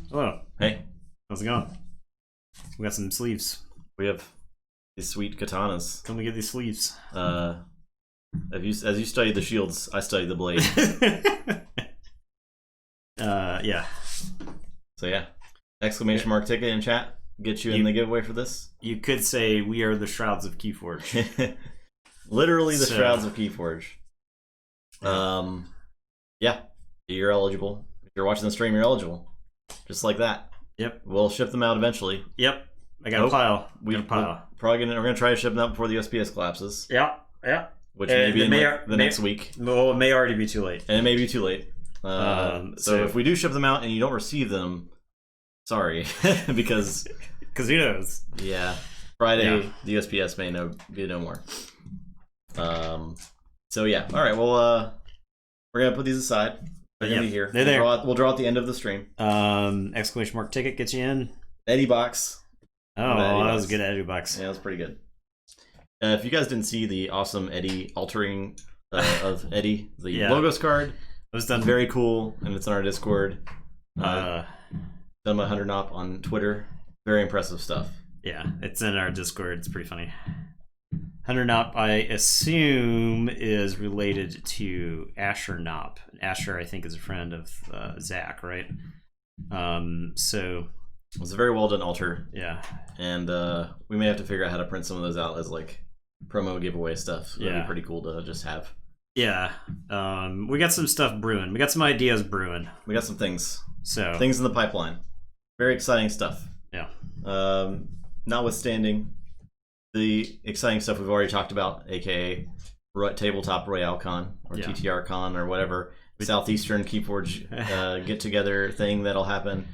Hello. Hey. How's it going? We got some sleeves. We have these sweet katanas. Come and get these sleeves. As you study the shields, I study the blade. Yeah. So yeah. Exclamation mark ticket in chat. Get you in the giveaway for this. You could say we are the Shrouds of Keyforge. Literally the Shrouds of Keyforge. Yeah. You're eligible. If you're watching the stream, you're eligible. Just like that. Yep. We'll ship them out eventually. We've got a pile. We're gonna try to ship them out before the USPS collapses. Yeah. Which may be in the next week. Well, it may already be too late. And it may be too late. So if we do ship them out and you don't receive them, sorry. because who knows? Yeah. Friday, the USPS may be no more. So yeah. All right. Well, we're gonna put these aside. They're gonna be here. They're there. We'll draw at the end of the stream. Exclamation mark ticket gets you in. Eddie box. Oh, that was a good Eddie box. Yeah, that was pretty good. If you guys didn't see the awesome Eddie altering of Eddie, the logos card, it was done very cool, and it's on our Discord. Done by 100 Nop on Twitter. Very impressive stuff. Yeah, it's in our Discord. It's pretty funny. 100 Nop, I assume, is related to Asher Nop. Asher, I think, is a friend of Zach, right? So it's a very well done altar. Yeah, and we may have to figure out how to print some of those out as like promo giveaway stuff. That'd be pretty cool to just have. Yeah, we got some stuff brewing. We got some ideas brewing. We got some things. So things in the pipeline. Very exciting stuff. Yeah. Notwithstanding the exciting stuff we've already talked about, aka Tabletop Royale Con or TTR Con or whatever Southeastern Keyforge get together thing that'll happen.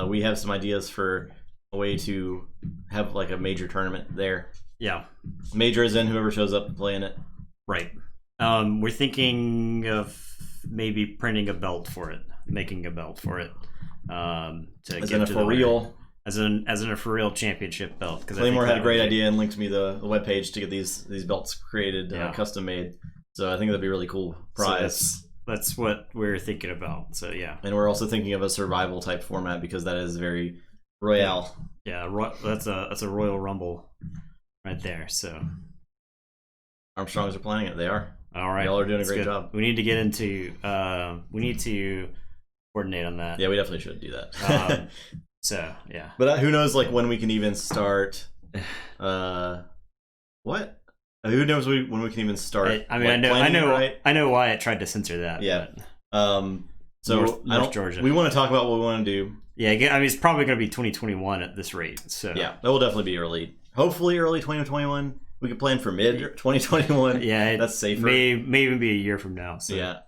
We have some ideas for a way to have like a major tournament there. Yeah. Major as in whoever shows up playing it. Right. We're thinking of maybe printing a belt for it, making a belt for it. As in a for real. As in a for real championship belt. Claymore had a great idea and linked me the webpage to get these belts created, custom made. So I think that'd be a really cool prize. So that's what we're thinking about. So yeah. And we're also thinking of a survival type format because that is very royale. Yeah, that's a Royal Rumble right there. So Armstrongs are planning it. They are. All right. Y'all are doing a great job. We need to get into we need to coordinate on that. Yeah, we definitely should do that. So yeah. But who knows like when we can even start what? Who knows when we can even start? I mean, I know why I tried to censor that. Yeah. So North Georgia. We want to talk about what we want to do. Yeah, I mean, it's probably going to be 2021 at this rate. So yeah, that will definitely be early. Hopefully, early 2021. We could plan for mid 2021. Yeah, that's safer. May even be a year from now. So yeah.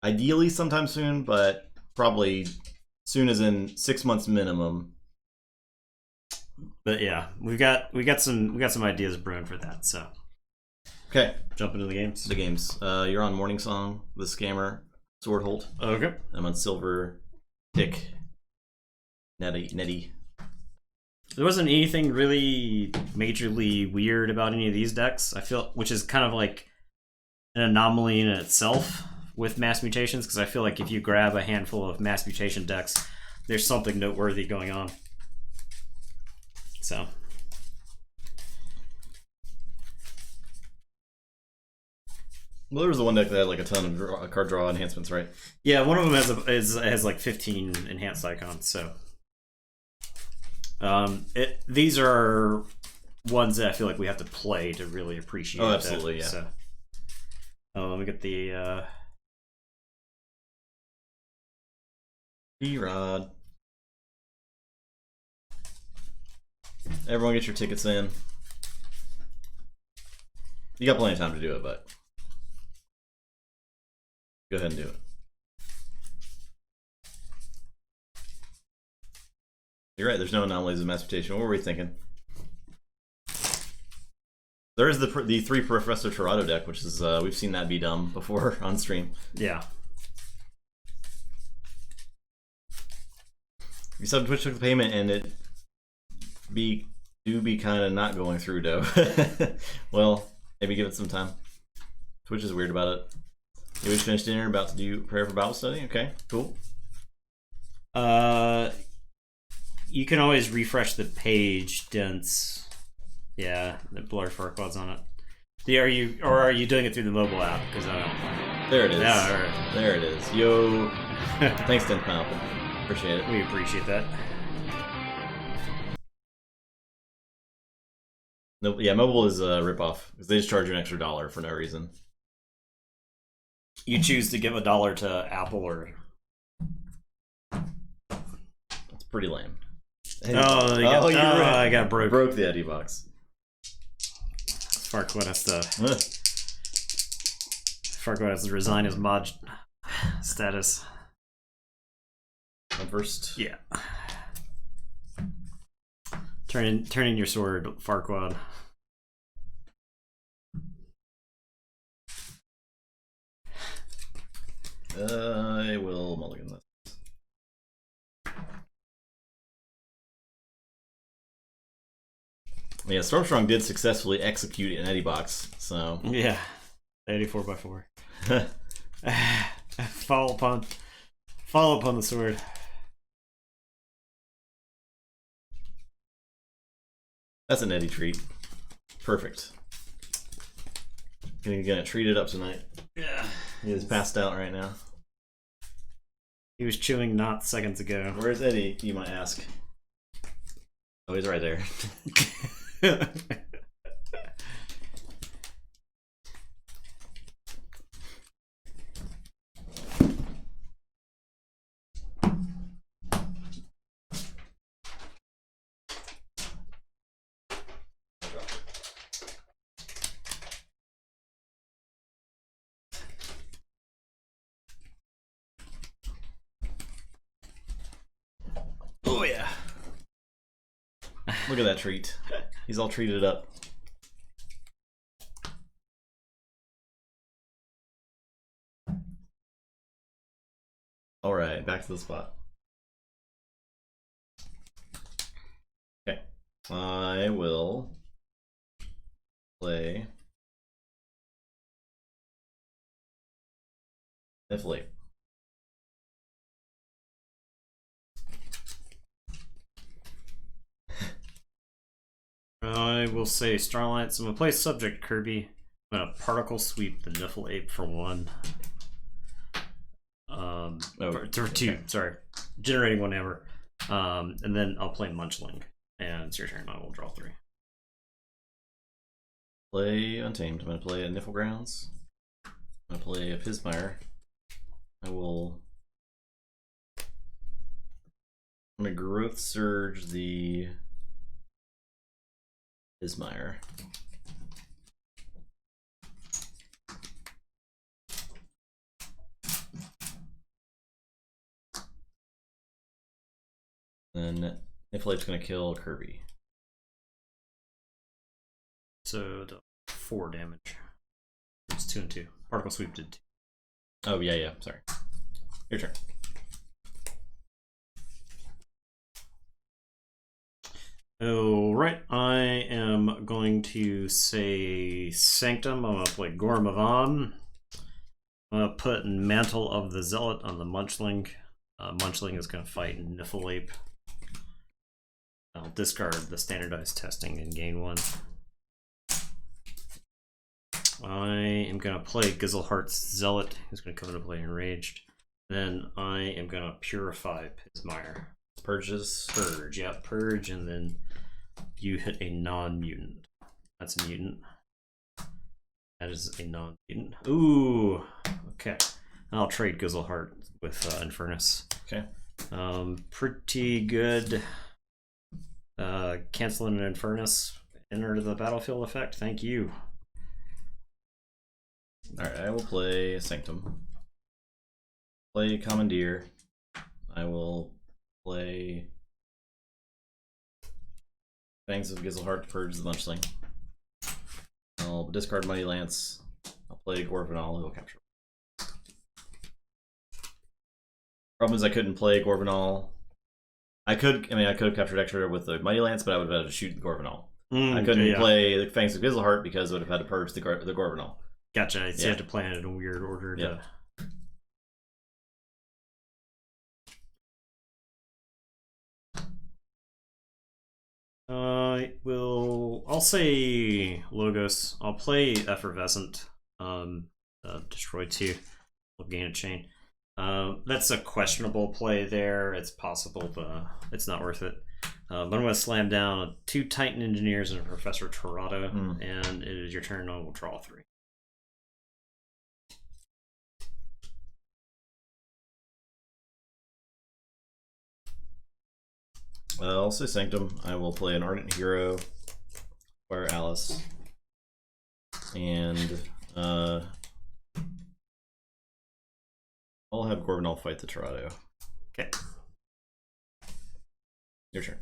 Ideally, sometime soon, but probably soon as in 6 months minimum. But yeah, we got some ideas brewing for that. So okay, jump into the games. The games. You're on Morning Song, the Scammer, Swordhold. Okay. I'm on Silver, Tick, Netty. There wasn't anything really majorly weird about any of these decks. I feel, which is kind of like an anomaly in itself with mass mutations, because I feel like if you grab a handful of mass mutation decks, there's something noteworthy going on. So well, there was the one deck that had like a ton of card draw enhancements, right? Yeah, one of them has like 15 enhanced icons. So these are ones that I feel like we have to play to really appreciate. Oh, absolutely, that. Yeah. So let me get the E-Rod. Everyone get your tickets in. You got plenty of time to do it, but go ahead and do it. You're right, there's no anomalies of mass mutation. What were we thinking? There is the 3 Professor Torado deck, which is we've seen that be dumb before on stream. Yeah. You said Twitch took the payment and it do be kind of not going through though. Well, maybe give it some time. Twitch is weird about it. You just finished dinner, about to do prayer for Bible study. Okay, cool. you can always refresh the page dense. Yeah, the blur Farquaad's on it. Are you doing it through the mobile app? Because I don't. There it is. Yeah, all right. There it is. Yo, thanks, 10th Pound. Appreciate it. We appreciate that. No, yeah, mobile is a ripoff because they just charge you an extra $1 for no reason. You choose to give $1 to Apple or. That's pretty lame. I got broke. Broke the Eddie box. Farquaad has to resign his mod status. I'm first. Yeah. Turn in your sword, Farquaad. I will mulligan this. Yeah, Stormstrong did successfully execute an Eddie box, so yeah, 84x4. Fall upon the sword. That's an Eddie treat. Perfect. Gonna treat it up tonight. Yeah, he is passed out right now. He was chewing knots seconds ago. Where's Eddie, you might ask? Oh, he's right there. Oh yeah. Look at that treat. He's all treated up. Alright, back to the spot. Okay. I will play Niflate. I will say Starlight. So I'm gonna play Subject Kirby. I'm gonna Particle Sweep the Niffle Ape for 1. For 2. Okay. Sorry, generating 1 amber. And then I'll play Munchling, and it's your turn. I will draw 3. Play Untamed. I'm gonna play a Niffle Grounds. I'm gonna play a Pismire. I'm gonna Growth Surge the Pismire. Then Niflate's gonna kill Kirby. So the 4 damage. It's 2 and 2. Particle Sweep did 2. Oh yeah. Sorry. Your turn. Alright, I am going to say Sanctum. I'm going to play Gorm of On. I'm going to put Mantle of the Zealot on the Munchling. Munchling is going to fight Niffle Ape. I'll discard the standardized testing and gain 1. I am going to play Gizzleheart's Zealot, who's going to come into play enraged. Then I am going to Purify Pismire. Purges. Purge, yeah, Purge, and then you hit a non-mutant. That's a mutant. That is a non-mutant. Ooh, okay. I'll trade Gizzleheart with Infernus. Okay. Pretty good. Canceling an Infernus. Enter the battlefield effect. Thank you. Alright, I will play Sanctum. Play Commandeer. I will play Fangs of Gizzleheart to purge the Munchling. I'll discard Mighty Lance. I'll play Gorvanal, he'll capture. Problem is I couldn't play Gorvanal. I could have captured extra with the Mighty Lance, but I would have had to shoot the Gorvanal. I couldn't play the Fangs of Gizzleheart because I would have had to purge the Gorvanal. Gotcha. So you have to plan it in a weird order. Yeah. I'll say Logos. I'll play Effervescent. Destroy 2. We'll gain a chain. That's a questionable play there. It's possible, but it's not worth it. But I'm going to slam down 2 Titan Engineers and a Professor Torado, and it is your turn. I will draw 3. I'll say Sanctum. I will play an Ardent Hero, Fire Alice, and I'll have Gorbanal fight the Torado. Okay. Your turn.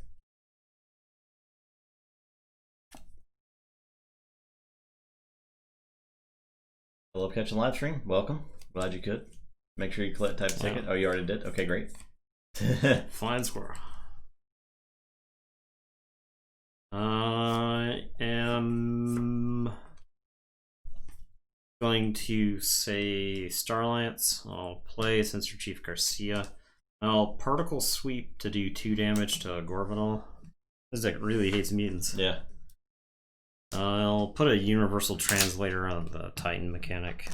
I love catching live stream. Welcome. Glad you could. Make sure you type a ticket. Oh, you already did? Okay, great. Flying Squirrel. I am going to say Starlance. I'll play Sensor Chief Garcia. I'll Particle Sweep to do 2 damage to Gorbanal. This deck really hates mutants. Yeah. I'll put a Universal Translator on the Titan mechanic.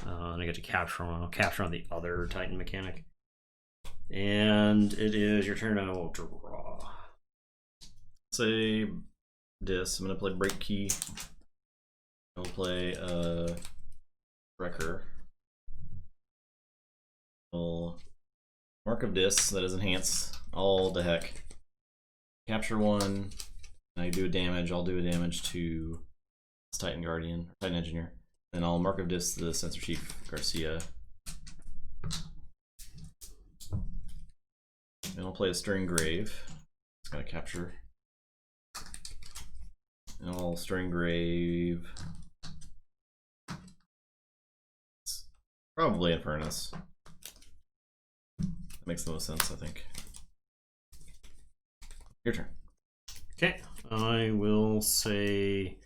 And I get to capture one. I'll capture on the other Titan mechanic. And it is your turn. I will draw. Say Dis. I'm gonna play Break Key. I'll play Wrecker. I'll Mark of Dis, that is enhance all the heck. Capture 1. I do a damage. I'll do a damage to this Titan Guardian, Titan Engineer. Then I'll Mark of Dis the Sensor Chief Garcia. And I'll play a Stirring Grave. It's got to capture. And I'll Stirring Grave. It's probably Infernus. That makes the most sense, I think. Your turn. Okay, I will say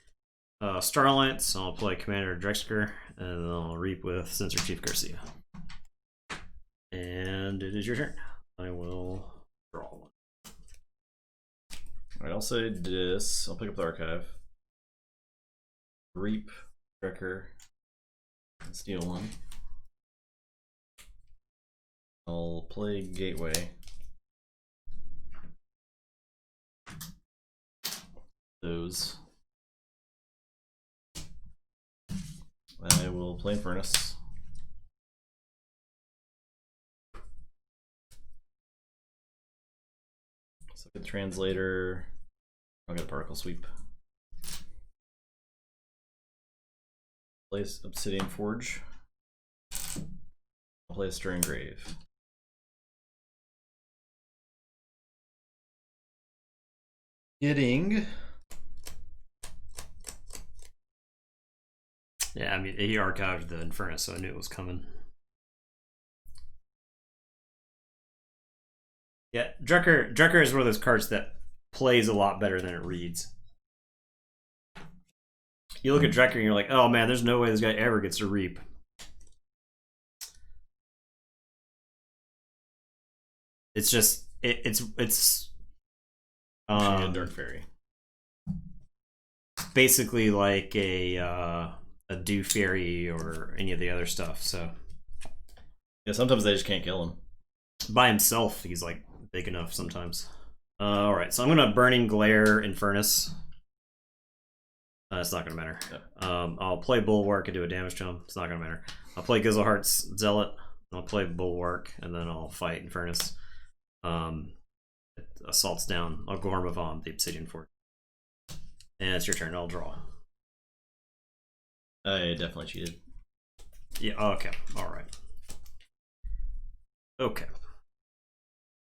Starlight. I'll play Commander Drexker, and then I'll Reap with Sensor Chief Garcia. And it is your turn. I will draw 1. Alright, I'll say Dis. I'll pick up the archive. Reap, Wrecker, and steal 1. I'll play Gateway. Those. I will play Infernus. So get the Translator. I'll get a Particle Sweep. Play Obsidian Forge. I'll play a Stirring Grave. Getting. Yeah, I mean, he archived the Infernus, so I knew it was coming. Yeah, Drucker is one of those cards that plays a lot better than it reads. You look at Drucker and you're like, oh man, there's no way this guy ever gets to Reap. It's just it's Dark Fairy. Basically like a Dew Fairy or any of the other stuff. So yeah, sometimes they just can't kill him. By himself, he's like big enough sometimes. Alright, so I'm gonna Burning Glare Infernus. It's not gonna matter. Yep. I'll play Bulwark and do a damage to him. It's not gonna matter. I'll play Gizzleheart's Zealot. I'll play Bulwark and then I'll fight Infernus. Assaults down. I'll Gormavon the Obsidian Forge. And it's your turn. I'll draw. I definitely cheated. Yeah, okay. Alright. Okay.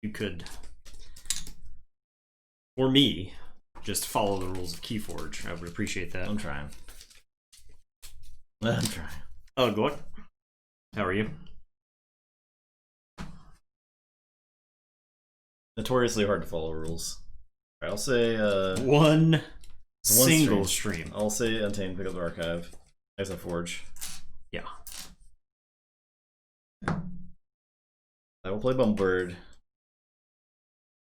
You could, for me, just follow the rules of Keyforge. I would appreciate that. I'm trying. I'm trying. Oh, good luck. How are you? Notoriously hard to follow rules. Right, I'll say one single stream. I'll say Untamed, pick up the archive. There's a Forge. Yeah. I will play Bumblebird.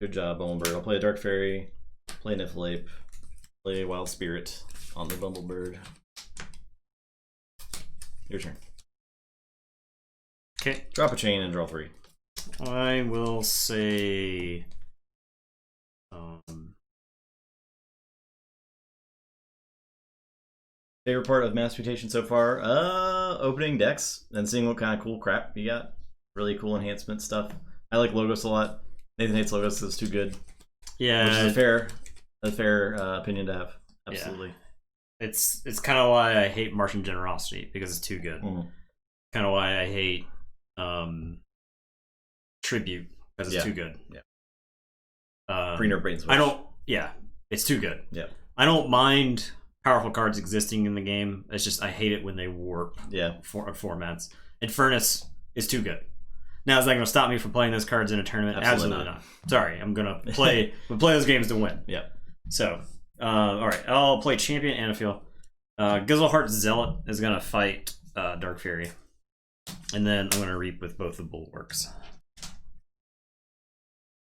Good job, Bumblebird. I'll play a Dark Fairy, play Niflape, Play Wild Spirit on the Bumblebird. Your turn. Okay. Drop a chain and draw 3. I will say... Favorite part of Mass Mutation so far? Opening decks and seeing what kind of cool crap you got. Really cool enhancement stuff. I like Logos a lot. Nathan hates Logos because it's too good. Yeah. Which is a fair opinion to have. Absolutely. Yeah. It's kind of why I hate Martian Generosity, because it's too good. Kind of why I hate Tribute, because it's too good. Yeah. Greener Brain Switch. I don't. Yeah, it's too good. Yeah. I don't mind powerful cards existing in the game. It's just I hate it when they warp. Formats. Infernus is too good. Now, is that going to stop me from playing those cards in a tournament? Absolutely not. Sorry, I'm going to play those games to win. Yeah. So, all right, I'll play Champion Anafiel. Gizzleheart Zealot is going to fight Dark Fury. And then I'm going to Reap with both the Bulwarks.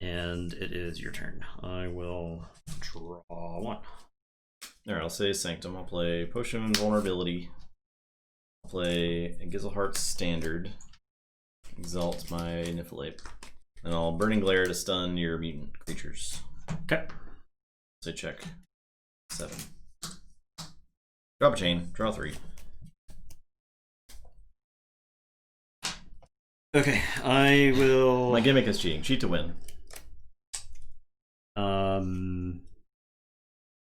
And it is your turn. I will draw 1. Alright, I'll say Sanctum. I'll play Potion Vulnerability. I'll play Gizzleheart Standard. Exalt my Niflheim. And I'll Burning Glare to stun your mutant creatures. Okay. So check. 7. Drop a chain. Draw 3. Okay, I will... My gimmick is cheating. Cheat to win.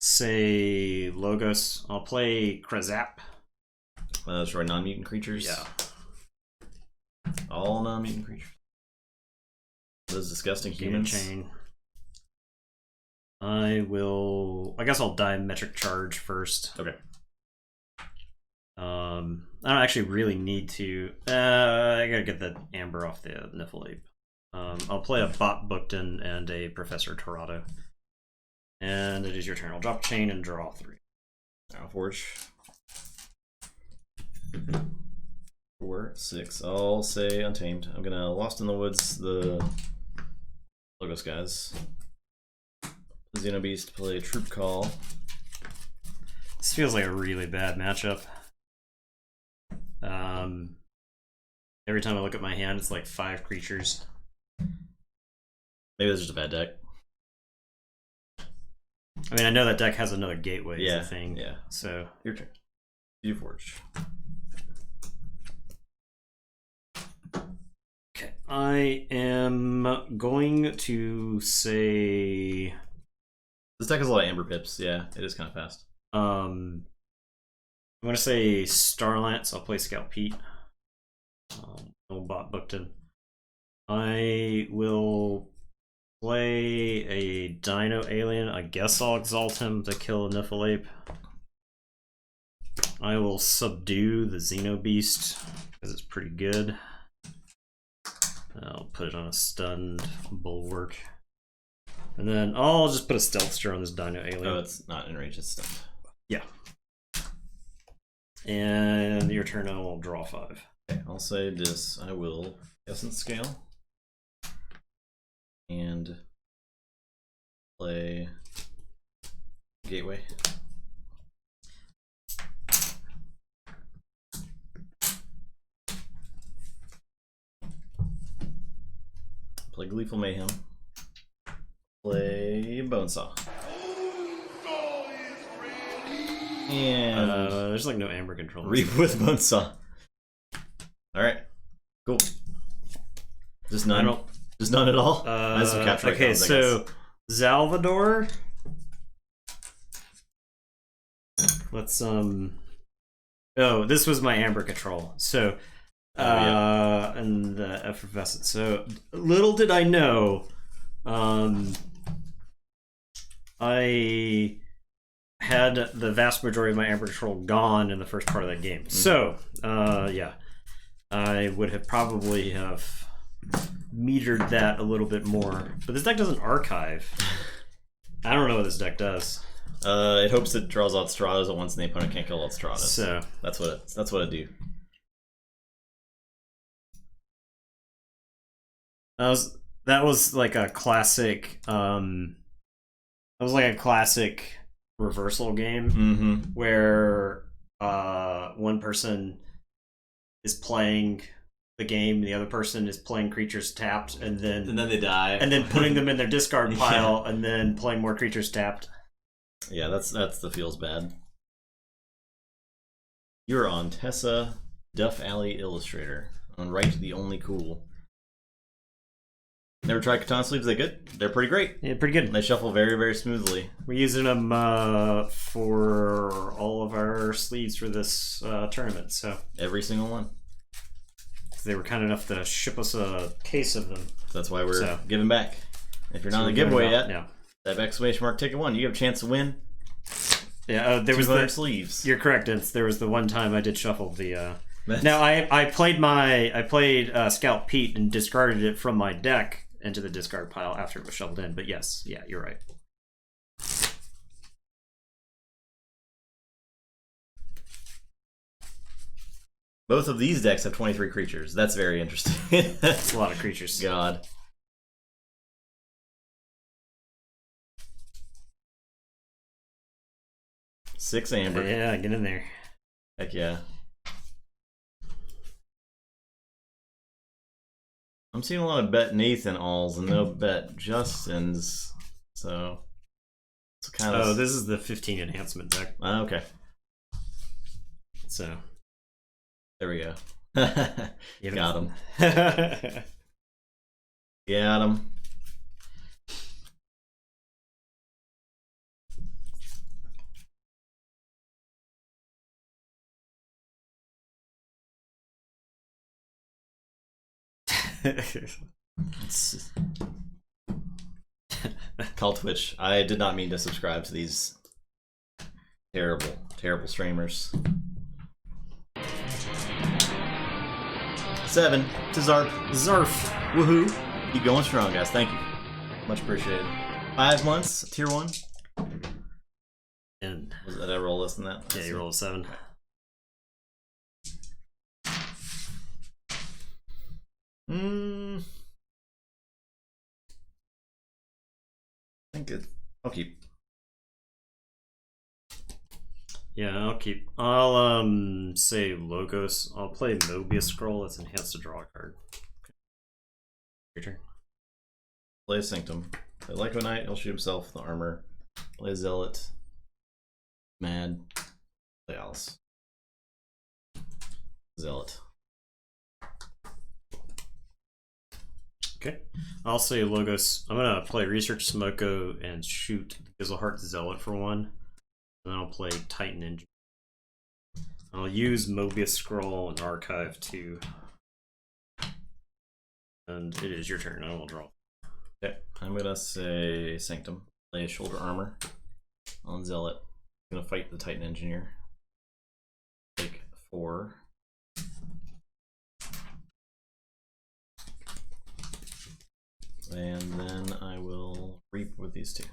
Say Logos. I'll play Krazap. Destroy non-mutant creatures. Yeah. All non-mutant creatures. Those disgusting humans. Chain. I guess I'll Diametric Charge first. Okay. I don't actually really need to. I gotta get the Amber off the Niflheim. I'll play a Bot Bookton and a Professor Torado. And it is your turn. I'll drop a chain and draw 3. Now Forge. 4, 6. I'll say Untamed. I'm gonna Lost in the Woods the Logos guys. Xenobeast, play Troop Call. This feels like a really bad matchup. Every time I look at my hand, it's like 5 creatures. Maybe that's just a bad deck. I mean, I know that deck has another gateway thing. Yeah. So your turn. Keyforge. Okay, I am going to say. This deck has a lot of Amber Pips. Yeah, it is kind of fast. I'm going to say Starlance. I'll play Scout Pete. Old Bot Bookton. I will play a Dino Alien. I guess I'll Exalt him to kill a Niflheim. I will Subdue the Xenobeast because it's pretty good. I'll put it on a stunned Bulwark. And then I'll just put a Stealthster on this Dino Alien. Oh, it's not in range, it's stunned. Yeah. And your turn, I will draw 5. Okay, I'll say this. I will Essence Scale. And play Gateway. Play Gleeful Mayhem. Play Bonesaw. And there's like no Amber control. Reap with Bonesaw. Alright. Cool. Just none. Just none at all? Okay, so Salvador. Let's oh, this was my Amber control. So and the Effervescent. So little did I know, I had the vast majority of my Amber control gone in the first part of that game. So yeah, I would have probably have metered that a little bit more. But this deck doesn't archive. I don't know what this deck does. It hopes it draws out Stratos at once and the opponent can't kill out Stratos. So that's what it do. That was like a classic reversal game where one person is playing the game, and the other person is playing creatures tapped, and then they die, and then putting them in their discard pile, and then playing more creatures tapped. Yeah, that's the feels bad. You're on Tessa, Duff Alley Illustrator. On right, the only cool. Never tried Katana sleeves? They good? They're pretty great. Yeah, pretty good. They shuffle very, very smoothly. We're using them for all of our sleeves for this tournament. So every single one. They were kind enough to ship us a case of them. So that's why we're giving back. If you're not in the giveaway yet, that exclamation mark ticket one, you have a chance to win. Yeah, there was the sleeves. You're correct. There was the one time I did shuffle the. Now I played Scout Pete and discarded it from my deck into the discard pile after it was shuffled in. But yes, yeah, you're right. Both of these decks have 23 creatures. That's very interesting. That's a lot of creatures. God. Six amber. Yeah, get in there. Heck yeah. I'm seeing a lot of bet Nathan alls and no bet Justin's. So it's kind of. Oh, this is the 15 enhancement deck. Okay. So there we go. Got him. Got him. Call Twitch. I did not mean to subscribe to these terrible, terrible streamers. 7 to Zarf. Woohoo. Keep going strong, guys. Thank you. Much appreciated. 5 months, tier 1. And did I roll less than that? Yeah, you rolled a 7. I think I'll keep. Yeah, I'll keep. I'll say Logos. I'll play Mobius Scroll. That's enhanced to draw a card. Your turn. Play a Sanctum. Play Lyco Knight. He'll shoot himself with the armor. Play Zealot. Mad. Play Alice. Zealot. Okay. I'll say Logos. I'm gonna play Research Smoko and shoot Gizzleheart Zealot for 1. And then I'll play Titan Engineer. I'll use Mobius Scroll and Archive too. And it is your turn. I will draw. Okay. I'm gonna say Sanctum. Play Shoulder Armor on Zealot. I'm gonna fight the Titan Engineer. Take 4. And then I will reap with these 2.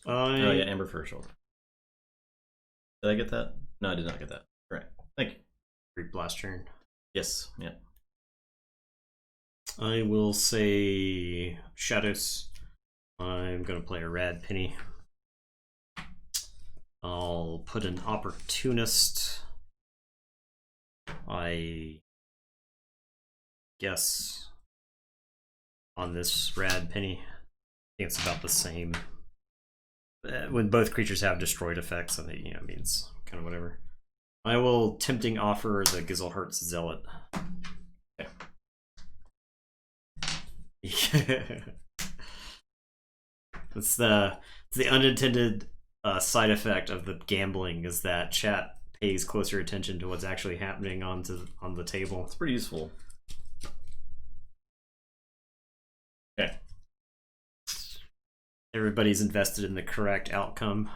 Oh yeah, Amber for shoulder. Did I get that? No, I did not get that. All right. Thank you. Reap last turn. Yes. Yeah. I will say Shadows. I'm gonna play a Rad Penny. I'll put an Opportunist. I guess on this Rad Penny. I think it's about the same. When both creatures have destroyed effects, I think it means kind of whatever. I will Tempting Offer the Gizzleheart Zealot. Okay. It's the unintended side effect of the gambling is that chat pays closer attention to what's actually happening on the table. It's pretty useful. Okay. Everybody's invested in the correct outcome.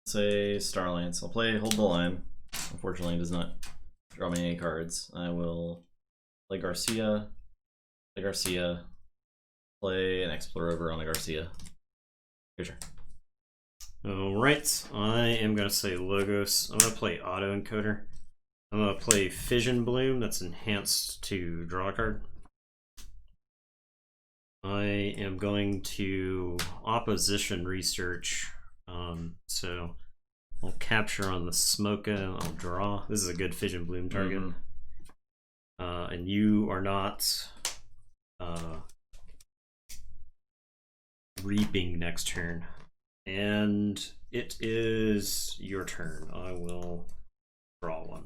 Say Starlance. I'll play Hold the Line. Unfortunately, it does not draw me any cards. I will play Garcia. Play Garcia. Play an Explorer over on a Garcia. Your turn. Alright, I am going to say Logos. I'm going to play Autoencoder. I'm going to play Fission Bloom, that's enhanced to draw a card. I am going to Opposition Research, so I'll capture on the Smoka, I'll draw. This is a good Fission Bloom target. And you are not reaping next turn. And it is your turn. I will draw one.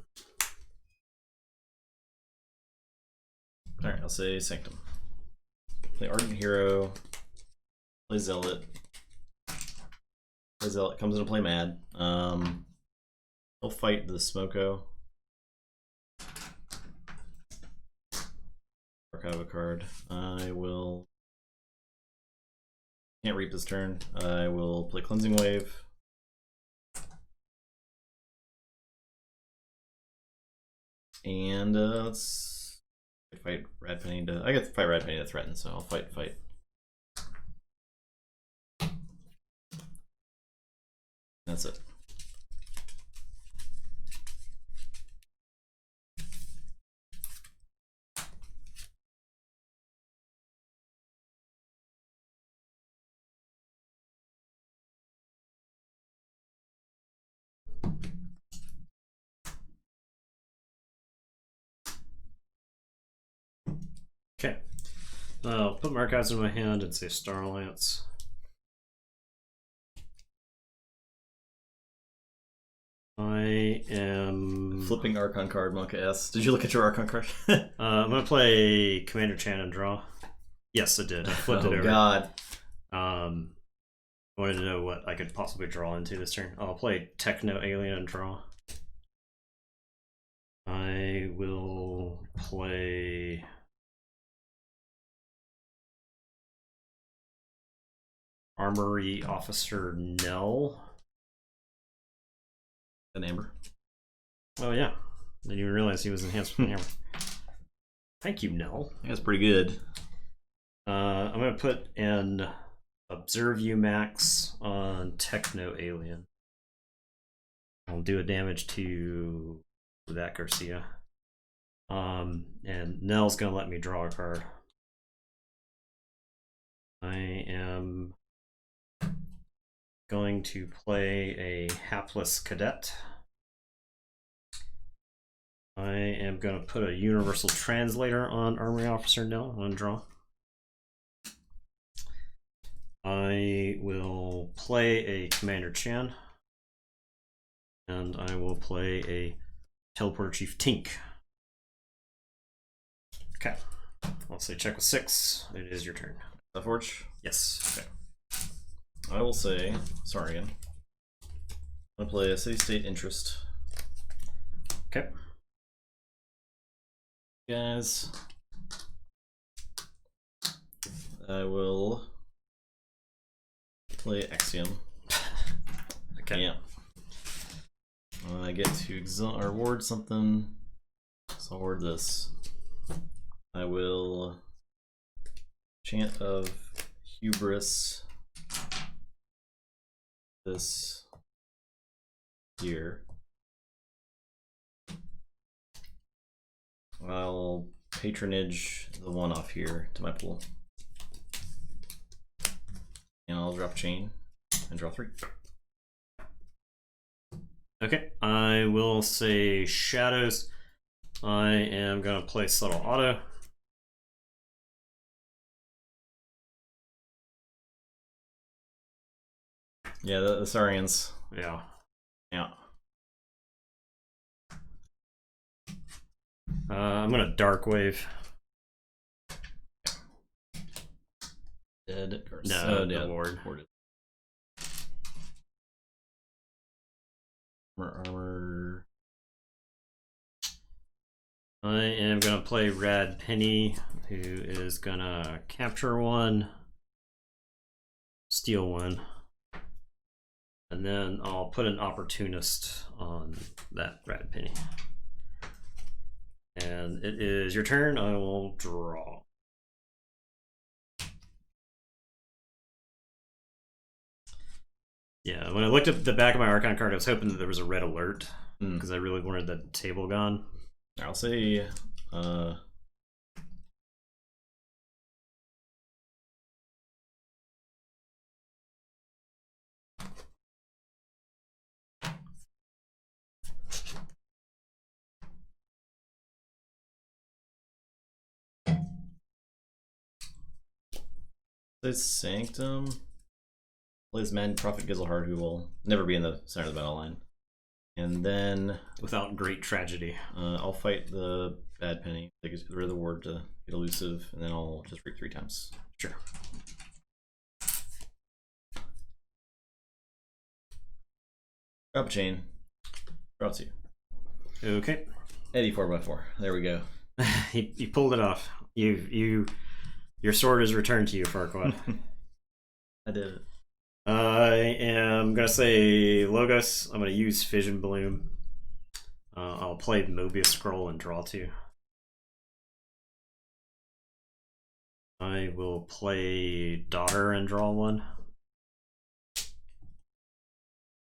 Alright, I'll say Sanctum. Play Ardent Hero. Play Zealot. Play Zealot comes into play Mad. He'll fight the Smoko. Archive a card. I will. Can't reap this turn. I will play Cleansing Wave. And let's fight Red Penny to. I get to fight Red Penny to threaten, so I'll fight. That's it. Okay. I'll put my cards in my hand and say Starlance. I am flipping Archon card, Monka S. Did you look at your Archon card? I'm gonna play Commander Chan and draw. Yes, I did. I flipped it over. Oh God. Wanted to know what I could possibly draw into this turn. I'll play Techno Alien and draw. I will play Armory Officer Nell. An Amber. Oh yeah, I didn't even realize he was enhanced with an Amber. Thank you, Nell. That's pretty good. I'm gonna put an Observe You Max on Techno Alien. I'll do a damage to that Garcia. And Nell's gonna let me draw a card. I am going to play a Hapless Cadet. I am going to put a Universal Translator on Armory Officer Nell on draw. I will play a Commander Chan. And I will play a Teleporter Chief Tink. Okay. I'll say check with 6. It is your turn. Keyforge? Yes. Okay. I will say, sorry again. I'm gonna play a City State Interest. Okay. Guys, I will play Axiom. Okay. Yeah. I get to reward something, so I'll reward this. I will Chant of Hubris this year. I'll patronage the one off here to my pool. And I'll drop a chain and draw 3. Okay, I will say Shadows. I am going to play Subtle Auto. Yeah, the Saurians. Yeah. Yeah. I'm going to Dark Wave. Dead or No, yeah, the ward. Armor. I am going to play Rad Penny, who is going to capture 1, steal 1, and then I'll put an Opportunist on that Rad Penny. And it is your turn. I will draw. Yeah, when I looked at the back of my Archon card, I was hoping that there was a red alert Mm. because I really wanted the table gone. I'll say this Sanctum plays Man Prophet Gizelhard, who will never be in the center of the battle line. And then Without great tragedy. I'll fight the Bad Penny, take rid of the ward to get elusive, and then I'll just reap 3 times. Sure. Drop a chain. Draw 2. Okay. Eddie 4x4. There we go. You pulled it off. Your sword is returned to you, Farquaad. I did it. I am gonna say Logos. I'm gonna use Fission Bloom. I'll play Mobius Scroll and draw 2. I will play Daughter and draw 1.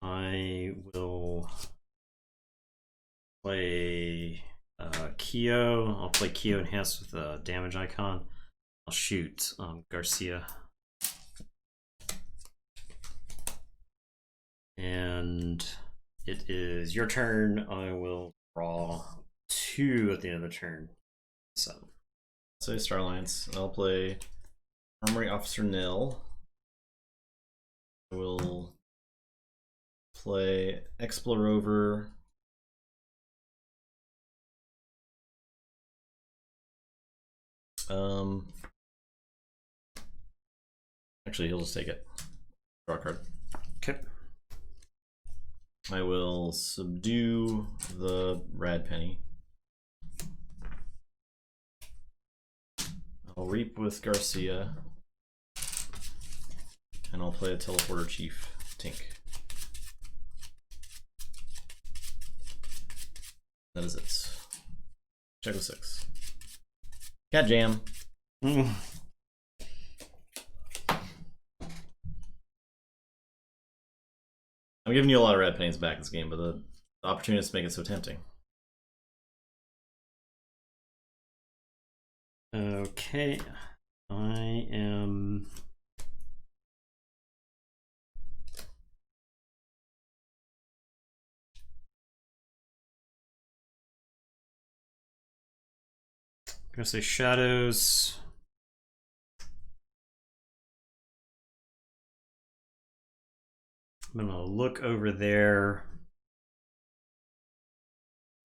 I will play Keo. I'll play Keo enhanced with a damage icon. I'll shoot Garcia. And it is your turn. I will draw 2 at the end of the turn. So Star Alliance. I'll play Armory Officer Nil. I will play Explorover. Actually, he'll just take it. Draw a card. okay. I will subdue the Rad Penny. I'll reap with Garcia. And I'll play a Teleporter Chief, Tink. That is it. Check with 6. Cat Jam. I'm giving you a lot of red pennies back this game, but the opportunists make it so tempting. Okay. I am... I'm gonna say Shadows. I'm gonna look over there.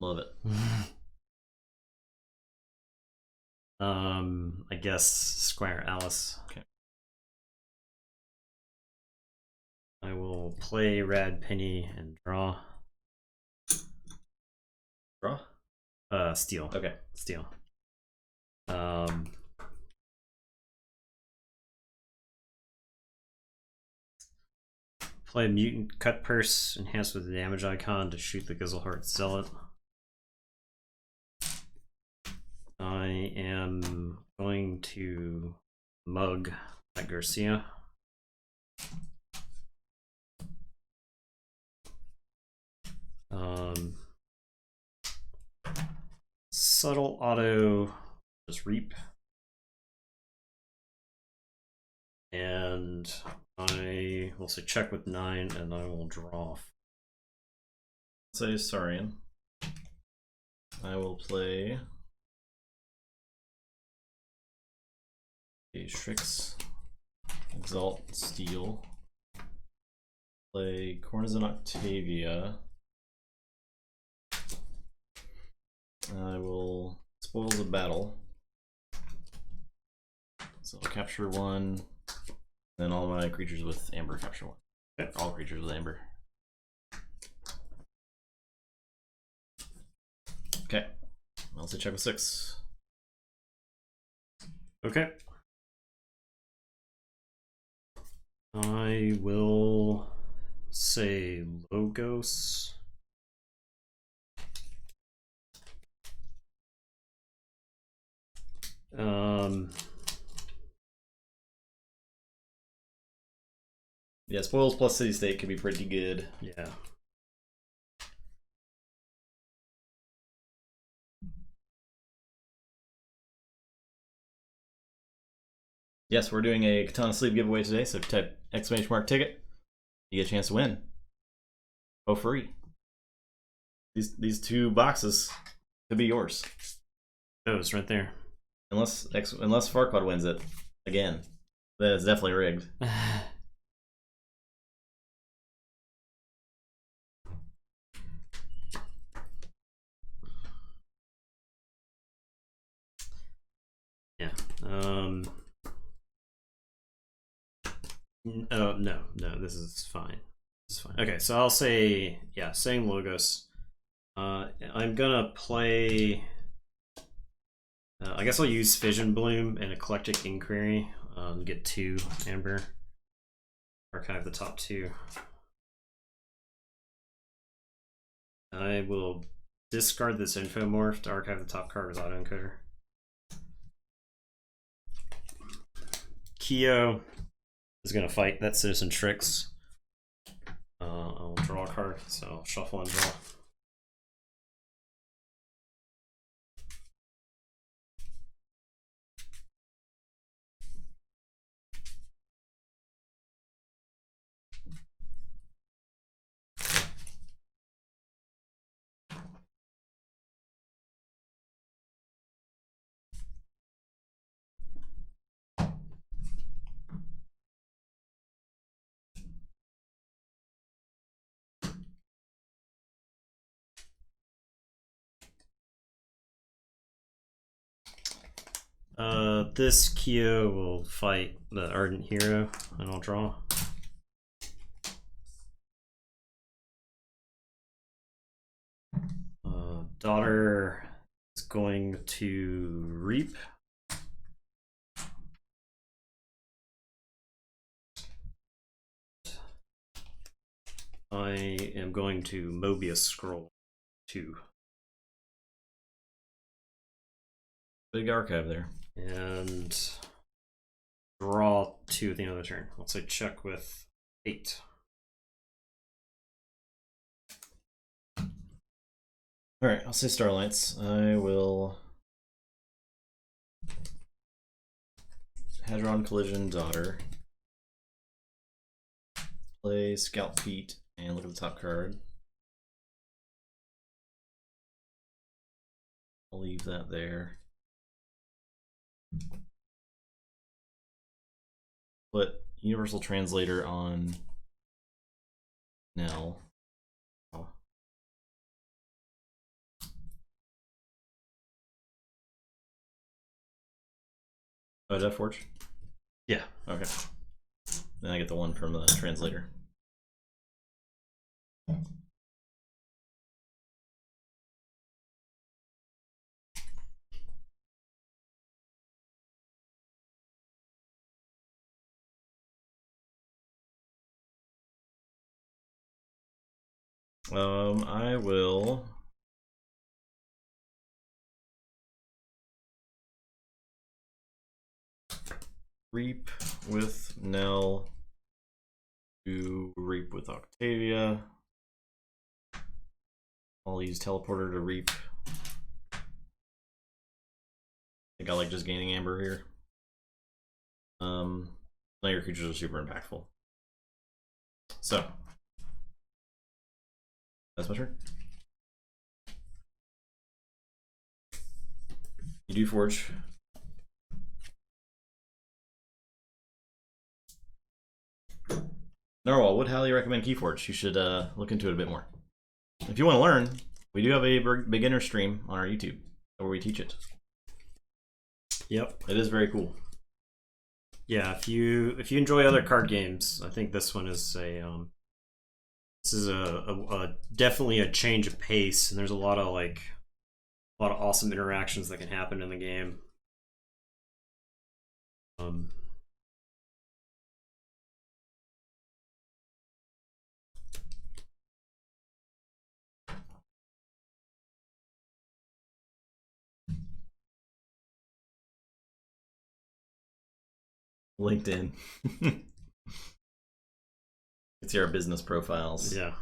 Love it. I guess Squire Alice. Okay. I will play Rad Penny and draw. Draw? Steal. Okay. Steal. Play Mutant Cut Purse, enhanced with the damage icon to shoot the Gizelhart Zealot. I am going to mug at Garcia. Subtle auto, just reap. And I will say check with 9 and I will draw. Say Saurian. I will play a Shrix, Exalt, Steel. Play Cornizon Octavia. I will Spoils of Battle. So I'll capture 1. Then all my creatures with Amber capture 1. Okay. All creatures with Amber. Okay. I'll say check with 6. Okay. I will say Logos. Yeah, spoils plus city state could be pretty good. Yeah. Yes, we're doing a Katana Sleeve giveaway today, so if you type !ticket, you get a chance to win. Oh, free. These 2 boxes could be yours. Oh, it's right there. Unless Farquaad wins it again. Then it's definitely rigged. Yeah. Oh, no, this is fine. This is fine. Okay, so I'll say, yeah, saying Logos. I'm gonna play. I guess I'll use Fission Bloom and Eclectic Inquiry. Get 2 Amber. Archive the top 2. I will discard this Infomorph to archive the top card with Autoencoder. Kyo is going to fight that Citizen Tricks. I'll draw a card, so I'll shuffle and draw. This Kyo will fight the Ardent Hero, and I'll draw. Daughter is going to Reap. I am going to Mobius Scroll 2. Big archive there. And draw 2 at the end of the turn. I'll say check with 8. Alright, I'll say Starlights. I will Hadron Collision Daughter. Play Scout Pete and look at the top card. I'll leave that there. Put Universal Translator on Nell. Oh. Oh, Death Forge? Yeah. Okay. Then I get the one from the translator. I will Reap with Nell to Reap with Octavia. I'll use Teleporter to Reap. I think I like just gaining Amber here. None of your creatures are super impactful. So that's my turn. You do Forge. Narwhal, would highly recommend Keyforge. You should look into it a bit more. If you want to learn, we do have a beginner stream on our YouTube where we teach it. Yep. It is very cool. Yeah, if you enjoy other card games, I think this one is a definitely a change of pace, and there's a lot of awesome interactions that can happen in the game. LinkedIn. See our business profiles. Yeah.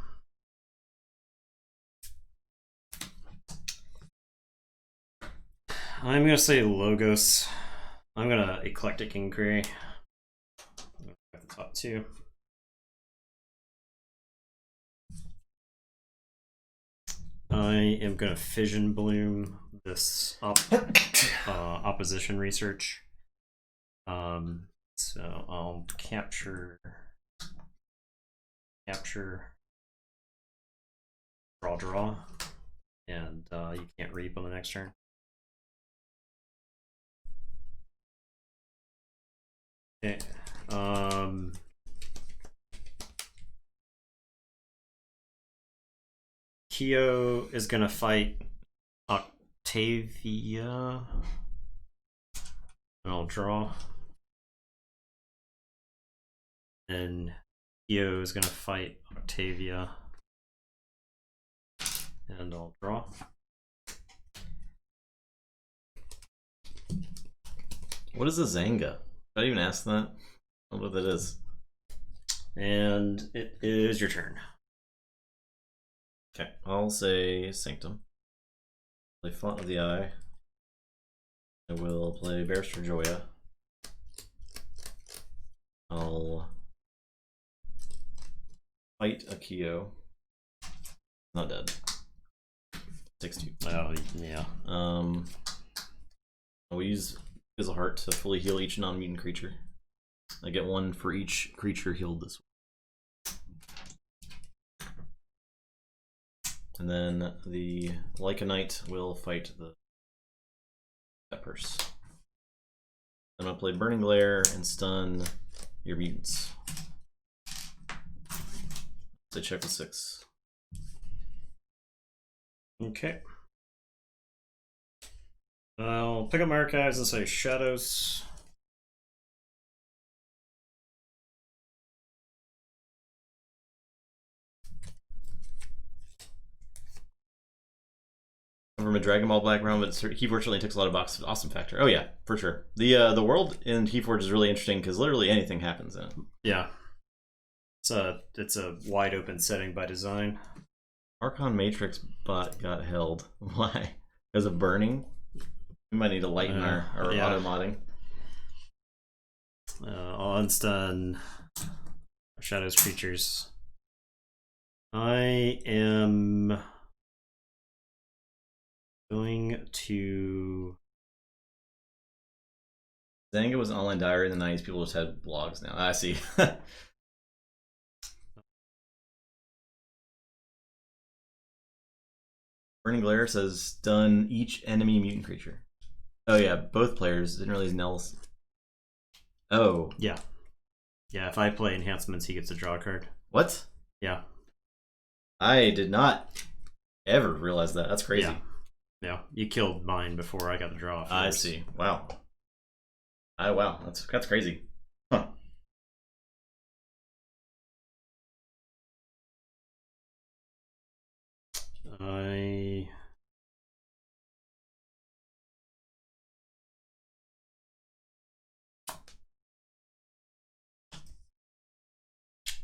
I'm gonna say Logos. I'm gonna Eclectic Inquiry. At the top two. I am gonna Fission Bloom this opposition research. So I'll capture, draw, and you can't reap on the next turn. Okay. Kyo is gonna fight Octavia. And I'll draw. And Kyo is gonna fight Octavia. And I'll draw. What is a Zanga? Did I even ask that? I don't know what that is. And it is your turn. Okay, I'll say Sanctum. Play Font of the Eye. I will play Barrister Joya. I'll fight a Kyo. Not dead. 6-2. Oh, yeah. I will use Fizzle Heart to fully heal each non-mutant creature. I get one for each creature healed this way. And then the Lycanite will fight the Peppers. I'm gonna play Burning Glare and stun your mutants. So check with 6. Okay. I'll pick up my archives and say Shadows. From a Dragon Ball background, but Keyforge certainly ticks a lot of boxes. Awesome factor. Oh yeah, for sure. The world in Keyforge is really interesting because literally anything happens in it. Yeah. It's a wide open setting by design. Archon Matrix bot got held. Why? Because of burning? We might need to lighten our auto modding. I'll unstun Shadows creatures. I am going to... Zanga was an online diary in the 90s. People just had blogs now. I see. Burning Glare says stun each enemy mutant creature. Oh yeah, both players. Didn't realize Nels. Oh. Yeah. Yeah, if I play enhancements, he gets a draw card. What? Yeah. I did not ever realize that. That's crazy. Yeah, you killed mine before I got the draw first. I see. Wow. Wow, that's crazy. Huh.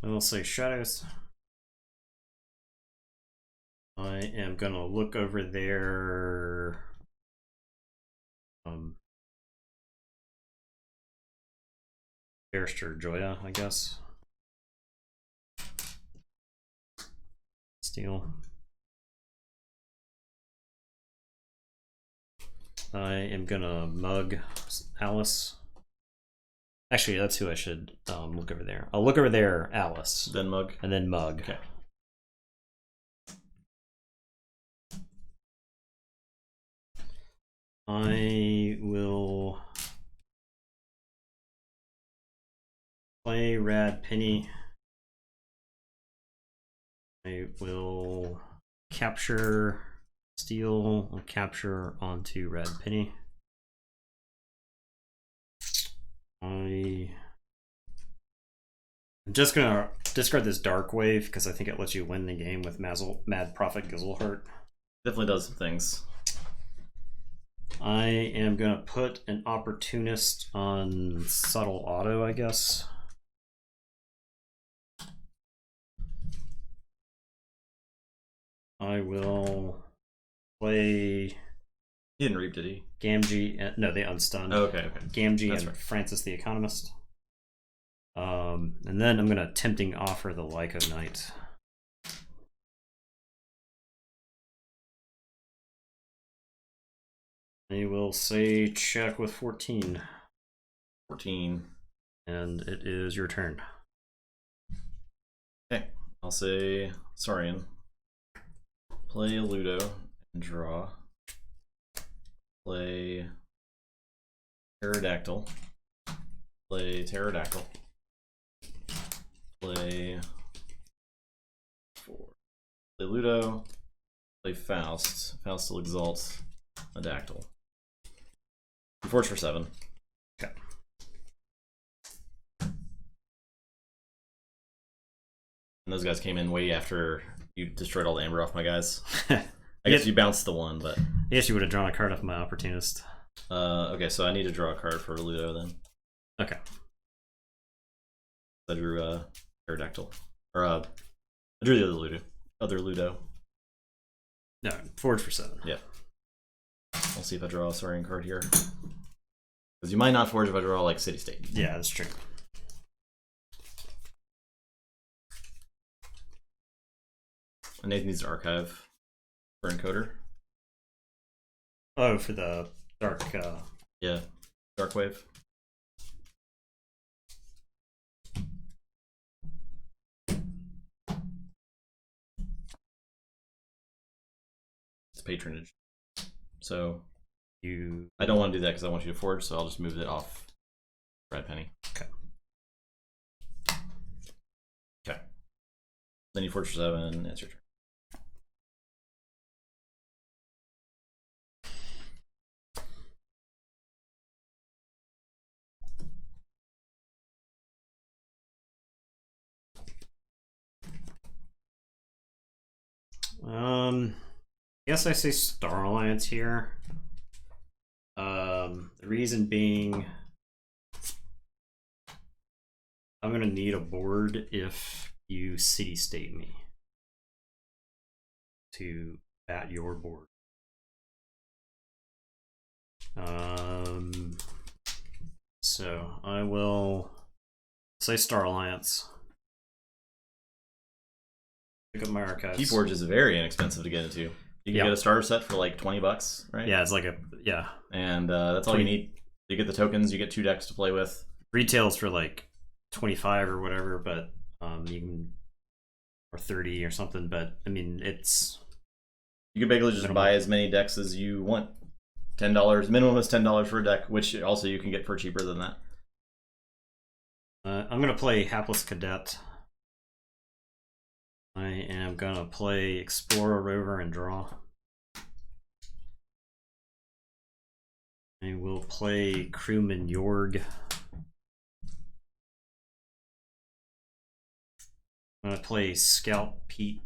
I'll say Shadows. I am gonna look over there. Barrister Joya, I guess. Steal. I am gonna mug Alice. Actually, that's who I should look over there. I'll look over there, Alice. Then mug. And then mug. Okay. I will play Rad Penny. I will capture Steal. I'll capture onto Rad Penny. I'm just gonna discard this Dark Wave because I think it lets you win the game with Mad Prophet Gizzleheart. Definitely does some things. I am gonna put an Opportunist on Subtle Auto, I guess. I will play He didn't reap, did he? Gamgee. No, they unstunned. Oh, okay. Gamgee That's and right. Francis the Economist. And then I'm gonna tempting offer the Lyco Knight. They will say check with 14. 14. And it is your turn. Okay, I'll say Saurian. Play a Ludo and draw. Play Pterodactyl. Play Pterodactyl. Play 4. Play Ludo. Play Faust. Faust will exalt a Dactyl. Keyforge for 7. Okay. And those guys came in way after you destroyed all the amber off my guys. I guess you bounced the one, but... I guess you would have drawn a card off my Opportunist. Okay, so I need to draw a card for Ludo then. Okay. I drew Pterodactyl. Or, I drew the other Ludo. No, Forge for 7. Yeah. I'll see if I draw a Saurian card here. Because you might not forge if I draw, like, City State. Yeah, that's true. And Nathan needs to archive for encoder. Oh, for the dark... Yeah, Dark Wave. It's patronage. So I don't want to do that because I want you to forge, so I'll just move it off Red Penny. Okay. Okay. Then you forge for 7, it's your turn. I guess I say Star Alliance here. The reason being, I'm gonna need a board if you city state me to bat your board. So I will say Star Alliance. Pick up my archives. Keyforge is very inexpensive to get into. You can get a starter set for like $20, right? Yeah, it's like and that's all you need. You get the tokens, you get 2 decks to play with. Retails for like 25 or whatever, but you can, or 30 or something. But I mean, it's you can basically just buy as many decks as you want. $10 minimum is $10 for a deck, which also you can get for cheaper than that. I'm gonna play Hapless Cadet. I am gonna play Explorer Rover and draw. I will play Crewman Jorg. I'm gonna play Scout Pete.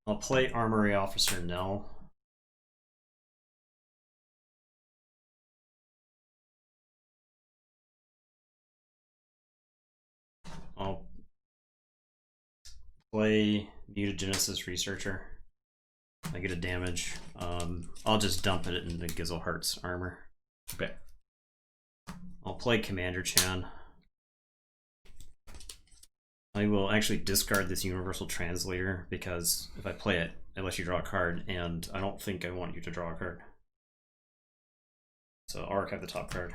I'll play Armory Officer Nell. I'll play Mutagenesis Researcher. I get a damage. I'll just dump it into Gizelhart's armor. Okay. I'll play Commander Chan. I will actually discard this Universal Translator because if I play it, it lets you draw a card, and I don't think I want you to draw a card. So I'll archive the top card.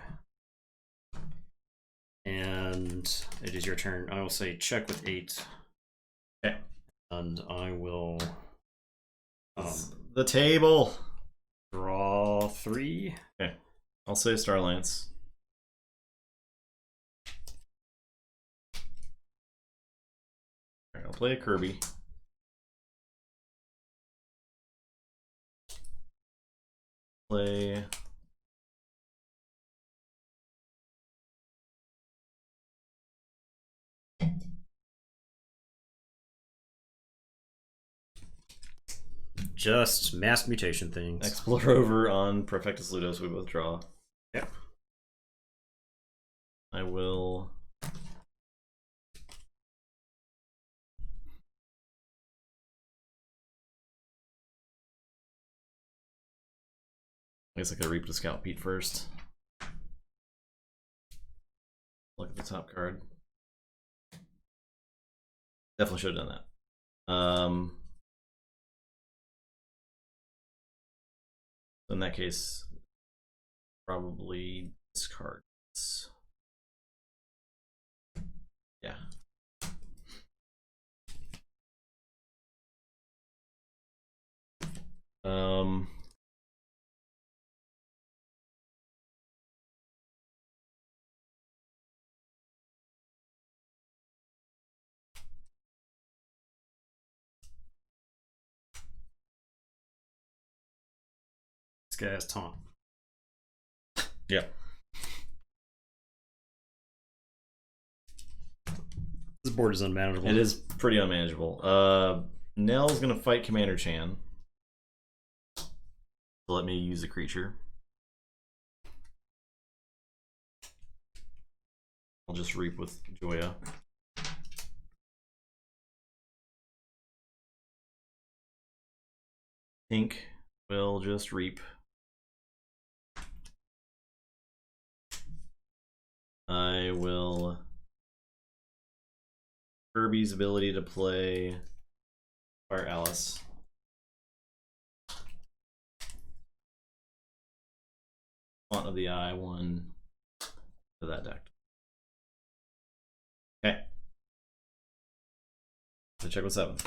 And it is your turn. I will say check with 8. Okay. And I will the table. Draw 3. Okay. I'll say Star Alliance. I'll play a Kirby. Play just mass mutation things. Explore over on Perfectus Ludos. We withdraw. Yep. I will. I guess I could reap the Scout Pete first. Look at the top card. Definitely should have done that. In that case, probably discard. Yeah. This guy has taunt. Yeah. This board is unmanageable. It is pretty unmanageable. Nell's gonna fight Commander Chan. So let me use a creature. I'll just reap with Joya. Pink will just reap. I will Kirby's ability to play Fire Alice. Font of the Eye one for that deck. Okay. So check what's happening.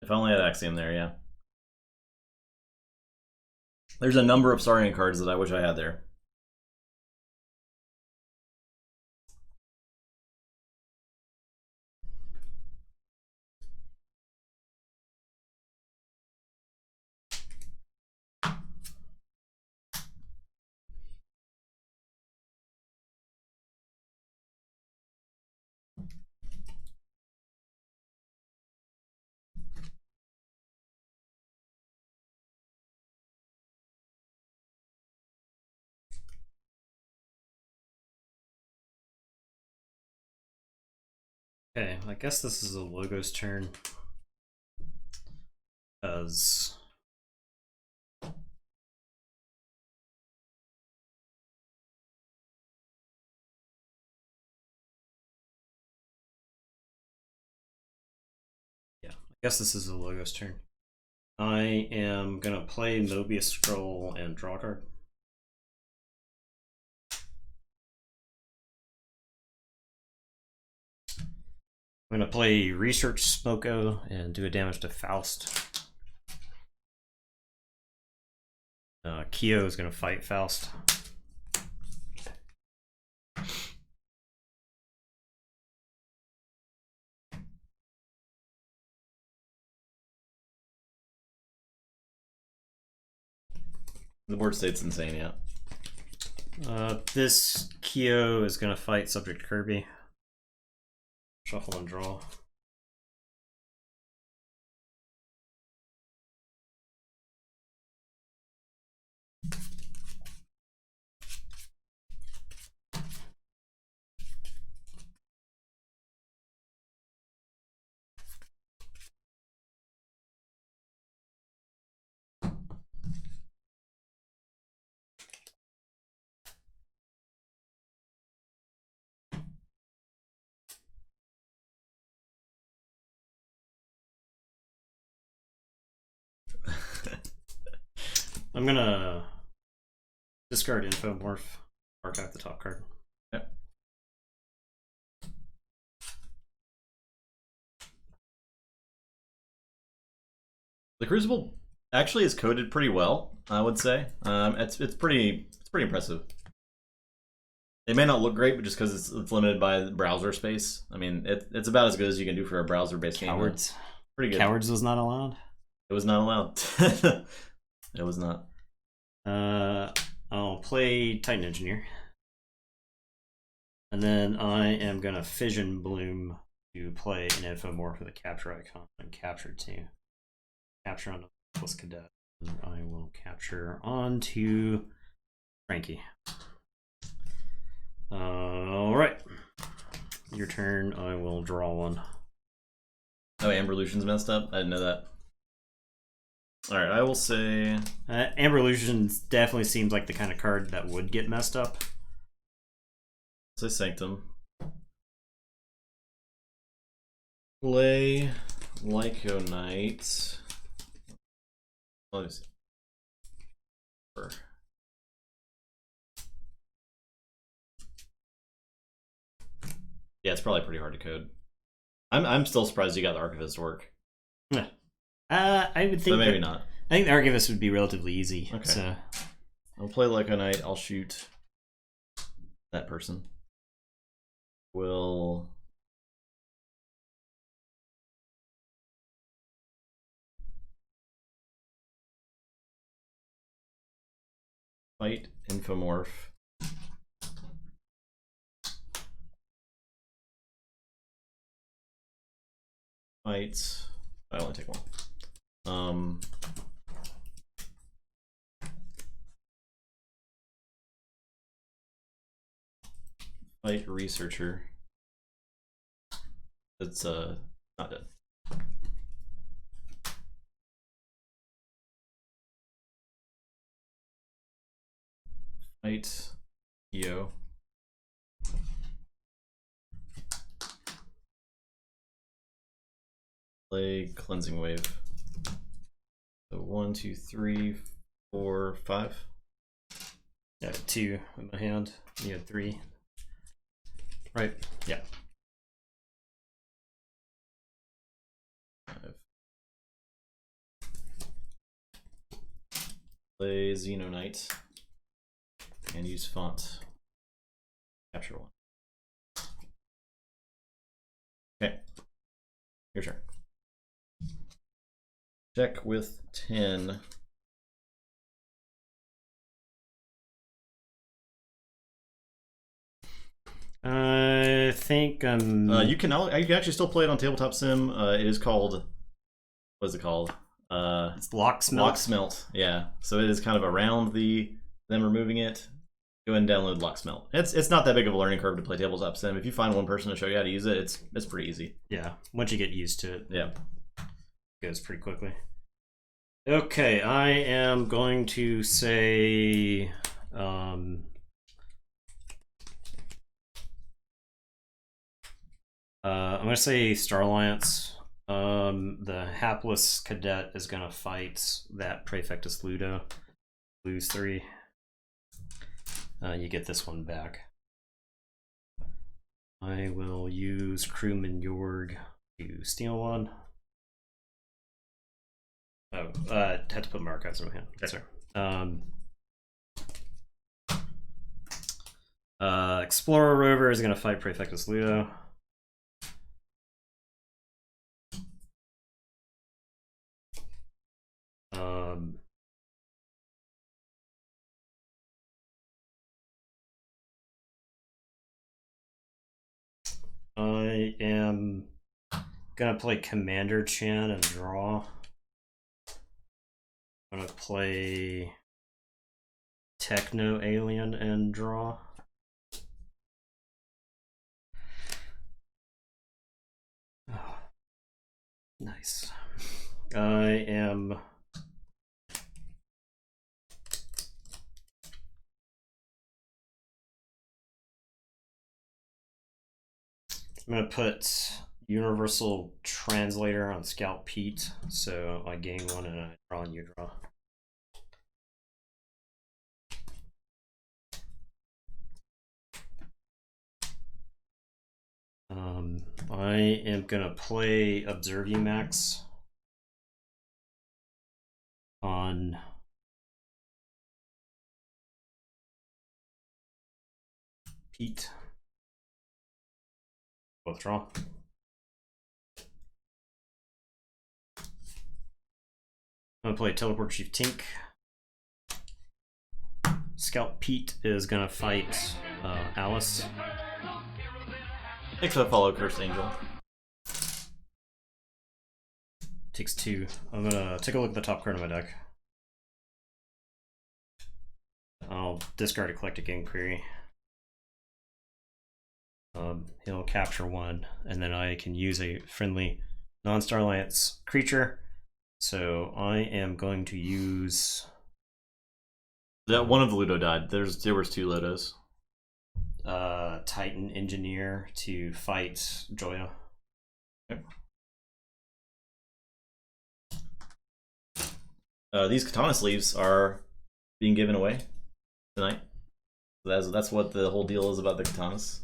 If I only had Axiom there, yeah. There's a number of Saurian cards that I wish I had there. Okay, I guess this is a Logos turn. Because yeah, I guess this is a Logos turn. I am gonna play Mobius Scroll and draw a card. I'm gonna play Research Smoko and do a damage to Faust. Kyo is gonna fight Faust. The board state's insane, yeah. This Kyo is gonna fight Subject Kirby. Shuffle and draw. I'm gonna discard Infomorph, archive the top card. Yep. The Crucible actually is coded pretty well, I would say. It's pretty impressive. It may not look great, but just because it's limited by the browser space. I mean, it's about as good as you can do for a browser-based game. Cowards. Pretty good. Cowards was not allowed. It was not allowed. It was not. I'll play Titan Engineer. And then I am gonna Fission Bloom to play an Infomorph with a capture icon and capture 2. Capture on the plus cadet. And I will capture onto Frankie. Alright. Your turn, I will draw one. Oh, Amber Lucian's messed up? I didn't know that. Alright, I will say... Amber Lucian definitely seems like the kind of card that would get messed up. Say Sanctum. Play Lyco Knight. Let me see. Yeah, it's probably pretty hard to code. I'm still surprised you got the Archivist to work. Yeah. I would think. But maybe not. I think the Archivist would be relatively easy. Okay. So. I'll play Lyco Knight. I'll shoot that person. Will fight Infomorph. Fights. I only take one. Fight Researcher. It's not dead. Fight EO. Play Cleansing Wave. So 1, 2, 3, 4, 5. Yeah, 2 in my hand. You had 3. Right. Yeah. 5. Play Xeno Knight. And use font. Capture 1. Okay. Your turn. Check with 10. I think you can actually still play it on Tabletop Sim. It is called, what is it called? It's Locksmelt. Locksmelt. Yeah. So it is kind of around them removing it. Go ahead and download Locksmelt. It's not that big of a learning curve to play Tabletop Sim. If you find one person to show you how to use it, it's pretty easy. Yeah. Once you get used to it, yeah, it goes pretty quickly. Okay, I am going to say I'm going to say Star Alliance. The hapless cadet is going to fight that Praefectus Ludo. Lose 3. You get this one back. I will use Crewman Jorg to steal 1. Oh, had to put my archives in my hand. Okay. Sorry. Explorer Rover is going to fight Praefectus Ludo. I am going to play Commander Chan and draw. I'm gonna play Techno Alien and draw. Oh, nice. I am I'm gonna put Universal Translator on Scout Pete, so I gain 1 and I draw and you draw. I am gonna play Observe You Max. on Pete. Withdraw. I'm gonna play Teleport Chief Tink. Scout Pete is gonna fight Alice. Thanks for the follow, Cursed Angel. Takes 2. I'm gonna take a look at the top card of my deck. I'll discard Eclectic Inquiry. He'll capture 1, and then I can use a friendly non-Star Alliance creature. So I am going to use. Yeah, one of the Ludo died. There was 2 Ludos. Titan Engineer to fight Joya. Okay. These Katana sleeves are being given away tonight. So that's what the whole deal is about the Katanas.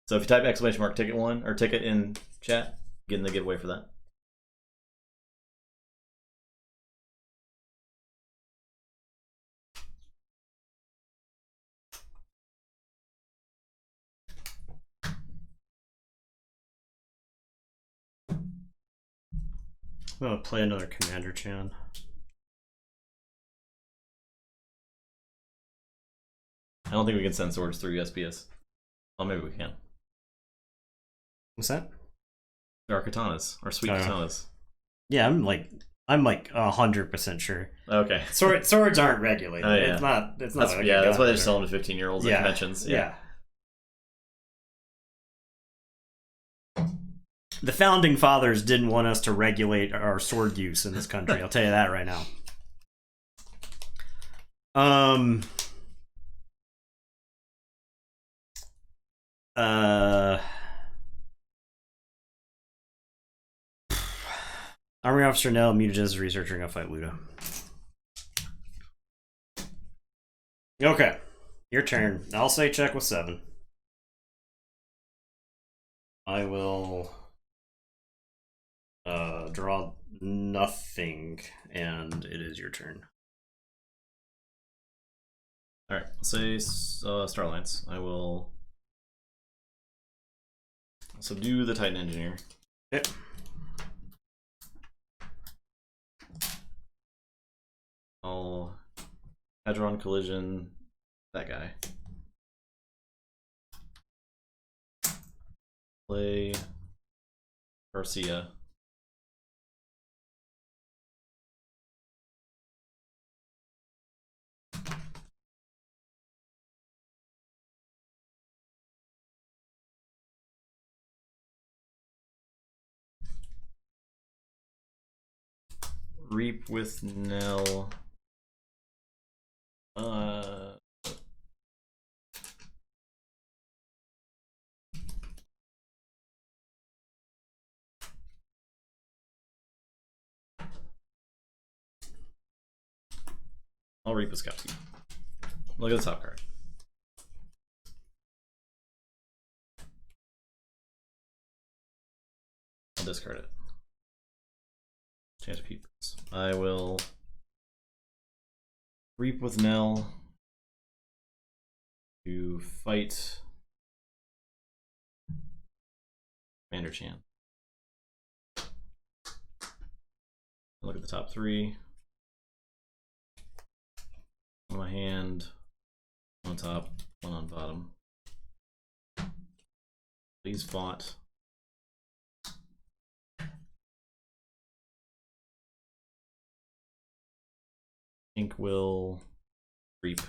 So if you type !ticket1 or ticket in chat, get in the giveaway for that. I'm gonna play another Commander Chan. I don't think we can send swords through SPS. Oh, maybe we can. What's that? There are katanas, our sweet katanas. Yeah, I'm like 100% sure. Okay. Swords aren't regulated. Oh, yeah. It's not. That's why they're selling to 15-year-olds at conventions. Yeah. The founding fathers didn't want us to regulate our sword use in this country. I'll tell you that right now. Army Officer Nell, Mutagens researcher, gonna fight Ludo. Okay, your turn. I'll say check with 7. I will draw nothing, and it is your turn. Alright, let's say Star Alliance. I will subdue the Titan Engineer. Yep. I'll Hadron Collision that guy. Play Garcia. Reap with Nell. I'll Reap with Scout. Look at the top card. I'll discard it. Chance of Peepers. I will Reap with Nell to fight Commander Chan. Look at the top 3. On my hand, on top, 1 on bottom. Please fought. Ink will Reap.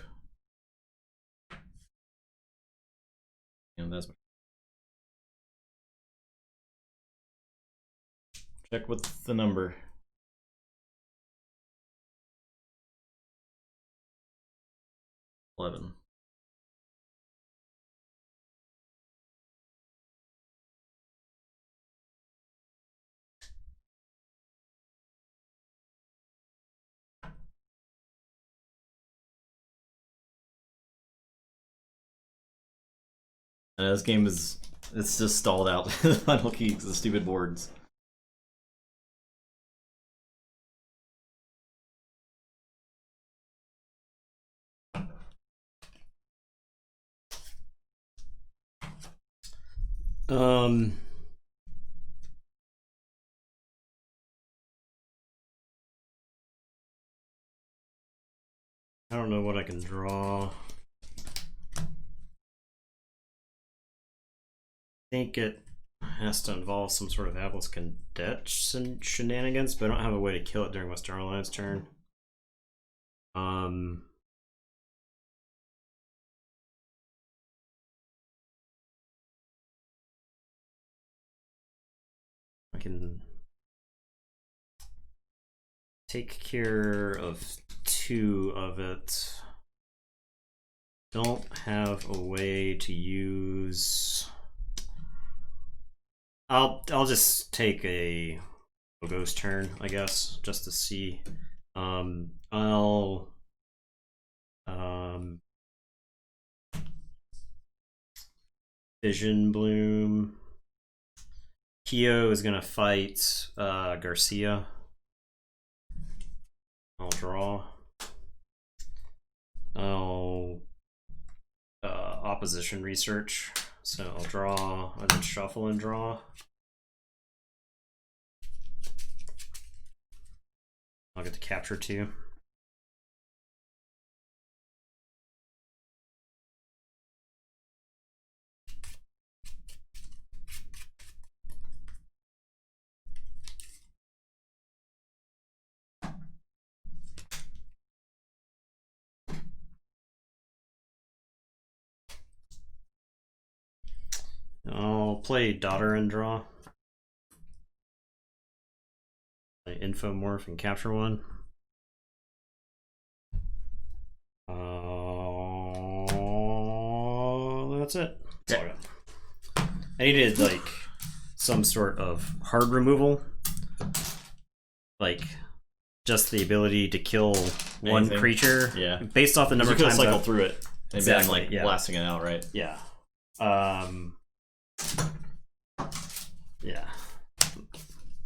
And that's my check with the number. 11. This game it's just stalled out. The final key because of the stupid boards. Um, I don't know what I can draw. I think it has to involve some sort of Atlas Cadet shenanigans, but I don't have a way to kill it during Western Alliance turn. I can take care of 2 of it. Don't have a way to use. I'll just take a ghost turn, I guess, just to see. I'll Vision Bloom. Kyo is gonna fight Garcia. I'll draw. I'll opposition research. So I'll draw and then shuffle and draw. I'll get to capture 2. I'll play Daughter and draw. Play Infomorph and capture 1. That's it. That's all I got. I needed like some sort of hard removal, like just the ability to kill one creature. Yeah, based off the number of times cycle through it and exactly, been like blasting it out, right? Yeah. Yeah.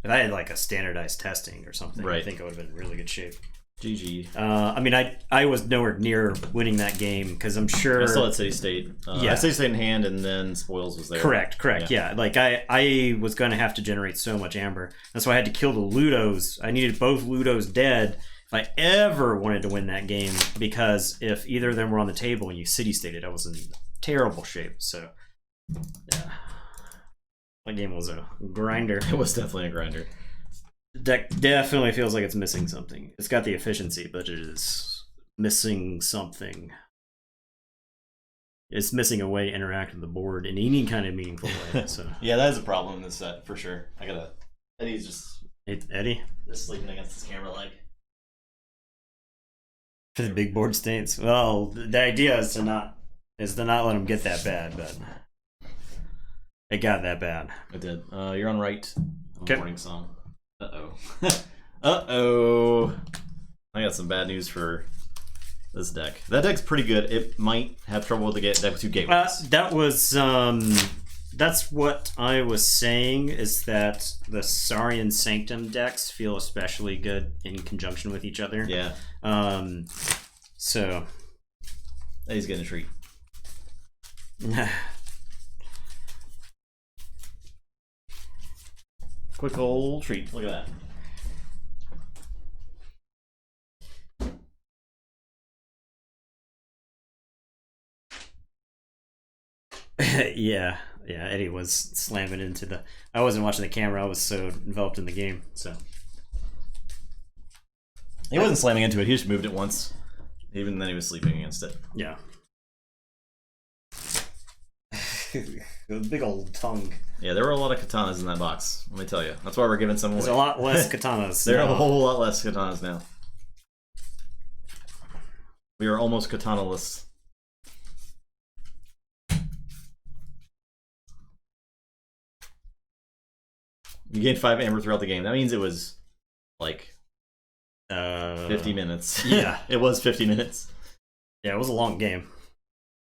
If I had like a standardized testing or something, right, I think I would have been in really good shape. GG. I mean, I was nowhere near winning that game because I'm sure I still had City State. Yeah, I had City State in hand, and then Spoils was there. Correct. Yeah. Like I was going to have to generate so much amber. That's why I had to kill the Ludos. I needed both Ludos dead if I ever wanted to win that game, because if either of them were on the table and you City Stated, I was in terrible shape. So yeah, that game was a grinder. It was definitely a grinder. Deck definitely feels like it's missing something. It's got the efficiency, but it is missing something. It's missing a way to interact with the board in any kind of meaningful way. So yeah, that is a problem in this set for sure. I gotta. Eddie's just Eddie just sleeping against his camera leg. For the big board states. Well, the idea is to not let him get that bad, but it got that bad. It did. You're on right. Okay. Morning song. Uh-oh. I got some bad news for this deck. That deck's pretty good. It might have trouble with the deck with 2 gateways. That's what I was saying, is that the Saurian Sanctum decks feel especially good in conjunction with each other. Yeah. So he's getting a treat. Quick old treat. Look at that. Yeah, Eddie was slamming into the... I wasn't watching the camera, I was so enveloped in the game, so... He wasn't slamming into it, he just moved it once. Even then he was sleeping against it. Yeah. Big old tongue. Yeah, there were a lot of katanas in that box, let me tell you. That's why we're giving some away. There's a lot less katanas. There are a whole lot less katanas now. We are almost katana-less. You gained 5 amber throughout the game. That means it was like 50 minutes. Yeah. It was 50 minutes. Yeah, it was a long game.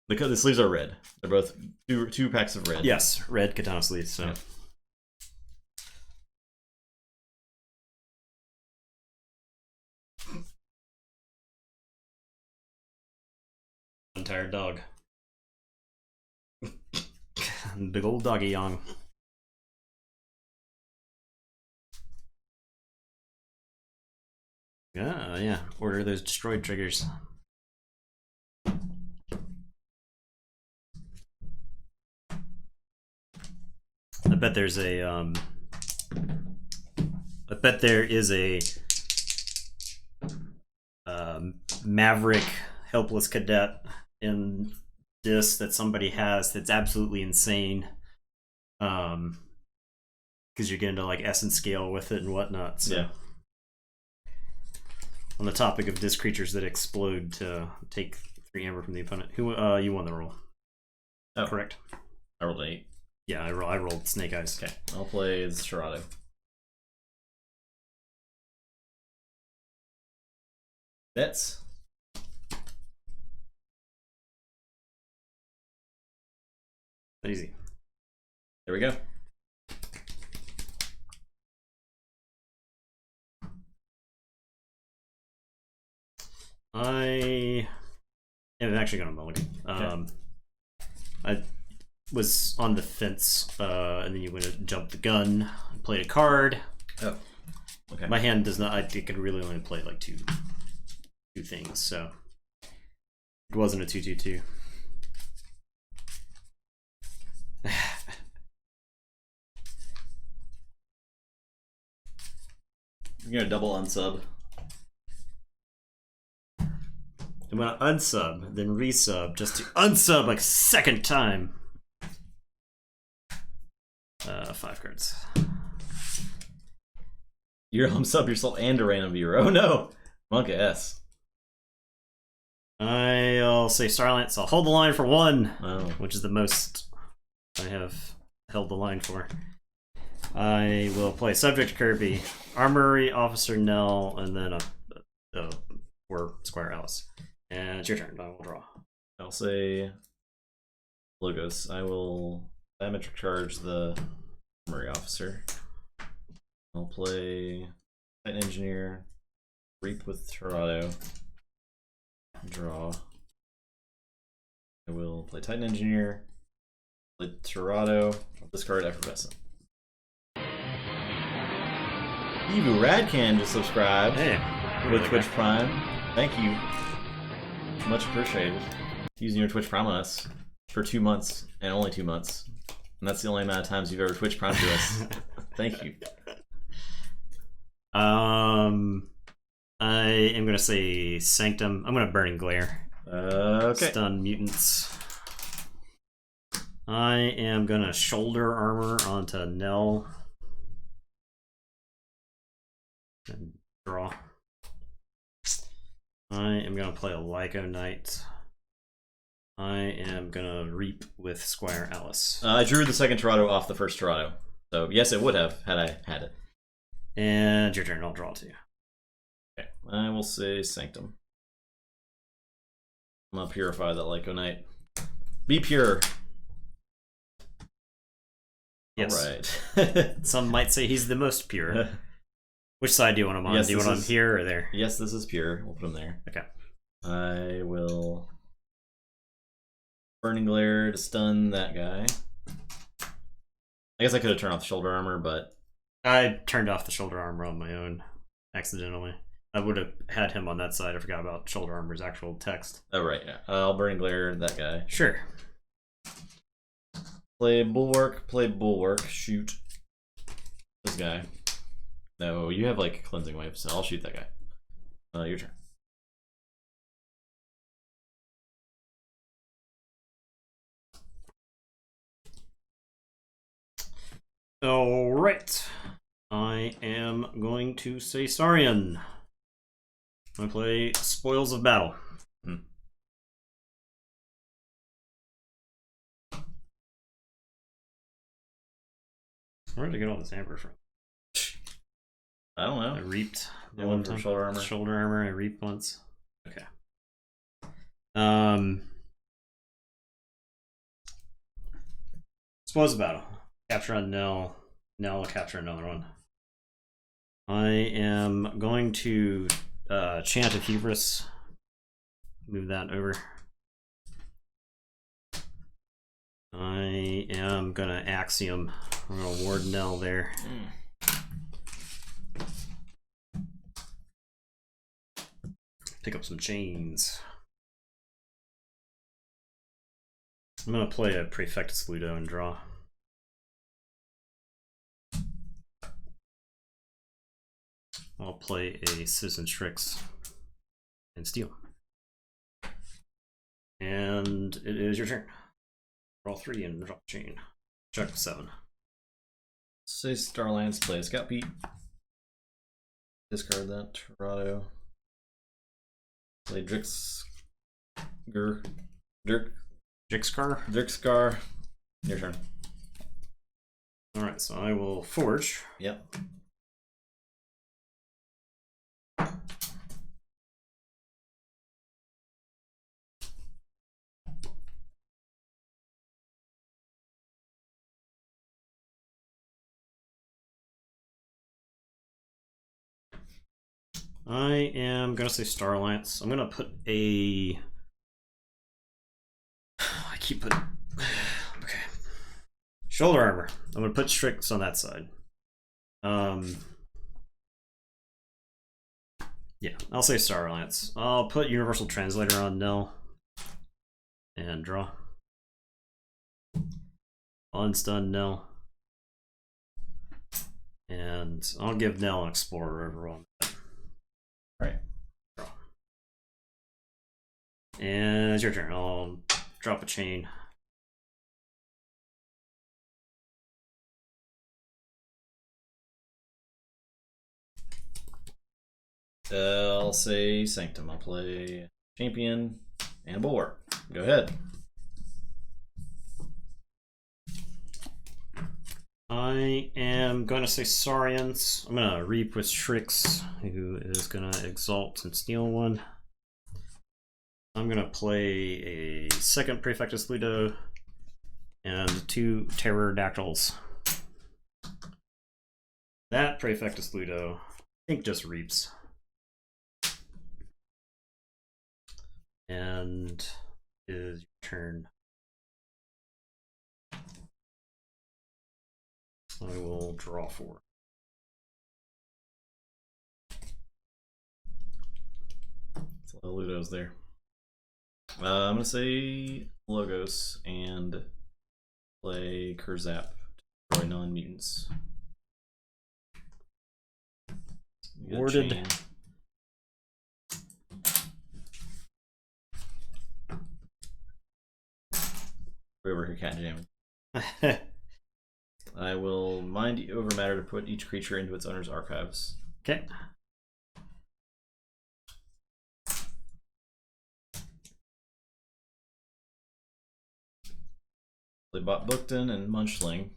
Because the sleeves are red. They're both two packs of red. Yes, red katana sleeves. So. Yeah. Entire dog. Big old doggy yong. Yeah. Order those destroyed triggers. I bet there's a I bet there is a Maverick helpless cadet in this that somebody has that's absolutely insane. Because you're getting to like essence scale with it and whatnot. So. Yeah. On the topic of disc creatures that explode to take 3 amber from the opponent, who you won the roll? Oh, correct. I rolled an 8. Yeah, I rolled Snake Eyes. Okay, I'll play the Torado. Bets. Easy. There we go. I am actually going to mulligan. Okay. I was on the fence, and then you went to jump the gun, played a card. Oh, okay. My hand does not. I could really only play like two things, so it wasn't a 2/2/2. You're gonna double unsub. I'm gonna unsub, then resub, just to unsub like a second time. 5 cards. You're unsub yourself and a random viewer. Oh no! Monka S. I'll say Starlance. I'll hold the line for 1, which is the most I have held the line for. I will play Subject Kirby, Armory Officer Nell, and then a 4 Squire Alice. And it's your turn. I will draw. I'll say Logos. I will diametric charge the Armory Officer. I'll play Titan Engineer, Reap with Torado, draw. I will play Titan Engineer, play Torado, discard Effervescent. Evu Radcan just subscribed with Twitch Prime. Thank you. Much appreciated. Using your Twitch Prime on us for 2 months, and only 2 months. And that's the only amount of times you've ever Twitch Prime to us. Thank you. I am gonna say Sanctum. I'm gonna Burning Glare. Okay. Stun mutants. I am gonna Shoulder Armor onto Nell. And draw. I am gonna play a Lyco Knight. I am gonna Reap with Squire Alice. I drew the second Torado off the first Torado. So yes, it would have had I had it. And your turn. I'll draw 2. Okay. I will say Sanctum. I'm gonna purify that Lyco Knight. Be pure. Yes. Alright. Some might say he's the most pure. Which side do you want him on? Yes, do you want him here or there? Yes, this is pure. We'll put him there. Okay. I will Burning Glare to stun that guy. I guess I could have turned off the shoulder armor, but I turned off the shoulder armor on my own accidentally. I would have had him on that side. I forgot about shoulder armor's actual text. oh right, yeah. I'll Burning Glare that guy. Sure. Play Bulwark, shoot this guy. No, you have like Cleansing Wave, so I'll shoot that guy. Your turn. Alright. I am going to say Starion. I'm going to play Spoils of Battle. Where did I get all this amber from? I don't know. I reaped the one for shoulder armor. Shoulder armor, I reaped once. Okay. Spoils of Battle. Capture on Nell. Nell will capture another one. I am going to Chant of Hubris. Move that over. I am gonna Axiom. I'm gonna ward Nell there. Pick up some chains. I'm gonna play a Prefectus Ludo and draw. I'll play a Citizen Strix and steal. And it is your turn. Roll 3 and drop chain. Check 7. Say Starlands, play a Scout Pete. Discard that. Torado. Play Drixcar. Your turn. Alright, so I will forge. Yep. I am gonna say Starlance. I'm gonna put a. I keep putting. Okay. Shoulder armor. I'm gonna put Strix on that side. Yeah, I'll say Starlance. I'll put Universal Translator on Nell. And draw. I'll unstun Nell. And I'll give Nell an Explorer overall. Alright. Draw. And it's your turn. I'll drop a chain. I'll say Sanctum. I'll play Champion and Bulwark. Go ahead. I am going to say Saurians. I'm going to Reap with Strix, who is going to Exalt and steal one. I'm going to play a second Prefectus Ludo and 2 Pterodactyls. That Prefectus Ludo, I think, just Reaps. And is your turn. I will draw 4. That's a lot of Ludos there. I'm going to say Logos and play Kurzap to destroy non-mutants. Warded. Chain. Over here, cat jamming. I will mind over matter to put each creature into its owner's archives. Okay. They bought Bookton and Munchling.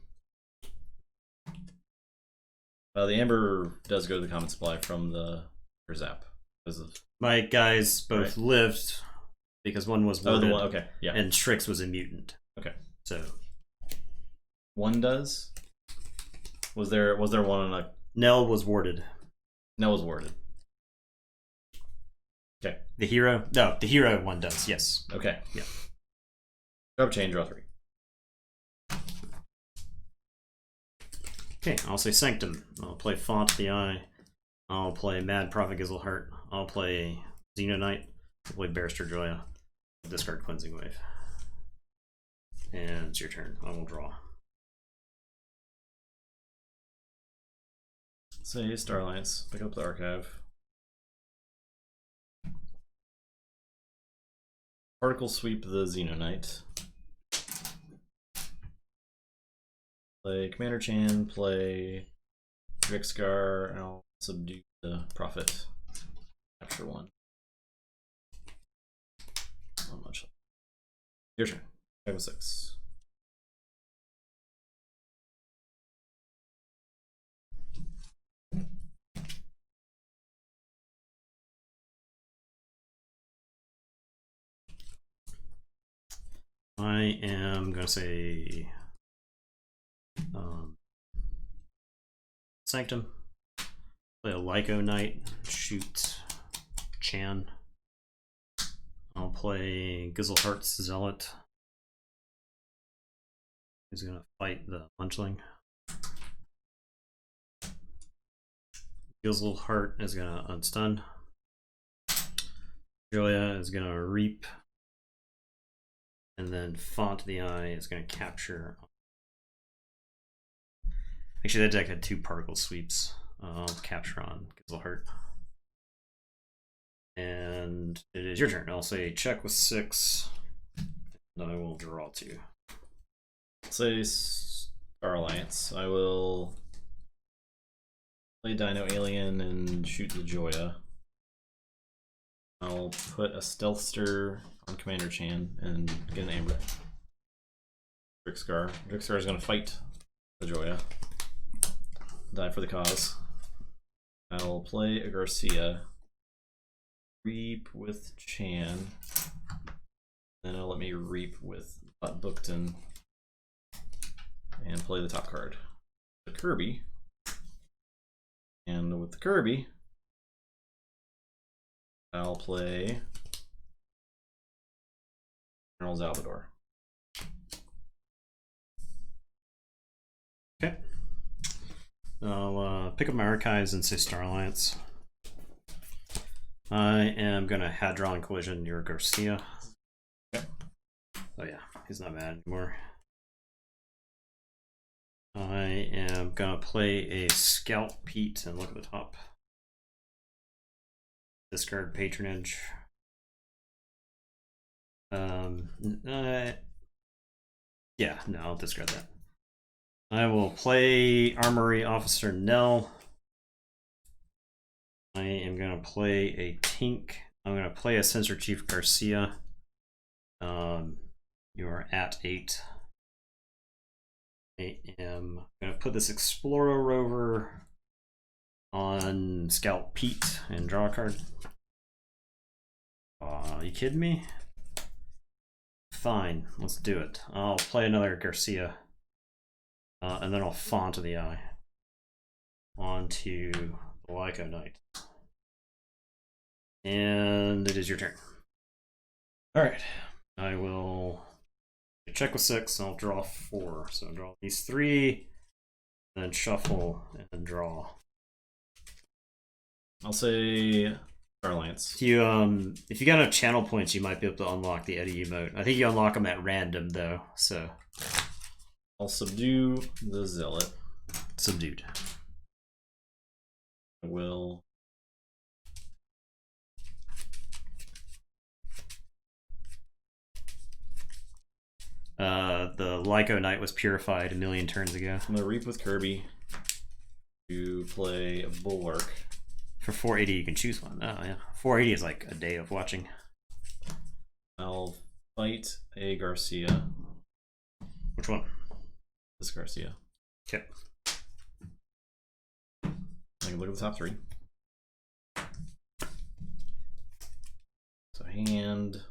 The Amber does go to the common supply from the Zap. My guys both lived because one was warded, the one, okay, yeah. And Strix was a mutant. Okay. So one does? Was there one on a Nell was warded. Nell was warded. Okay. The hero? No, the hero one does, yes. Okay. Yeah. Drop chain, draw 3. Okay, I'll say Sanctum. I'll play Font the Eye. I'll play Mad Prophet Gizzleheart. I'll play Xenonite. I'll play Barrister Joya. Discard Cleansing Wave. And it's your turn. I will draw. Say Starlines. Pick up the archive. Particle Sweep the Xenonite. Play Commander Chan, play Drixgar, and I'll subdue the Prophet. Capture 1. Not much. Your turn. 506. I am going to say Sanctum. Play a Lyco Knight. Shoot Chan. I'll play Gizzleheart's Zealot. is gonna fight the Munchling. Feels a little hurt is gonna unstun. Julia is gonna reap. And then Font of the Eye is gonna capture. Actually, that deck had 2 particle sweeps. I'll capture on Gizzleheart. And it is your turn. I'll say check with 6. And I will draw 2. Say Star Alliance. I will play Dino Alien and shoot the Joya. I'll put a Stealthster on Commander Chan and get an Amber. Drixcar. Drixcar is going to fight the Joya. Die for the cause. I'll play a Garcia. Reap with Chan. Then it'll let me reap with Bookton. And play the top card. The Kirby. And with the Kirby, I'll play General Salvador. Okay. I'll pick up my archives and say Star Alliance. I am gonna Hadron Collision your Garcia. Okay. Oh yeah, he's not mad anymore. I am gonna play a Scout Pete and look at the top. Discard Patronage. Yeah, no, I'll discard that. I will play Armory Officer Nell. I am gonna play a Tink. I'm gonna play a Sensor Chief Garcia. You are at 8. I am gonna put this Explorer Rover on Scout Pete and draw a card. Are you kidding me? Fine, let's do it. I'll play another Garcia. And then I'll Font of the Eye onto the Lyco Knight. And it is your turn. Alright, I will check with 6, and I'll draw 4. So I'll draw these 3, then shuffle, and draw. I'll say Star Alliance. If you got enough channel points, you might be able to unlock the Eddie emote. I think you unlock them at random, though, so... I'll subdue the Zealot. Subdued. I will... The Lyco Knight was purified a million turns ago. I'm going to Reap with Kirby to play a Bulwark. For 480, you can choose one. Oh, yeah. 480 is like a day of watching. I'll fight a Garcia. Which one? This Garcia. Okay. I can look at the top 3. So hand.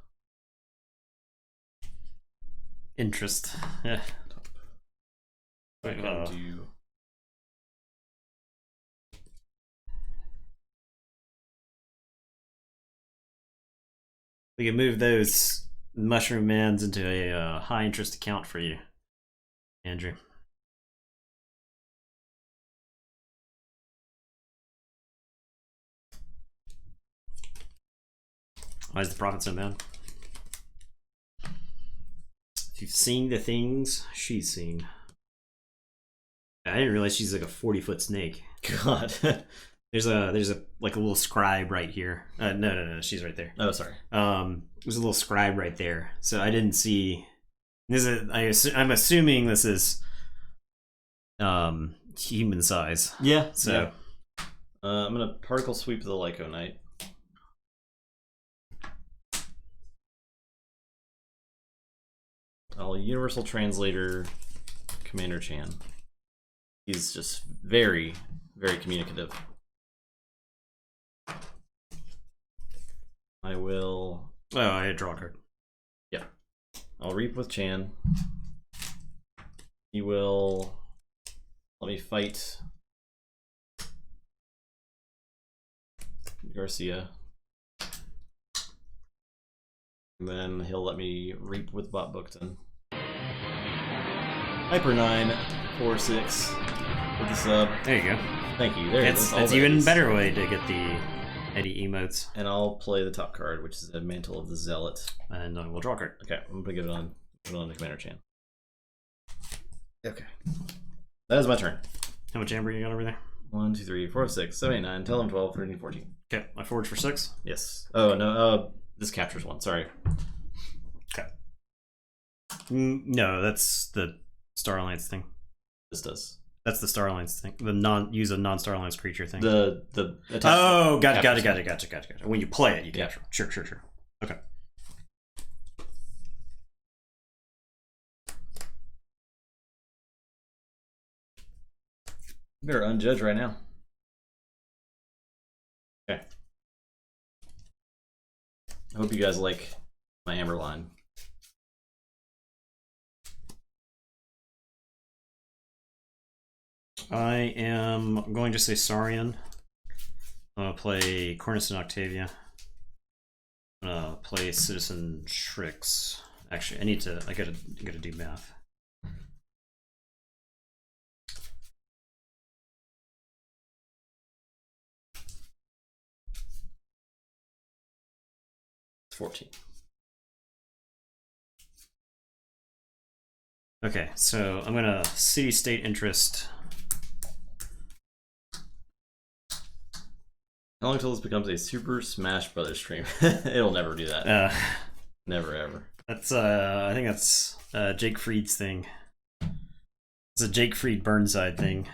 Interest. Yeah. Top. Wait, Do we can move those Mushroom Mans into a high interest account for you, Andrew. Why is the profit so bad? If you've seen the things she's seen. I didn't realize she's like a 40-foot snake. God. There's a like a little scribe right here. No, she's right there. Oh, sorry. There's a little scribe right there. So I didn't see. This is I'm assuming this is human size. Yeah. So yeah. I'm gonna particle sweep the Lyco Knight. I'll Universal Translator Commander Chan. He's just very, very communicative. I will... Oh, I had draw a card. Yeah. I'll Reap with Chan. He will let me fight Garcia. And then he'll let me Reap with Bookton. Hyper 946 with the sub. There you go. Thank you. There It's even better way to get the Eddie emotes. And I'll play the top card, which is the Mantle of the Zealot. And we'll draw a card. Okay, I'm gonna put it on the Commander Chan. Okay. That is my turn. How much amber you got over there? 1, 2, 3, 4, 6, 7, 8, 9, 10, 11, 12, 13, 14. Okay, I forge for 6. Yes. Oh no, this captures 1, sorry. Okay. No, that's the Star Alliance thing. This does. That's the Star Alliance thing. Use a non-Star Alliance creature thing. The oh, gotcha. When you play it, you capture. Sure. Okay. You better unjudge right now. Okay. I hope you guys like my amber line. I am going to say Saurian. I'm gonna play Cornus and Octavia. I'm gonna play Citizen Shrix. Actually, I gotta do math. It's 14. Okay, so I'm gonna city-state interest. How long until this becomes a Super Smash Brothers stream? It'll never do that. Never ever. That's I think that's Jake Fried's thing. It's a Jake Fried Burnside thing.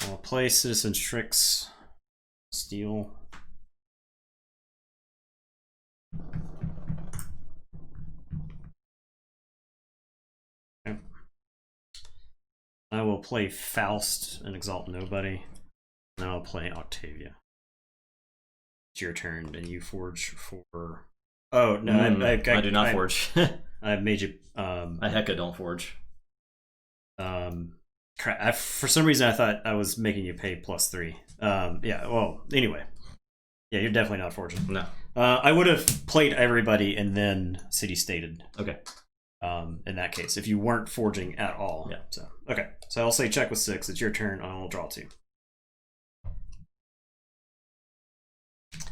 I'll play Citizen Shrix. Steal. I will play Faust and Exalt Nobody. And I'll play Octavia. It's your turn, and you forge for. Oh no, I do not forge. I've made you. I hecka don't forge. Crap. For some reason, I thought I was making you pay +3. Yeah. Well, anyway. Yeah, you're definitely not forging. No. I would have played everybody and then city stated. Okay. In that case, if you weren't forging at all. Yeah. So okay. So I'll say check with 6. It's your turn. I'll draw 2.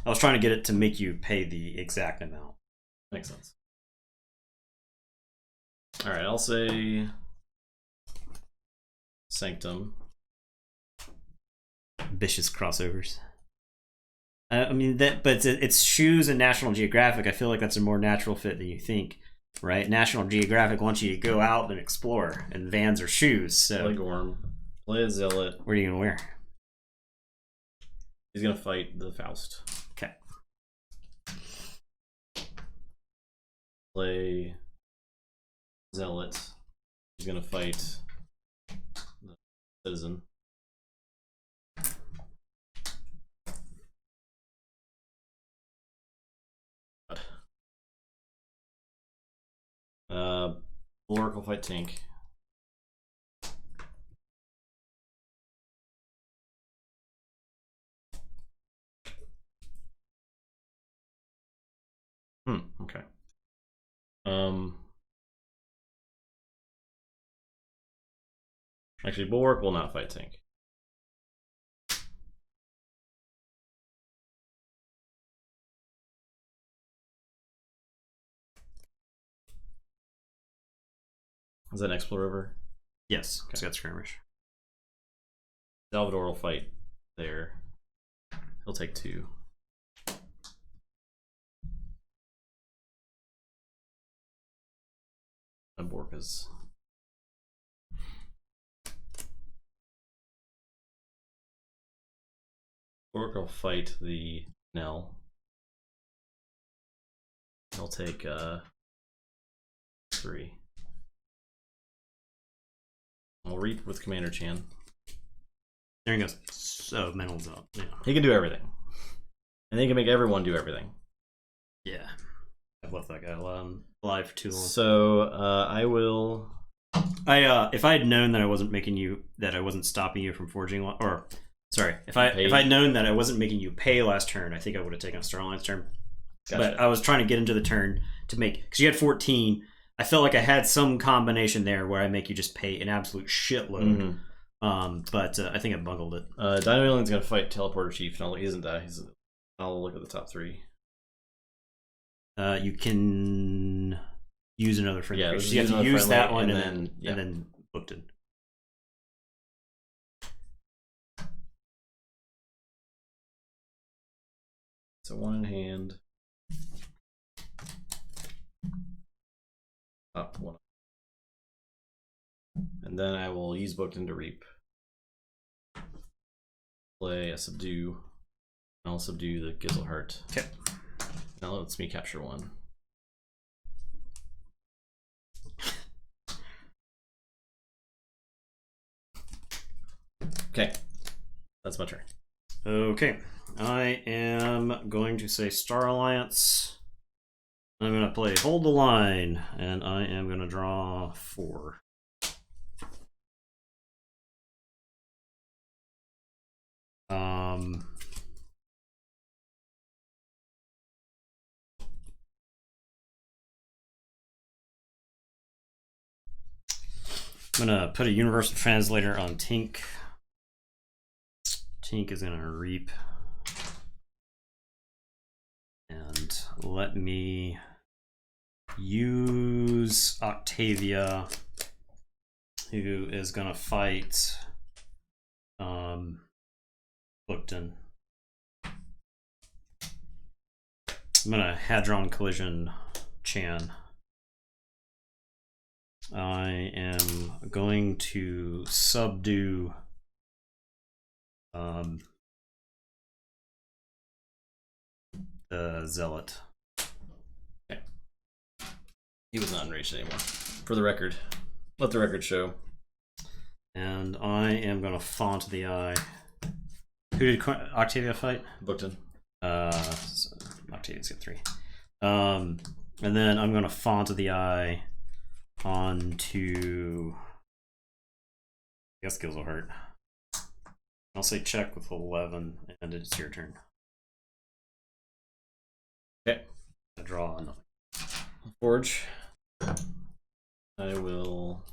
I was trying to get it to make you pay the exact amount. Makes sense. All right, I'll say Sanctum. Vicious crossovers. I mean that, but it's shoes and National Geographic. I feel like that's a more natural fit than you think, right? National Geographic wants you to go out and explore, and Vans are shoes. So play Gorm, play a Zealot. What are you gonna wear? He's gonna fight the Faust. Okay. Play Zealot. He's gonna fight the Citizen. Bulwark will fight Tink. Okay. Actually, Bulwark will not fight Tink. Is that an Explore River? Yes, it's got skirmish. Salvador will fight there. He'll take 2. And Borka's. Bork will fight the Nell. He'll take 3. We'll reap with Commander Chan. There he goes. So mental's up. Yeah. He can do everything. And he can make everyone do everything. Yeah. I've left that guy alive for too long. So I will. If I had known that I wasn't stopping you from forging, or Sorry, if I'd known that I wasn't making you pay last turn, I think I would have taken a Star Alliance turn. Gotcha. But I was trying to get into the turn to make, because you had 14. I felt like I had some combination there where I make you just pay an absolute shitload. But I think I bungled it. Dino Alien's gonna fight Teleporter Chief. No, he isn't that. I'll look at the top 3. You can use another friendly creature. So you have to use that one and then booked it. So 1 in hand. Up 1. And then I will use booked into Reap. Play a Subdue. And I'll subdue the Gizzleheart. Okay. Now lets me capture 1. Okay. That's my turn. Okay. I am going to say Star Alliance. I'm going to play Hold the Line, and I am going to draw 4. I'm going to put a Universal Translator on Tink. Tink is going to Reap. And let me use Octavia, who is going to fight Bookton. I'm going to Hadron Collision Chan. I am going to subdue the Zealot. Okay. He was not enraged anymore. For the record. Let the record show. And I am going to Font the Eye. Who did Octavia fight? Bookton. So Octavia's got 3. And then I'm going to Font the Eye onto, I guess, Gizzleheart. I'll say check with 11, and it's your turn. Okay. I draw nothing. Forge. I will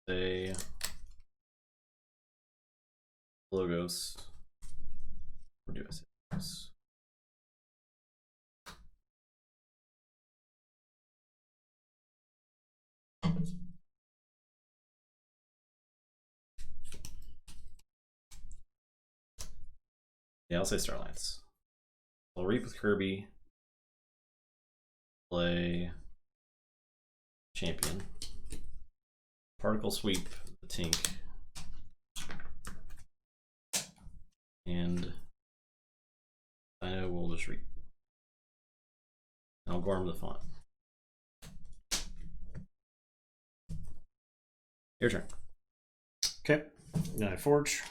say Logos. Or do I say this? Yeah, I'll say Star Alliance. I'll Reap with Kirby. Play Champion. Particle Sweep the Tink. And I will just Reap. I'll Gorm the Font. Your turn. Okay. Now I Forge.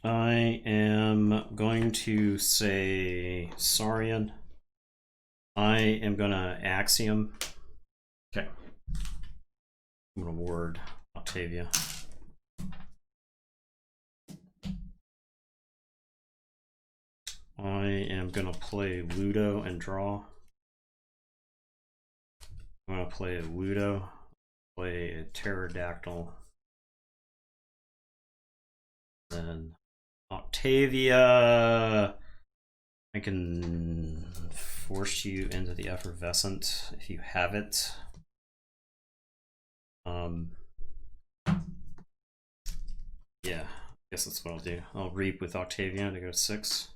I am going to say Saurian. I am going to Axiom. Okay. I'm going to ward Octavia. I am going to play Ludo and draw. I'm going to play a Ludo, play a Pterodactyl. Then Octavia, I can force you into the Effervescent if you have it. Yeah, I guess that's what I'll do. I'll Reap with Octavia to go 6.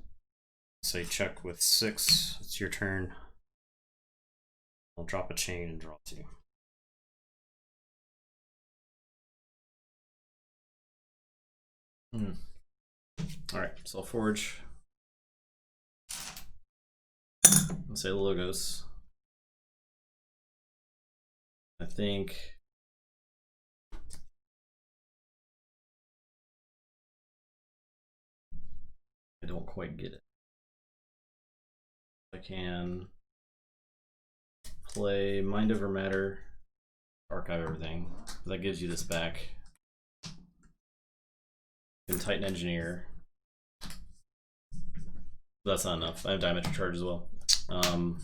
Say check with 6. It's your turn. I'll drop a chain and draw 2. Alright, so I'll Forge. Let's say Logos. I think I don't quite get it. I can play Mind Over Matter, archive everything. That gives you this back. And Titan Engineer. That's not enough. I have Diametric Charge as well.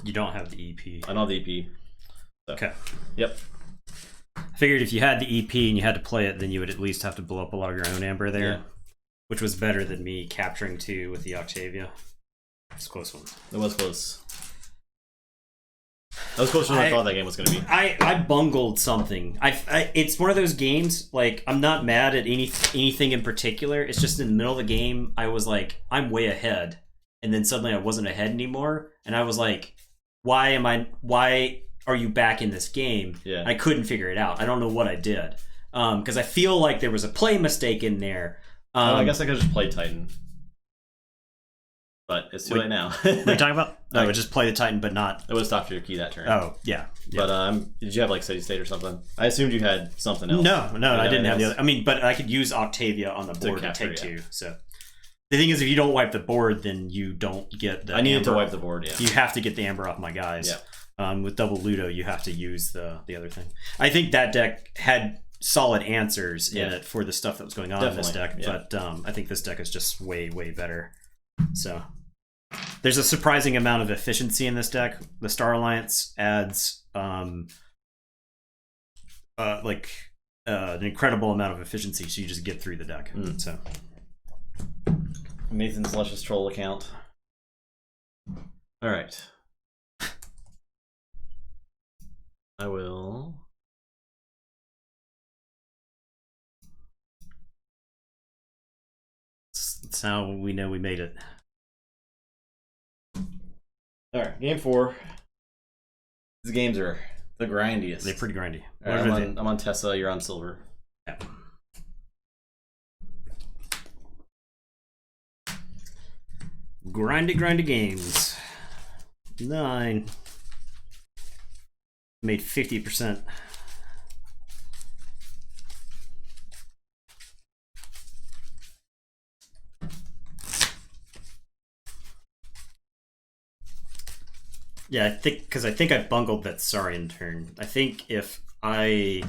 You don't have the EP. I don't have the EP. So. Okay. Yep. I figured if you had the EP and you had to play it, then you would at least have to blow up a lot of your own amber there, yeah. Which was better than me capturing 2 with the Octavia. It's a close one. It was close. That was closer than I thought that game was going to be. I bungled something. It's one of those games, like, I'm not mad at anything in particular. It's just in the middle of the game, I was like, I'm way ahead. And then suddenly I wasn't ahead anymore. And I was like, why are you back in this game? Yeah. I couldn't figure it out. I don't know what I did. Because I feel like there was a play mistake in there. I guess I could just play Titan. But it's too late now. What are you talking about? No, I would just play the Titan, but not... It would have stopped your key that turn. Oh, yeah. But did you have like Steady State or something? I assumed you had something else. No, I didn't have the other... I mean, but I could use Octavia on the board to take 2. So the thing is, if you don't wipe the board, then you don't get the I needed amber. to wipe the board, yeah. You have to get the amber off my guys. Yeah. With double Ludo, you have to use the other thing. I think that deck had solid answers in it for the stuff that was going on in this deck, but I think this deck is just way, way better. So there's a surprising amount of efficiency in this deck. The Star Alliance adds an incredible amount of efficiency, so you just get through the deck. So Nathan's Luscious Troll account. All right. I will. That's how we know we made it. All right, game 4. These games are the grindiest. They're pretty grindy. Right, I'm on Tessa. You're on Silver. Yeah. Grindy games. 9. Made 50%. Yeah, I think I bungled that Saurian turn. I think if I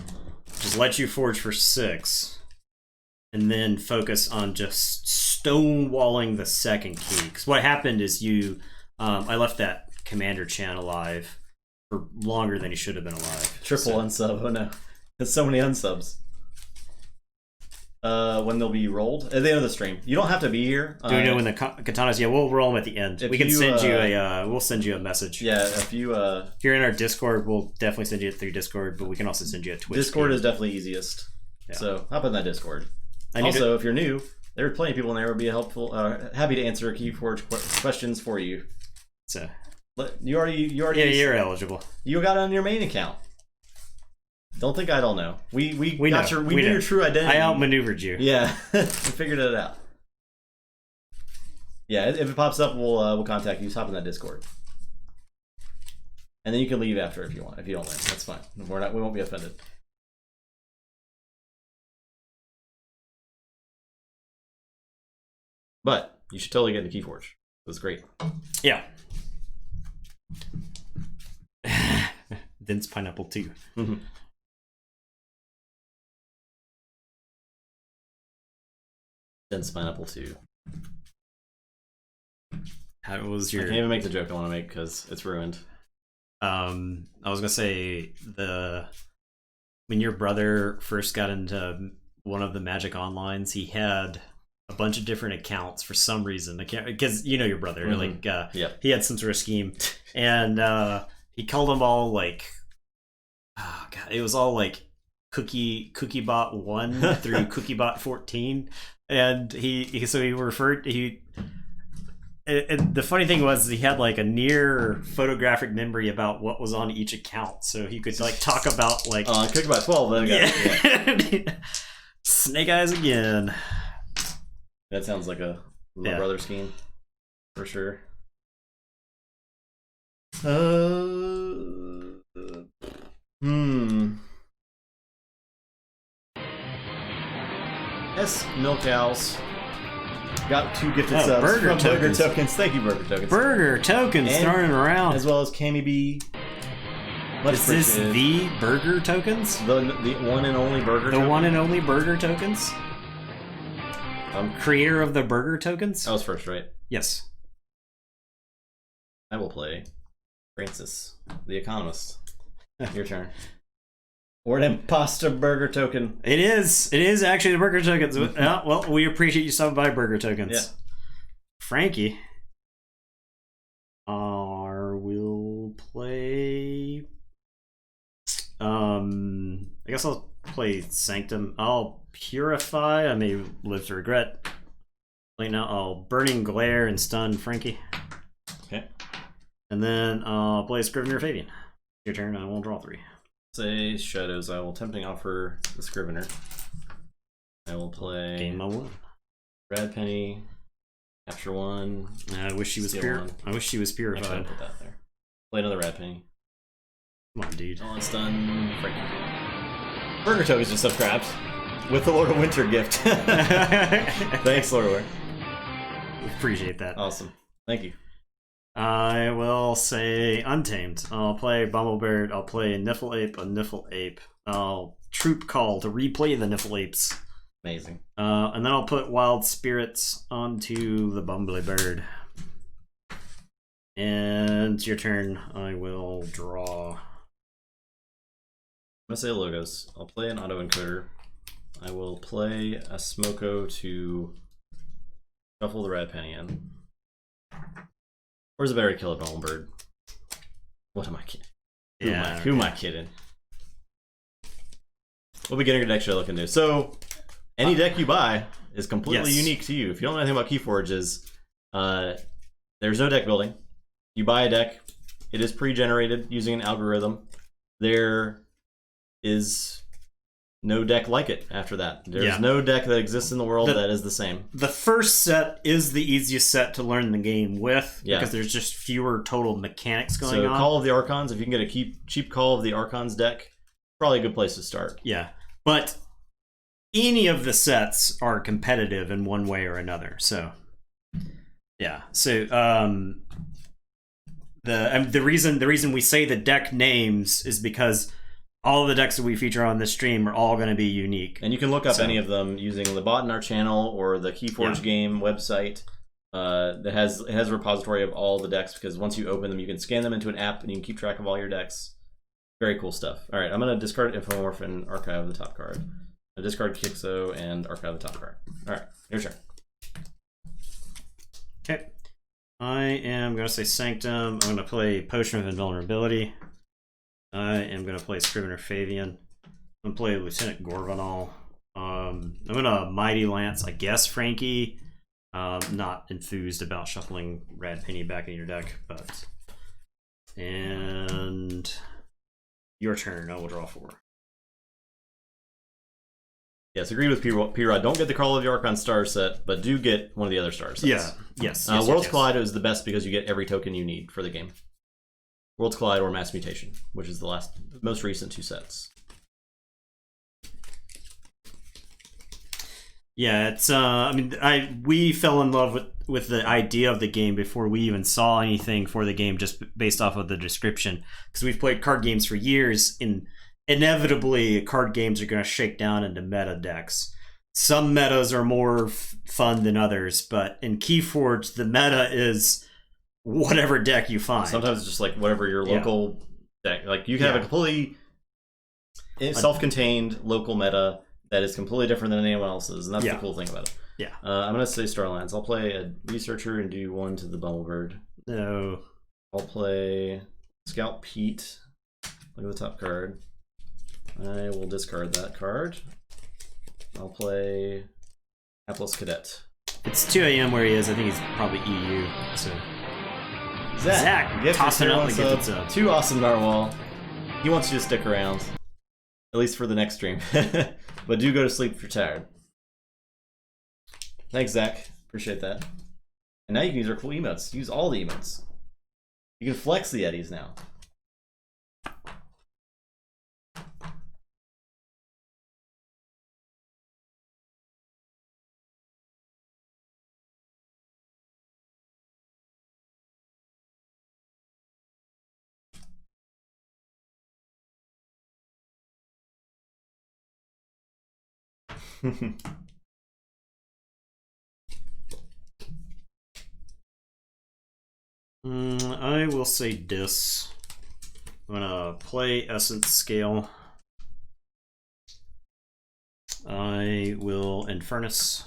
just let you forge for 6 and then focus on just stonewalling the second key. Because what happened is I left that Commander Chan alive for longer than he should have been alive. Triple unsub, oh no. There's so many unsubs. When they'll be rolled? At the end of the stream. You don't have to be here. Do we know when the katanas? Yeah, we'll roll them at the end. We can send you we'll send you a message. Yeah, if you're in our Discord, we'll definitely send you it through Discord, but we can also send you a Twitch. Discord is definitely easiest. Yeah. So hop in that Discord. Also, if you're new, there are plenty of people in there who would be helpful, happy to answer Keyforge questions for you. So you already you're eligible. You got on your main account. Don't think I don't know. We knew your true identity. I outmaneuvered you. Yeah, we figured it out. Yeah, if it pops up, we'll contact you. Just hop in that Discord, and then you can leave after if you want. If you don't win, that's fine. We won't be offended. But you should totally get into Keyforge. It was great. Yeah. Dense Pineapple 2. Mm-hmm. Dense Pineapple 2. How was your... I can't even make the joke I want to make because it's ruined. I was gonna say when your brother first got into one of the Magic Onlines, he had a bunch of different accounts for some reason. I can't, because you know your brother, he had some sort of scheme, and he called them all like, oh god, it was all like Cookiebot 1 through Cookiebot 14, and and the funny thing was he had like a near photographic memory about what was on each account, so he could like talk about like Cookiebot 12. Yeah. Snake Eyes again. That sounds like a little brother scheme, for sure. S Milk Owls. Got 2 gifted subs Burger from Tokens. Burger Tokens. Thank you, Burger Tokens. Burger Tokens And starting around. as well as Cammy B. Is this the Burger Tokens? The one and only Burger The one and only Burger Tokens? Creator of the Burger Tokens? That was first, right? Yes. I will play Francis, the Economist. Your turn. Or an imposter Burger Token. It is. It is actually the Burger Tokens. Well, we appreciate you stopping by, Burger Tokens. Yeah. Frankie. We'll play... I guess I'll play Sanctum. I'll Purify. I may live to regret. Right now, I'll Burning Glare and Stun Frankie. Okay. And then I'll play Scrivener Fabian. Your turn, I will draw 3. Say Shadows. I will Tempting Offer the Scrivener. I will play Game my 1. Red Penny. Capture 1. I wish she was Steal I wish she was Actually, I'll purified. put that there. Play another Red Penny. Come on, dude. Oh, it's done. Frankie. Burger Tokens just subscribed with the Lord of Winter gift. Thanks, Lord of Winter. Appreciate that. Awesome. Thank you. I will say Untamed. I'll play Bumblebird. I'll play Niffle Ape, a Niffle Ape. I'll Troop Call to replay the Niffle Apes. Amazing. And then I'll put Wild Spirits onto the Bumblebird. And it's your turn. I will draw. I'm going to say logos. I'll play an autoencoder. I will play a Smoko to shuffle the Red Penny in. Or is it better to kill a Bumblebird? What am I kidding? Who am I kidding? What beginner deck should I look into? So, any deck you buy is completely unique to you. If you don't know anything about Keyforge, there's no deck building. You buy a deck, it is pre-generated using an algorithm. There is no deck like it after that. There's no deck that exists in the world that is the same. The first set is the easiest set to learn the game with because there's just fewer total mechanics going on. So Call of the Archons, if you can get a cheap Call of the Archons deck, probably a good place to start. Yeah, but any of the sets are competitive in one way or another. So yeah, so the reason we say the deck names is because all of the decks that we feature on this stream are all going to be unique. And you can look up any of them using the bot in our channel or the Keyforge game website. It has a repository of all the decks because once you open them, you can scan them into an app and you can keep track of all your decks. Very cool stuff. All right, I'm going to discard Infomorph and archive the top card. I discard Kixo and archive the top card. All right, your turn. Okay. I am going to say Sanctum. I'm going to play Potion of Invulnerability. I am going to play Scrivener Fabian. I'm going to play Lieutenant Gorvanal. I'm going to Mighty Lance, I guess, Frankie. Not enthused about shuffling Red Penny back in your deck, but... And... Your turn. I will draw 4. Yes, agree with P-Rod. Don't get the Call of the Archon star set, but do get one of the other star sets. Yeah, yes. Worlds Collide is the best because you get every token you need for the game. Worlds Collide or Mass Mutation, which is the most recent 2 sets. Yeah, it's I mean, we fell in love with the idea of the game before we even saw anything for the game, just based off of the description. Because we've played card games for years, and inevitably, card games are going to shake down into meta decks. Some metas are more fun than others, but in Keyforge, the meta is whatever deck you find. Sometimes it's just like whatever your local deck. Like you can have a completely self-contained local meta that is completely different than anyone else's, and that's the cool thing about it. Yeah. I'm going to say Starlands. I'll play a Researcher and do 1 to the Bumblebird. No. I'll play Scout Pete. Look at the top card. I will discard that card. I'll play Atlas Cadet. It's 2 a.m. where he is. I think he's probably EU. So Zach tossing up the gifted sub. 2 awesome Narwhal. He wants you to stick around, at least for the next stream. But do go to sleep if you're tired. Thanks, Zach. Appreciate that. And now you can use our cool emotes. Use all the emotes. You can flex the Eddies now. I will say dis. I'm gonna play Essence Scale. I will Infernus.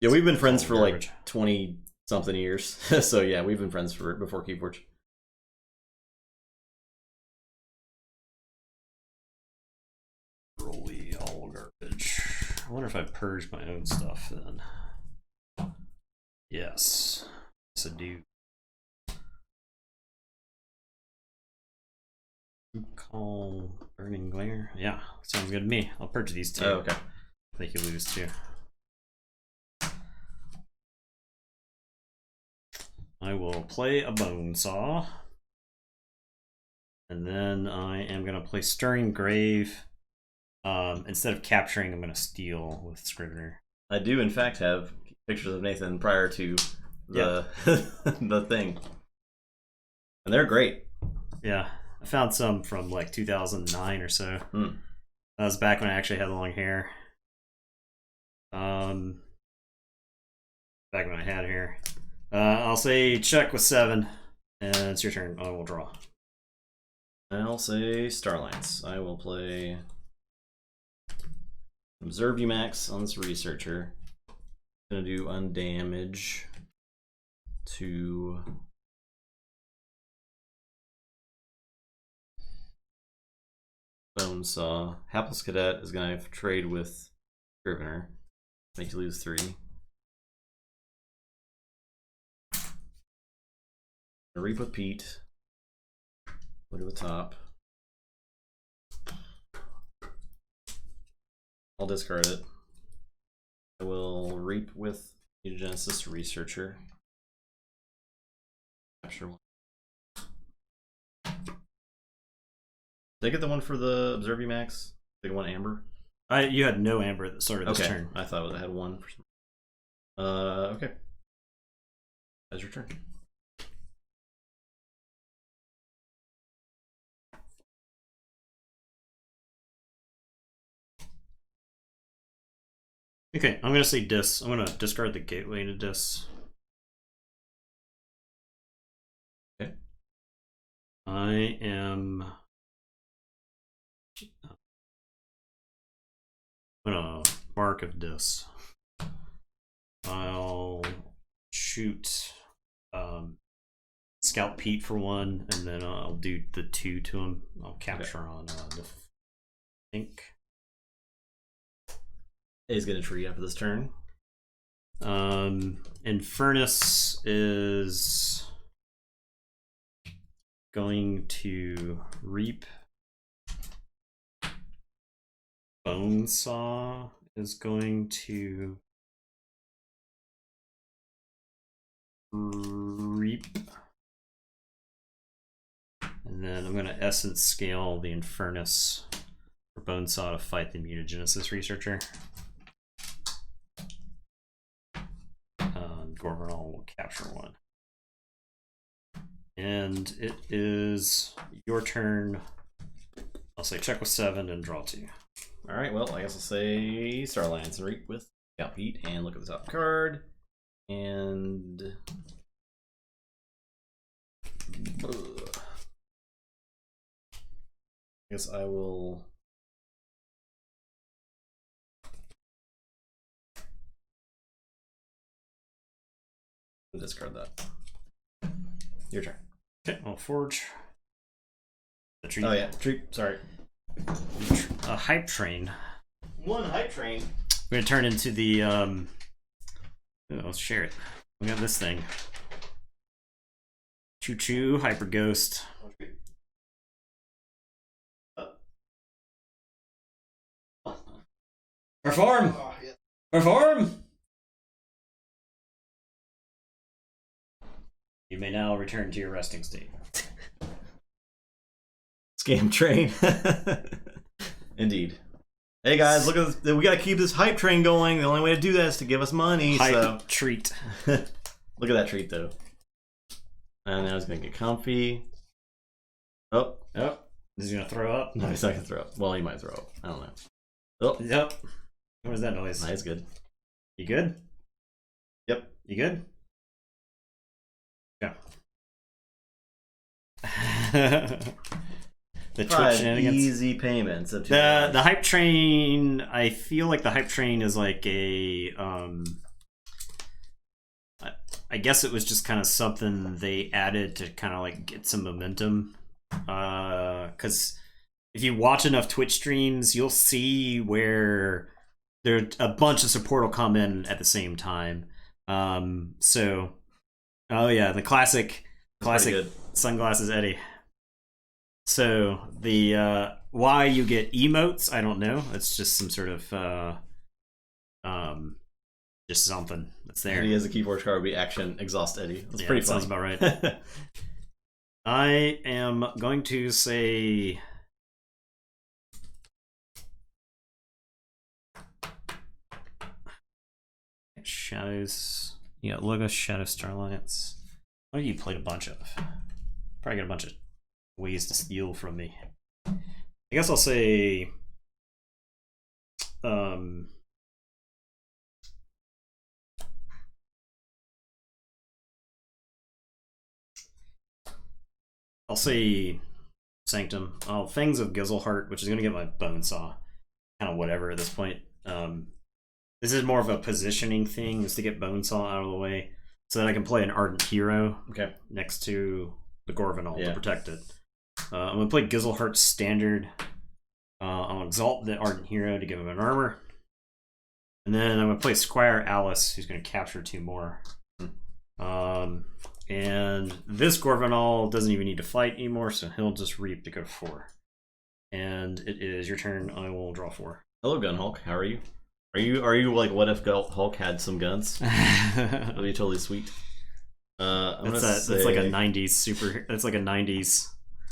Yeah, we've been friends for like 20 something years. So yeah, we've been friends for before Keyforge. Rolly all garbage. I wonder if I purged my own stuff then. Yes. Yes, I do. Call Burning Glare. Yeah, sounds good to me. I'll purge these two. Oh, okay. I think you lose two. I will play a Bone Saw. And then I am going to play Stirring Grave. Instead of capturing, I'm going to steal with Scrivener. I do, in fact, have pictures of Nathan prior to the the thing. And they're great. Yeah. I found some from like 2009 or so. That was back when I actually had long hair. Back when I had hair. I'll say check with 7, and it's your turn. I will draw. I'll say Starlines. I will play Observe Max on this Researcher. Gonna do undamage to Bone Saw. Hapless Cadet is gonna have to trade with Scrivener. Make you lose 3. Reap with Pete. Go to the top. I'll discard it. I will reap with Mutagenesis Researcher. Capture 1. Did I get the one for the Observe Max? Did I get one amber? You had no amber at the start of this turn. I thought I had one for some. Okay. That's your turn. Okay, I'm gonna say dis. I'm gonna discard the gateway to dis. Okay. I am gonna Mark of dis. I'll shoot Scout Pete for 1, and then I'll do the 2 to him. I'll capture on the think. He's gonna tree after this turn. Infernus is going to reap. Bone Saw is going to reap. And then I'm going to Essence Scale the Infernus for Bone Saw to fight the Mutagenesis Researcher. Gorgonol will capture 1. And it is your turn. I'll say check with 7 and draw 2. Alright, well, I guess I'll say Starlines and reap with Scout Pete and look at the top card. And I guess I will discard that. Your turn. Okay, I'll forge. The tree. Oh yeah, tree. Sorry. A hype train. One hype train. We're gonna turn into the let's share it. We got this thing. Choo choo hyper ghost. Perform. Oh, yeah. Perform. You may now return to your resting state. Scam train. Indeed. Hey guys, look at this. We gotta keep this hype train going. The only way to do that is to give us money. Hype treat. Look at that treat though. And now it's gonna get comfy. Oh, Is he gonna throw up? No, he's not gonna throw up. Well, he might throw up. I don't know. Oh, Yep. What was that noise? nice, good. You good? Yep. You good? Yeah. The Twitch shenanigans. Easy payments. The hype train. I feel like the hype train is like a. I guess it was just kind of something they added to kind of like get some momentum. Because if you watch enough Twitch streams, you'll see where there a bunch of support will come in at the same time. So, oh yeah, the classic sunglasses Eddie. So the why you get emotes, I don't know. It's just some sort of just something that's there. Eddie has a Keyforge card would be action exhaust Eddie. That's pretty that funny. sounds about right. I am going to say Shadows. You got Logos, Shadow Starlights. What have you played a bunch of? Probably got a bunch of ways to steal from me. I guess I'll say I'll say Sanctum. Oh, Fangs of Gizzleheart, which is going to get my Bone Saw. Kind of whatever at this point. This is more of a positioning thing, is to get Bone Saw out of the way so that I can play an Ardent Hero next to the Gorvanol to protect it. I'm going to play Gizzleheart Standard. I'll exalt the Ardent Hero to give him an armor. And then I'm going to play Squire Alice, who's going to capture 2 more. And this Gorvanol doesn't even need to fight anymore, so he'll just reap to go 4. And it is your turn. I will draw 4. Hello, Gun Hulk. How are you? Are you like, what if Hulk had some guns? That'd be totally sweet. That's like a 90s super. It's like a 90s.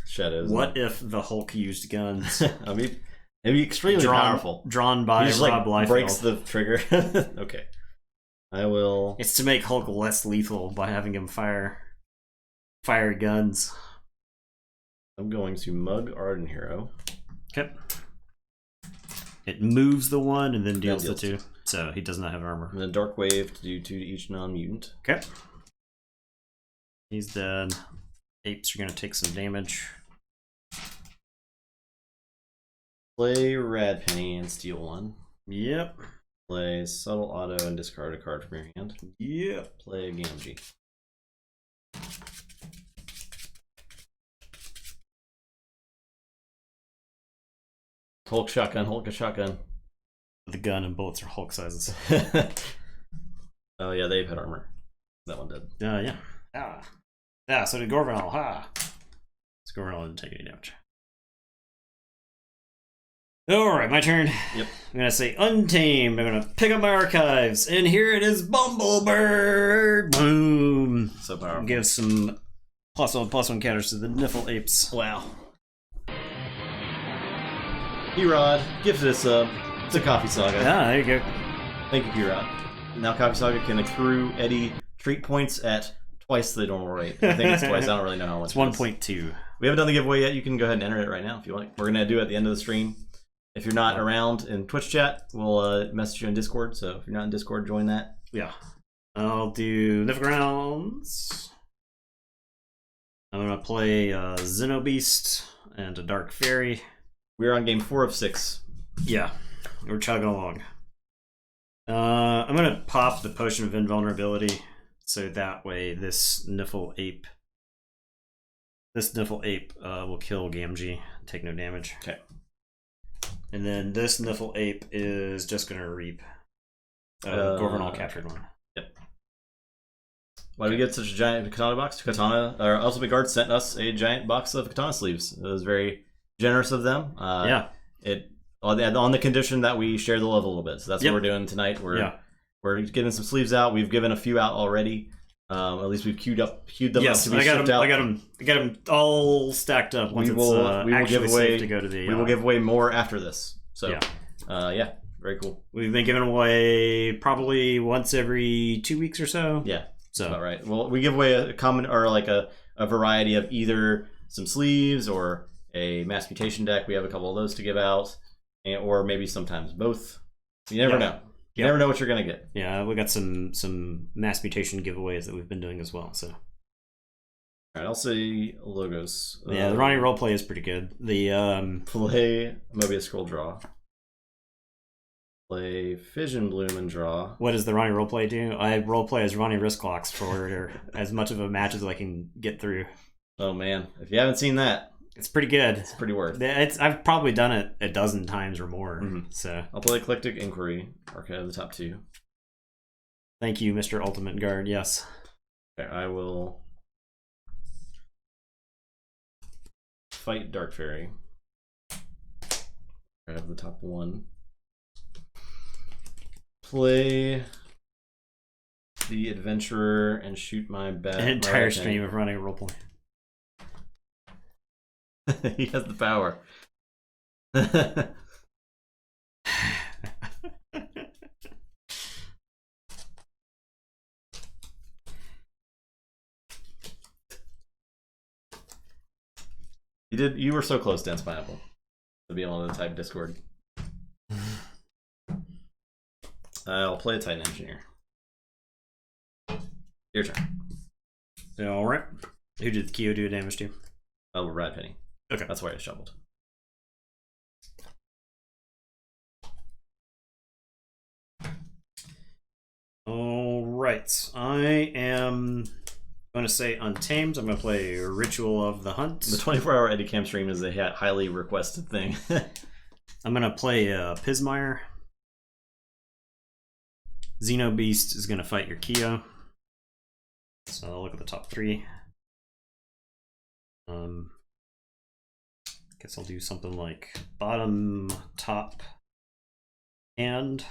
Shadows. What if the Hulk used guns? I mean, it'd be extremely powerful. Drawn by he just, Rob Liefeld. Breaks the trigger. Okay. I will. It's to make Hulk less lethal by having him fire guns. I'm going to mug Ardent Hero. Okay. It moves the 1 and then deals the 2. So he does not have armor. And then Dark Wave to do 2 to each non-mutant. Okay. He's dead. Apes are going to take some damage. Play Rad Penny and steal 1. Yep. Play Subtle Auto and discard a card from your hand. Yep. Play Gamgee. Hulk shotgun, Hulk a shotgun. The gun and bullets are Hulk sizes. Oh yeah, they've had armor. That one did. Yeah. Yeah, so did Gorvanol. This Gorvanol didn't take any damage. Alright, my turn. Yep. I'm gonna say Untamed. I'm gonna pick up my archives, and here it is, Bumblebird! Boom! So powerful. Give some +1/+1 counters to the Niffle Apes. Wow. P-Rod, gifted us it's a Coffee Saga. Ah, there you go. Thank you, P-Rod. Now Coffee Saga can accrue Eddie treat points at twice the normal rate. I think it's twice. I don't really know how much. It's 1.2. We haven't done the giveaway yet. You can go ahead and enter it right now if you like. We're going to do it at the end of the stream. If you're not around in Twitch chat, we'll message you in Discord. So if you're not in Discord, join that. Yeah. I'll do Nifgrounds. I'm going to play Xenobeast and a Dark Fairy. We're on game 4 of 6. Yeah, we're chugging along. I'm going to pop the Potion of Invulnerability, so that way this Niffle Ape will kill Gamgee, take no damage. Okay. And then this Niffle Ape is just going to reap. Gorvanol captured 1. Yep. Why do we get such a giant katana box? Our Ultimate Guard sent us a giant box of katana sleeves. It was very generous of them. Yeah. It on the condition that we share the love a little bit. So that's what we're doing tonight. We're getting some sleeves out. We've given a few out already. At least we've queued them up to be shipped out. I got them all stacked up. Once we will give away safe to go to the. We will give away more after this. So yeah, very cool. We've been giving away probably once every 2 weeks or so. Yeah, so all right. Well, we give away a common or like a variety of either some sleeves or a Mass Mutation deck. We have a couple of those to give out, or maybe sometimes both. You never know. You never know what you're gonna get. Yeah, we got some Mass Mutation giveaways that we've been doing as well. So, all right, I'll say logos. Yeah, the Ronnie roleplay is pretty good. The play Mobius Scroll draw. Play Fission Bloom and draw. What does the Ronnie roleplay do? I roleplay as Ronnie Wristclocks for as much of a match as I can get through. Oh man, if you haven't seen that, it's pretty good. It's pretty worth. I've probably done it a dozen times or more. So I'll play Eclectic Inquiry, arcade of the top 2. Thank you, Mr. Ultimate Guard. Yes. Okay, I will fight Dark Fairy. I have the top 1. Play the Adventurer and shoot my bat. An entire stream of running a roleplay. He has the power. You were so close, Dense Pineapple, to be able to type Discord. I'll play a Titan Engineer. Your turn. Alright. Who did the Kyo do damage to? Oh, Rat Penny. Okay. That's why I shoveled. Alright. I am going to say Untamed. I'm going to play Ritual of the Hunt. The 24-hour Eddie Cam stream is a highly requested thing. I'm going to play Pismire. Xenobeast is going to fight your Kyo. So I'll look at the top 3. Guess I'll do something like bottom, top, and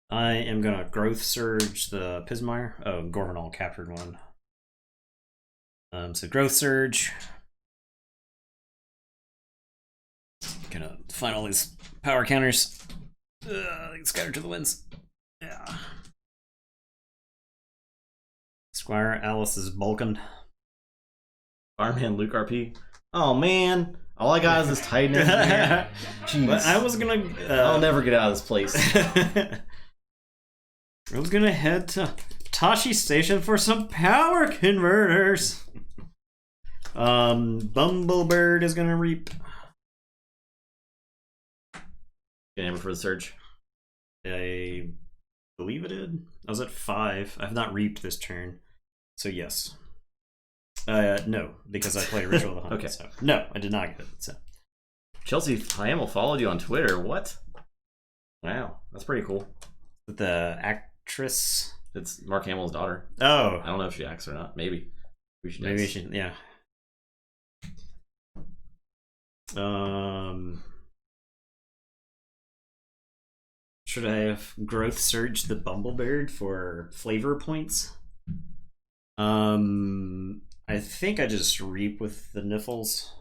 I am going to Growth Surge the Pismire. Oh, Gorhonol captured one. So Growth Surge. Gonna find all these power counters. Scattered to the winds. Yeah. Squire Alice is bulking. Fireman Luke RP. Oh man, all I got is this Titan Engineer. Jeez. But I was gonna. I'll never get out of this place. I was gonna head to Tashi Station for some power converters. Bumblebird is gonna reap. Hammer for the surge. I believe it did. I was at 5. I've not reaped this turn, so yes. No, because I played Ritual of the Hunt. Okay. So. No, I did not get it. So. Chelsea Hamill followed you on Twitter. What? Wow, that's pretty cool. The actress. It's Mark Hamill's daughter. Oh, I don't know if she acts or not. Maybe. Maybe she. Yeah. Should I have Growth Surge the Bumblebird for flavor points? I think I just reap with the Niffles.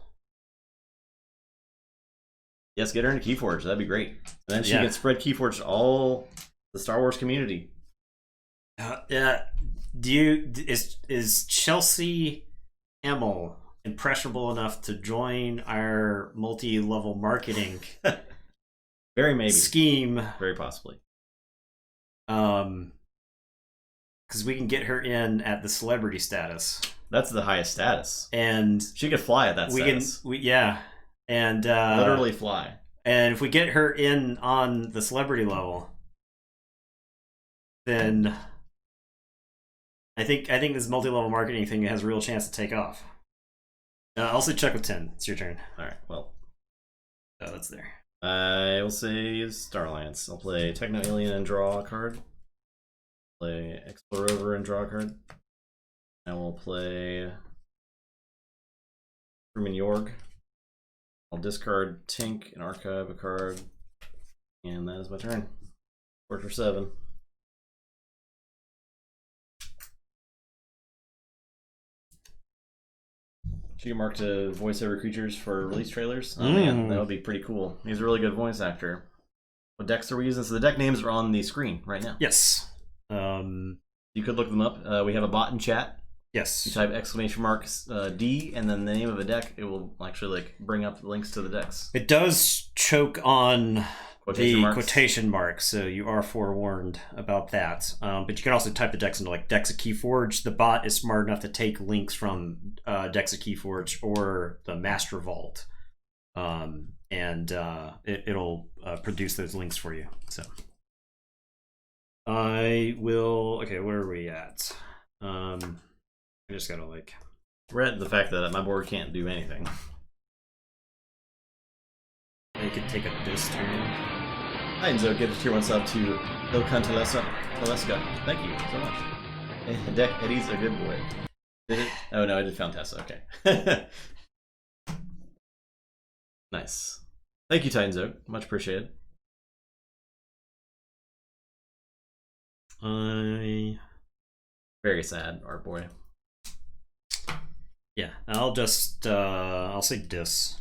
Yes, get her into Keyforge. That'd be great. And then she can spread Keyforge to all the Star Wars community. Is Chelsea Hamill impressionable enough to join our multi-level marketing Very maybe. scheme? Very possibly. Because we can get her in at the celebrity status. That's the highest status. And she could fly at that status. And literally fly. And if we get her in on the celebrity level, then I think this multi-level marketing thing has a real chance to take off. I'll say check with 10. It's your turn. All right. Well, that's there. I will say Star Alliance. I'll play Techno Alien and draw a card. Play Explore Over and draw a card. I will play Truman York. I'll discard Tink and archive a card. And that is my turn. 4 for 7. She can mark to voice over creatures for release trailers. Oh man, that would be pretty cool. He's a really good voice actor. What decks are we using? So the deck names are on the screen right now. Yes. You could look them up. We have a bot in chat. Yes. You type exclamation mark D and then the name of a deck. It will actually like bring up links to the decks. It does choke on Quotation marks. quotation marks, so you are forewarned about that. But you can also type the decks into like Decks of Keyforge. The bot is smart enough to take links from Decks of Keyforge or the Master Vault, and it'll produce those links for you. So I will. Okay, where are we at? I just gotta like. We're at the fact that my board can't do anything. I could take a this turn. Hi, Enzo. Get a tier 1 sub to Ilkan Teleska. Thank you so much. Deck Eddie's a good boy. Did it? Oh no, I just found Tessa. Okay. Nice. Thank you, Titanzo. Much appreciated. Very sad, art boy. Yeah, I'll just I'll say dis.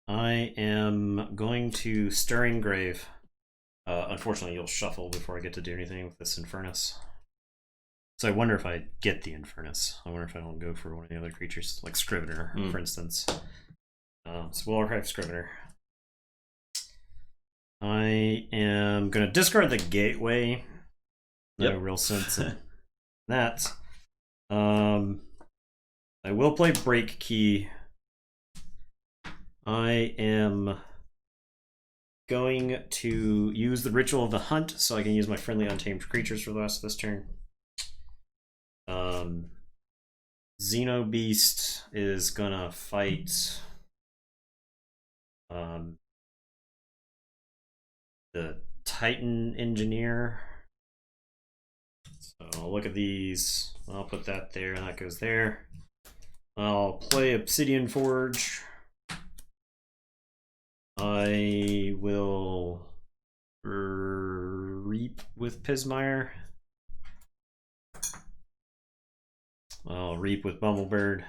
I am going to Stirring Grave. Unfortunately, you'll shuffle before I get to do anything with this Infernus. So I wonder if I get the Infernus. I wonder if I don't go for one of the other creatures, like Scrivener, for instance. So we'll archive Scrivener. I am going to discard the Gateway. No real sense in that. I will play Break Key. I am going to use the Ritual of the Hunt so I can use my friendly untamed creatures for the rest of this turn. Xenobeast is gonna fight the Titan Engineer. So I'll look at these. I'll put that there, and that goes there. I'll play Obsidian Forge. I will Reap with Pismire. I'll Reap with Bumblebird.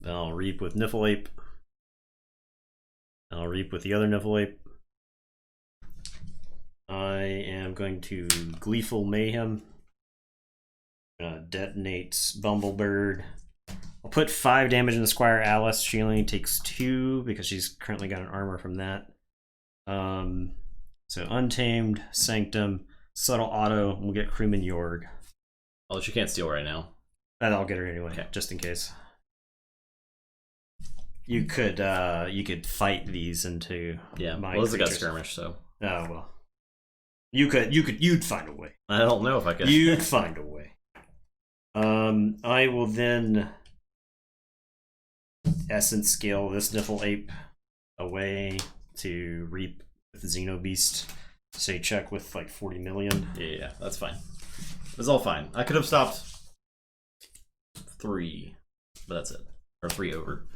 I'll Reap with Niffleape. I'll Reap with the other Niffleape. I am going to Gleeful Mayhem. Detonate Bumblebird. I'll put 5 damage into Squire Alice. She only takes 2 because she's currently got an armor from that. So Untamed, Sanctum, Subtle Auto, and we'll get Crewman Yorg. Oh, she can't steal right now. And I'll get her anyway, okay, just in case. You could fight these into my well, got skirmish, so. Oh well. You'd find a way. I don't know if I could. You'd find a way. I will then Essence Scale this Niffleape away to Reap with Xenobeast. Say check with like 40 million. Yeah, that's fine. It's all fine. I could have stopped 3, but that's it. Or 3 over.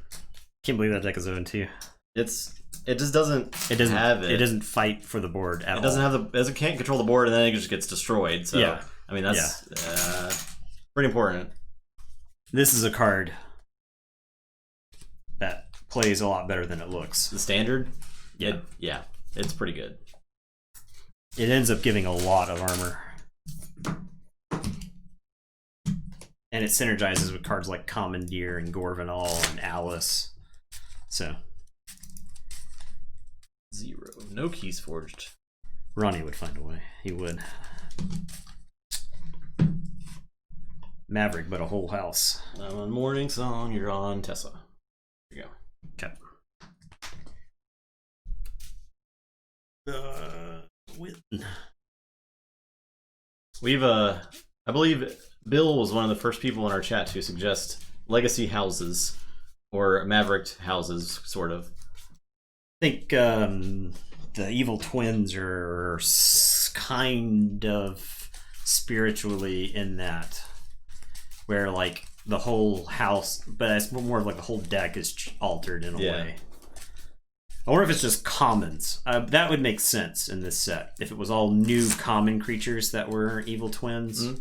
Can't believe that deck is 0-2. It just doesn't have it. It doesn't fight for the board at all. It doesn't have it can't control the board, and then it just gets destroyed. So yeah. I mean that's pretty important. This is a card that plays a lot better than it looks. The standard? Yeah. It's pretty good. It ends up giving a lot of armor. And it synergizes with cards like Commandeer and Gorvanal and Alice. So 0. No keys forged. Ronnie would find a way. He would. Maverick, but a whole house. I'm on Morning Song, you're on Tessa. Here you go. Okay. We've I believe Bill was one of the first people in our chat to suggest legacy houses or Maverick houses, sort of. I think the Evil Twins are kind of spiritually in that, where like the whole house, but it's more of like the whole deck is altered in a way. I wonder if it's just commons. That would make sense in this set if it was all new common creatures that were Evil Twins. Mm-hmm.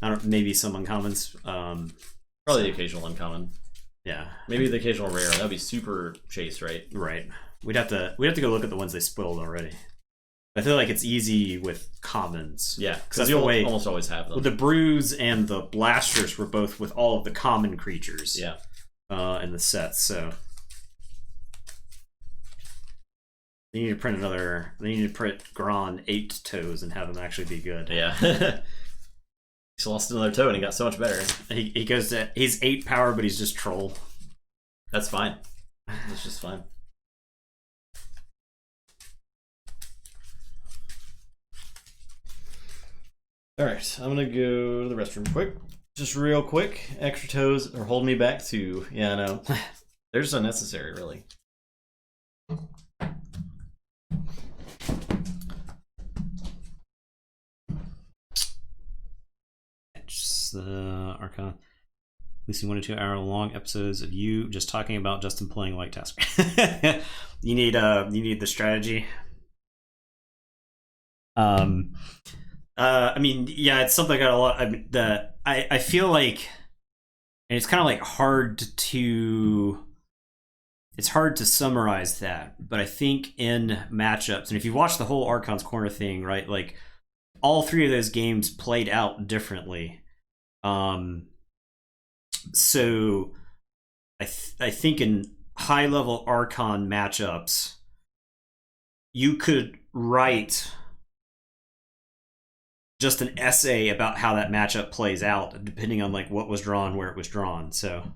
I don't. Maybe some uncommons. Probably the occasional uncommon. Yeah. Maybe the occasional rare. That'd be super chase, right? Right. We'd have to go look at the ones they spoiled already. I feel like it's easy with commons. Yeah, because you almost always have them. Well, the Brews and the Blasters were both with all of the common creatures. Yeah. In the sets, so they need to print another. They need to print Gron 8 toes and have them actually be good. Yeah. He's lost another toe and he got so much better. He goes to he's 8 power, but he's just troll. That's fine. That's just fine. All right, I'm gonna go to the restroom quick. Just real quick. Extra toes are holding me back too. Yeah, I know. They're just unnecessary, really. Just Archon. Releasing 1 to 2 hour long episodes of you just talking about Justin playing Light Tasker. you need the strategy. I mean, yeah, it's something I got a lot. I mean, I feel like, and it's kind of like hard to summarize that, but I think in matchups, and if you watch the whole Archon's Corner thing, right, like all 3 of those games played out differently. So I think in high level Archon matchups, you could write just an essay about how that matchup plays out, depending on like what was drawn, where it was drawn. So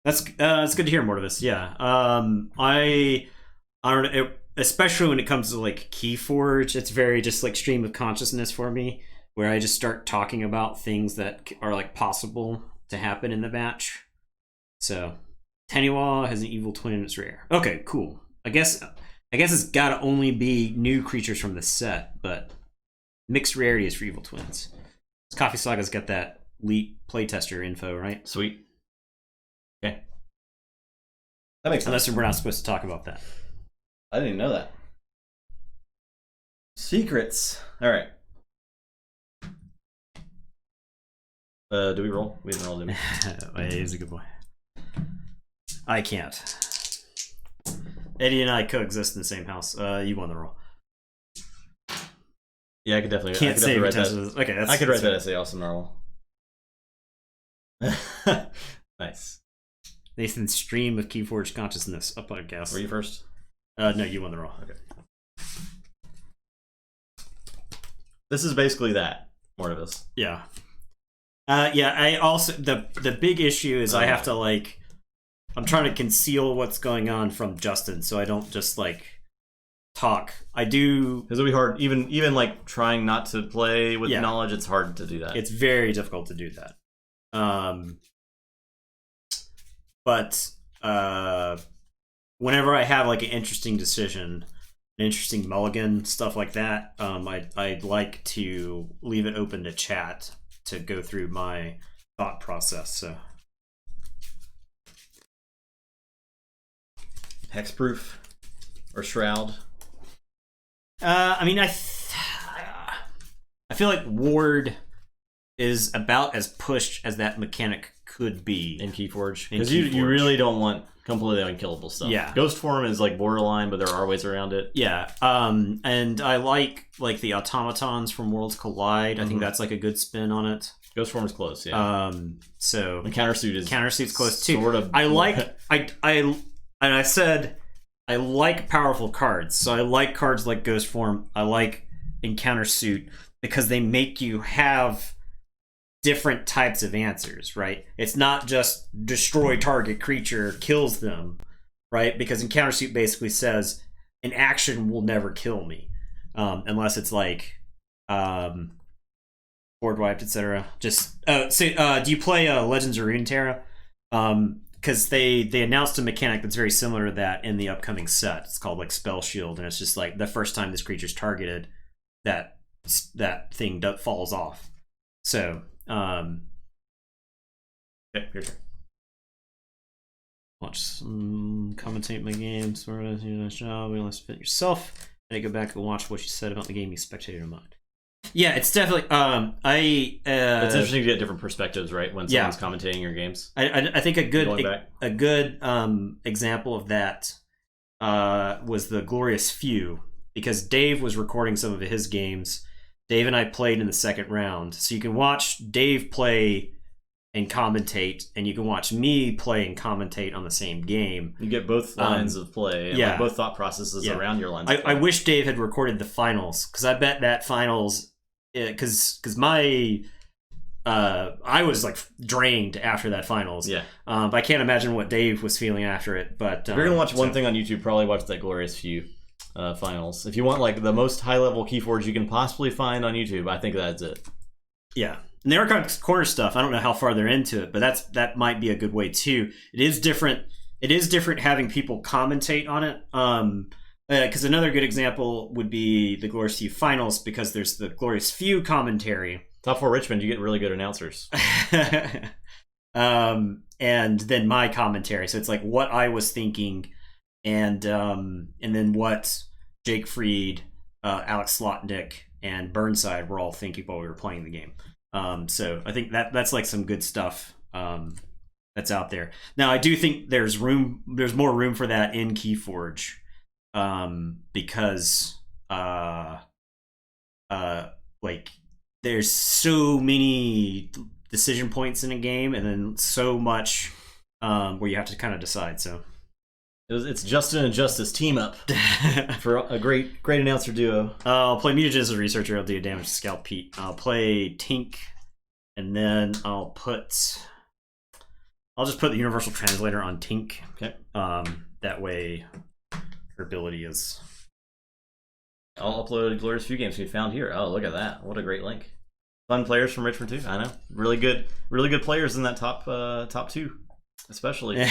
that's good to hear more of this. Yeah, I don't know, especially when it comes to like Keyforge, it's very just like stream of consciousness for me, where I just start talking about things that are like possible to happen in the match. So Taniwa has an evil twin in its rear. Okay, cool. I guess it's gotta only be new creatures from the set, but mixed rarities for evil twins. Coffee Saga's got that elite playtester info, right? Sweet. Okay. That makes sense. Unless we're not supposed to talk about that. I didn't even know that. Secrets. All right. Do we roll? We didn't roll, did we? He's a good boy. I can't. Eddie and I coexist in the same house. You won the roll. Yeah, I could definitely. Can't say write that. Okay, I could write that essay also normal. Nice. Nathan's stream of Keyforge consciousness up on gas. Were you first? No, you won the roll. Okay. This is basically that. More of this. Yeah. Yeah. I also the big issue is I have to like. I'm trying to conceal what's going on from Justin, so I don't just like talk. I do. It'll be hard, even like trying not to play with knowledge. It's hard to do that. It's very difficult to do that. But whenever I have like an interesting decision, an interesting mulligan, stuff like that, I'd like to leave it open to chat to go through my thought process. So. Hexproof or Shroud? I mean, I feel like Ward is about as pushed as that mechanic could be in Keyforge, because you really don't want completely unkillable stuff. Yeah, Ghost Form is like borderline, but there are ways around it. Yeah, and I like the automatons from Worlds Collide. I think that's like a good spin on it. Ghost Form is close. Yeah. So the countersuit's close too. Sort of. I like And I said, I like powerful cards. So I like cards like Ghost Form. I like Encounter Suit because they make you have different types of answers, right? It's not just destroy target creature, kills them, right? Because Encounter Suit basically says an action will never kill me. Unless it's like board wiped, etc. Just do you play Legends of Runeterra? Because they announced a mechanic that's very similar to that in the upcoming set. It's called like Spell Shield, and it's just like the first time this creature's targeted, that thing falls off. So, okay, your turn. Watch commentate my game. Sort of, nice job. Let's fit yourself. And go back and watch what you said about the game you spectated or not. Yeah, it's definitely. It's interesting to get different perspectives, right? When someone's commentating your games. I think a good example of that was the Glorious Few, because Dave was recording some of his games. Dave and I played in the second round, so you can watch Dave play and commentate, and you can watch me play and commentate on the same game. You get both lines of play, and like both thought processes around your lines of play. I wish Dave had recorded the finals, because I bet that finals, because my I was like drained after that finals. Yeah. But I can't imagine what Dave was feeling after it. But if you're gonna watch one thing on YouTube, probably watch that Glorious Few finals. If you want like the most high level Keyforge you can possibly find on YouTube, I think that's it. Yeah. And the Archon Corner stuff, I don't know how far they're into it, but that might be a good way too. It is different. It is different having people commentate on it. Because another good example would be the Glorious Few finals, because there's the Glorious Few commentary. Top 4 Richmond, you get really good announcers. And then my commentary. So it's like what I was thinking, and then what Jake Freed, Alex Slotnick, and Burnside were all thinking while we were playing the game. So I think that's like some good stuff that's out there. Now I do think there's more room for that in Keyforge, because like there's so many decision points in a game, and then so much where you have to kind of decide. So it's Justin and Justice team up for a great announcer duo. I'll play Mutagen as a researcher. I'll do damage to Scout Pete. I'll play Tink, and then I'll just put the Universal Translator on Tink. Okay. That way, her ability is. I'll upload Glorious Few games we found here. Oh, look at that! What a great link. Fun players from Richmond too. I know, really good players in that top 2, especially.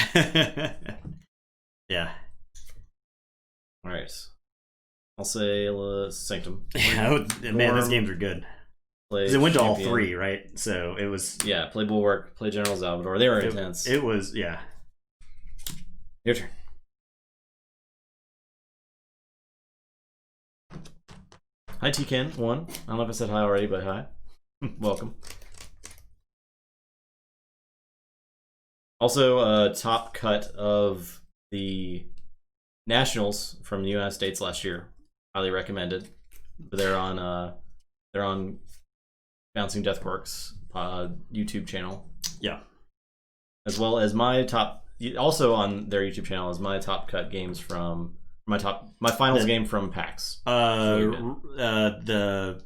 Yeah. All right. I'll say Sanctum. Man, those games are good. It went to all 3, right? So it was. Yeah, play Bulwark, play General Salvador. They were intense. It was, yeah. Your turn. Hi, T-Ken. 1. I don't know if I said hi already, but hi. Welcome. Also, top cut of the Nationals from the United States last year. Highly recommended. They're on Bouncing Deathworks YouTube channel. Yeah. As well as my top, also on their YouTube channel is my top cut games from my finals game from PAX. The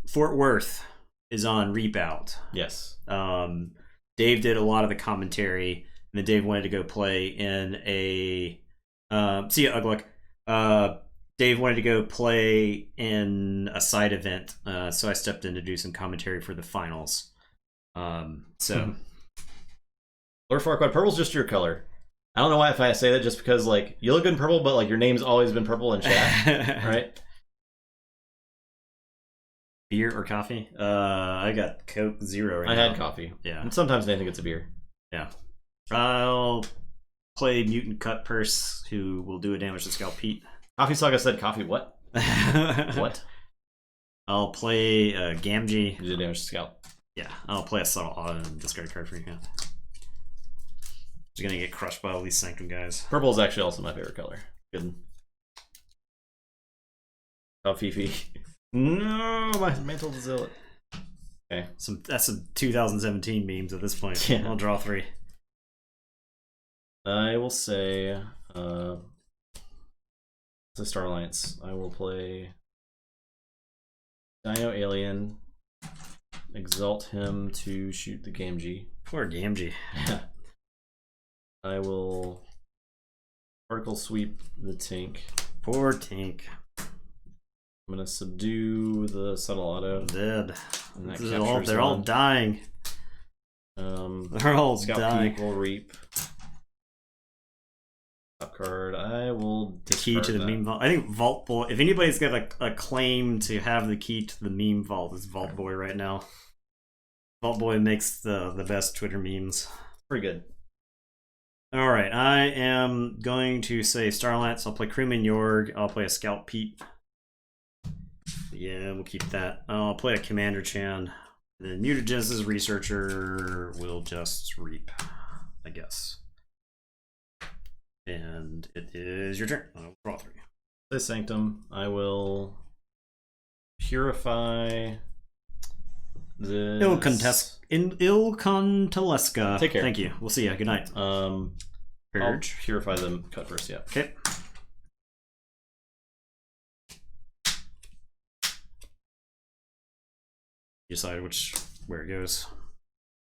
Fort Worth is on Reap Out. Yes. Dave did a lot of the commentary, and then Dave wanted to go play in a see ya, Ugluck. Dave wanted to go play in a side event, so I stepped in to do some commentary for the finals. Lord Farquaad, purple's just your color. I don't know why if I say that, just because like you look good in purple, but like your name's always been purple in chat, right? Beer or coffee? I got Coke Zero right now. I had coffee. Yeah. And sometimes Nathan gets a beer. Yeah. I'll play Mutant Cut Purse, who will do a damage to Scout Pete. Coffee Saga said coffee what? What? I'll play Gamgee. You did damage to Scout. Yeah. I'll play a Subtle Auto and discard a card for your hand. He's gonna get crushed by all these Sanctum guys. Purple is actually also my favorite color. Good. Oh, Fifi. No, my Mantle to Zealot. Okay. That's some 2017 memes at this point. Yeah. I'll draw 3. I will say, the Star Alliance. I will play Dino Alien, exalt him to shoot the Gamgee. Poor Gamgee. I will particle sweep the Tink. Poor Tink. I'm gonna subdue the Subtle Auto. Dead. And that They're all dying. They're all Scout dying. Peak will reap. Top card. I will The key to the meme vault. I think Vault Boy. If anybody's got a claim to have the key to the meme vault, it's Vault Boy right now. Vault Boy makes the best Twitter memes. Pretty good. All right, I am going to say Starlance. I'll play Crewman Yorg. I'll play a Scout Pete. Yeah, we'll keep that. I'll play a Commander Chan. The Mutagenesis Researcher will just reap, I guess. And it is your turn. I'll draw 3. This Sanctum, I will purify this. Ilcontelesca. Take care. Thank you. We'll see ya. Good night. I'll Purge. purify the cut first, yeah. Okay. Decide where it goes.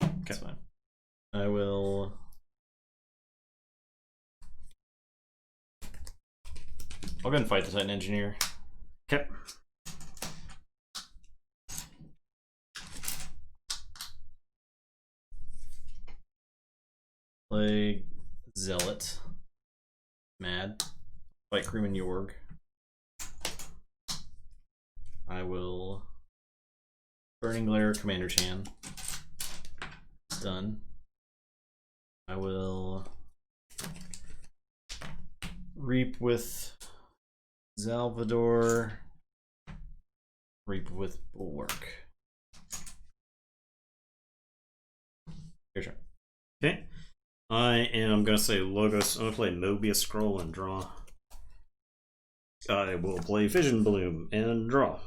Okay. That's fine. I will. I'll go ahead and fight the Titan Engineer. Okay. Play Zealot. Mad. Fight Crewman Yorg. I will Burning Glare Commander Chan. It's done. I will Reap with Salvador. Reap with Bulwark. Your turn. Okay. I am going to say Logos. I'm going to play Mobius Scroll and draw. I will play Fission Bloom and draw.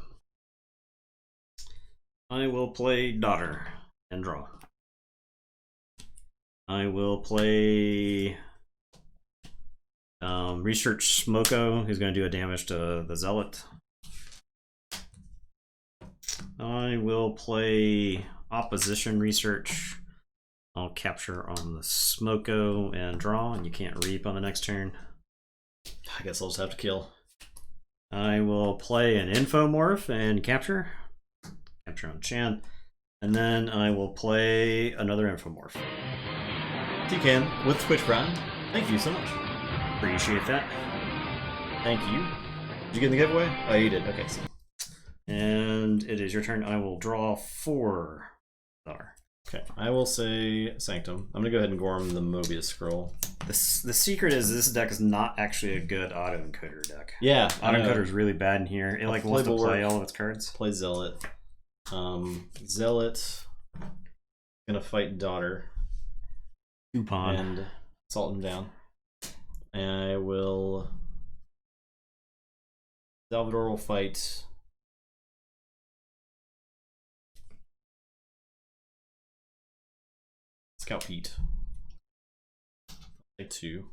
I will play Daughter and draw. I will play Research Smoko, who's going to do a damage to the Zealot. I will play Opposition Research. I'll capture on the Smoko and draw, and you can't reap on the next turn. I guess I'll just have to kill. I will play an Infomorph and capture. Capture on Chan. And then I will play another Infomorph. T-Can with Twitch Prime. Thank you so much. Appreciate that. Thank you. Did you get the giveaway? Oh, you did. Okay. So. And it is your turn. I will draw 4 Daughter. Okay, I will say Sanctum. I'm gonna go ahead and Gorm the Mobius Scroll. The secret is this deck is not actually a good autoencoder deck. Yeah, Autoencoder is really bad in here. It like wants to play all of its cards. Play Zealot. Zealot gonna fight Daughter. Coupon. And salt him down. And I will. Salvador will fight. Scout Pete. Play 2.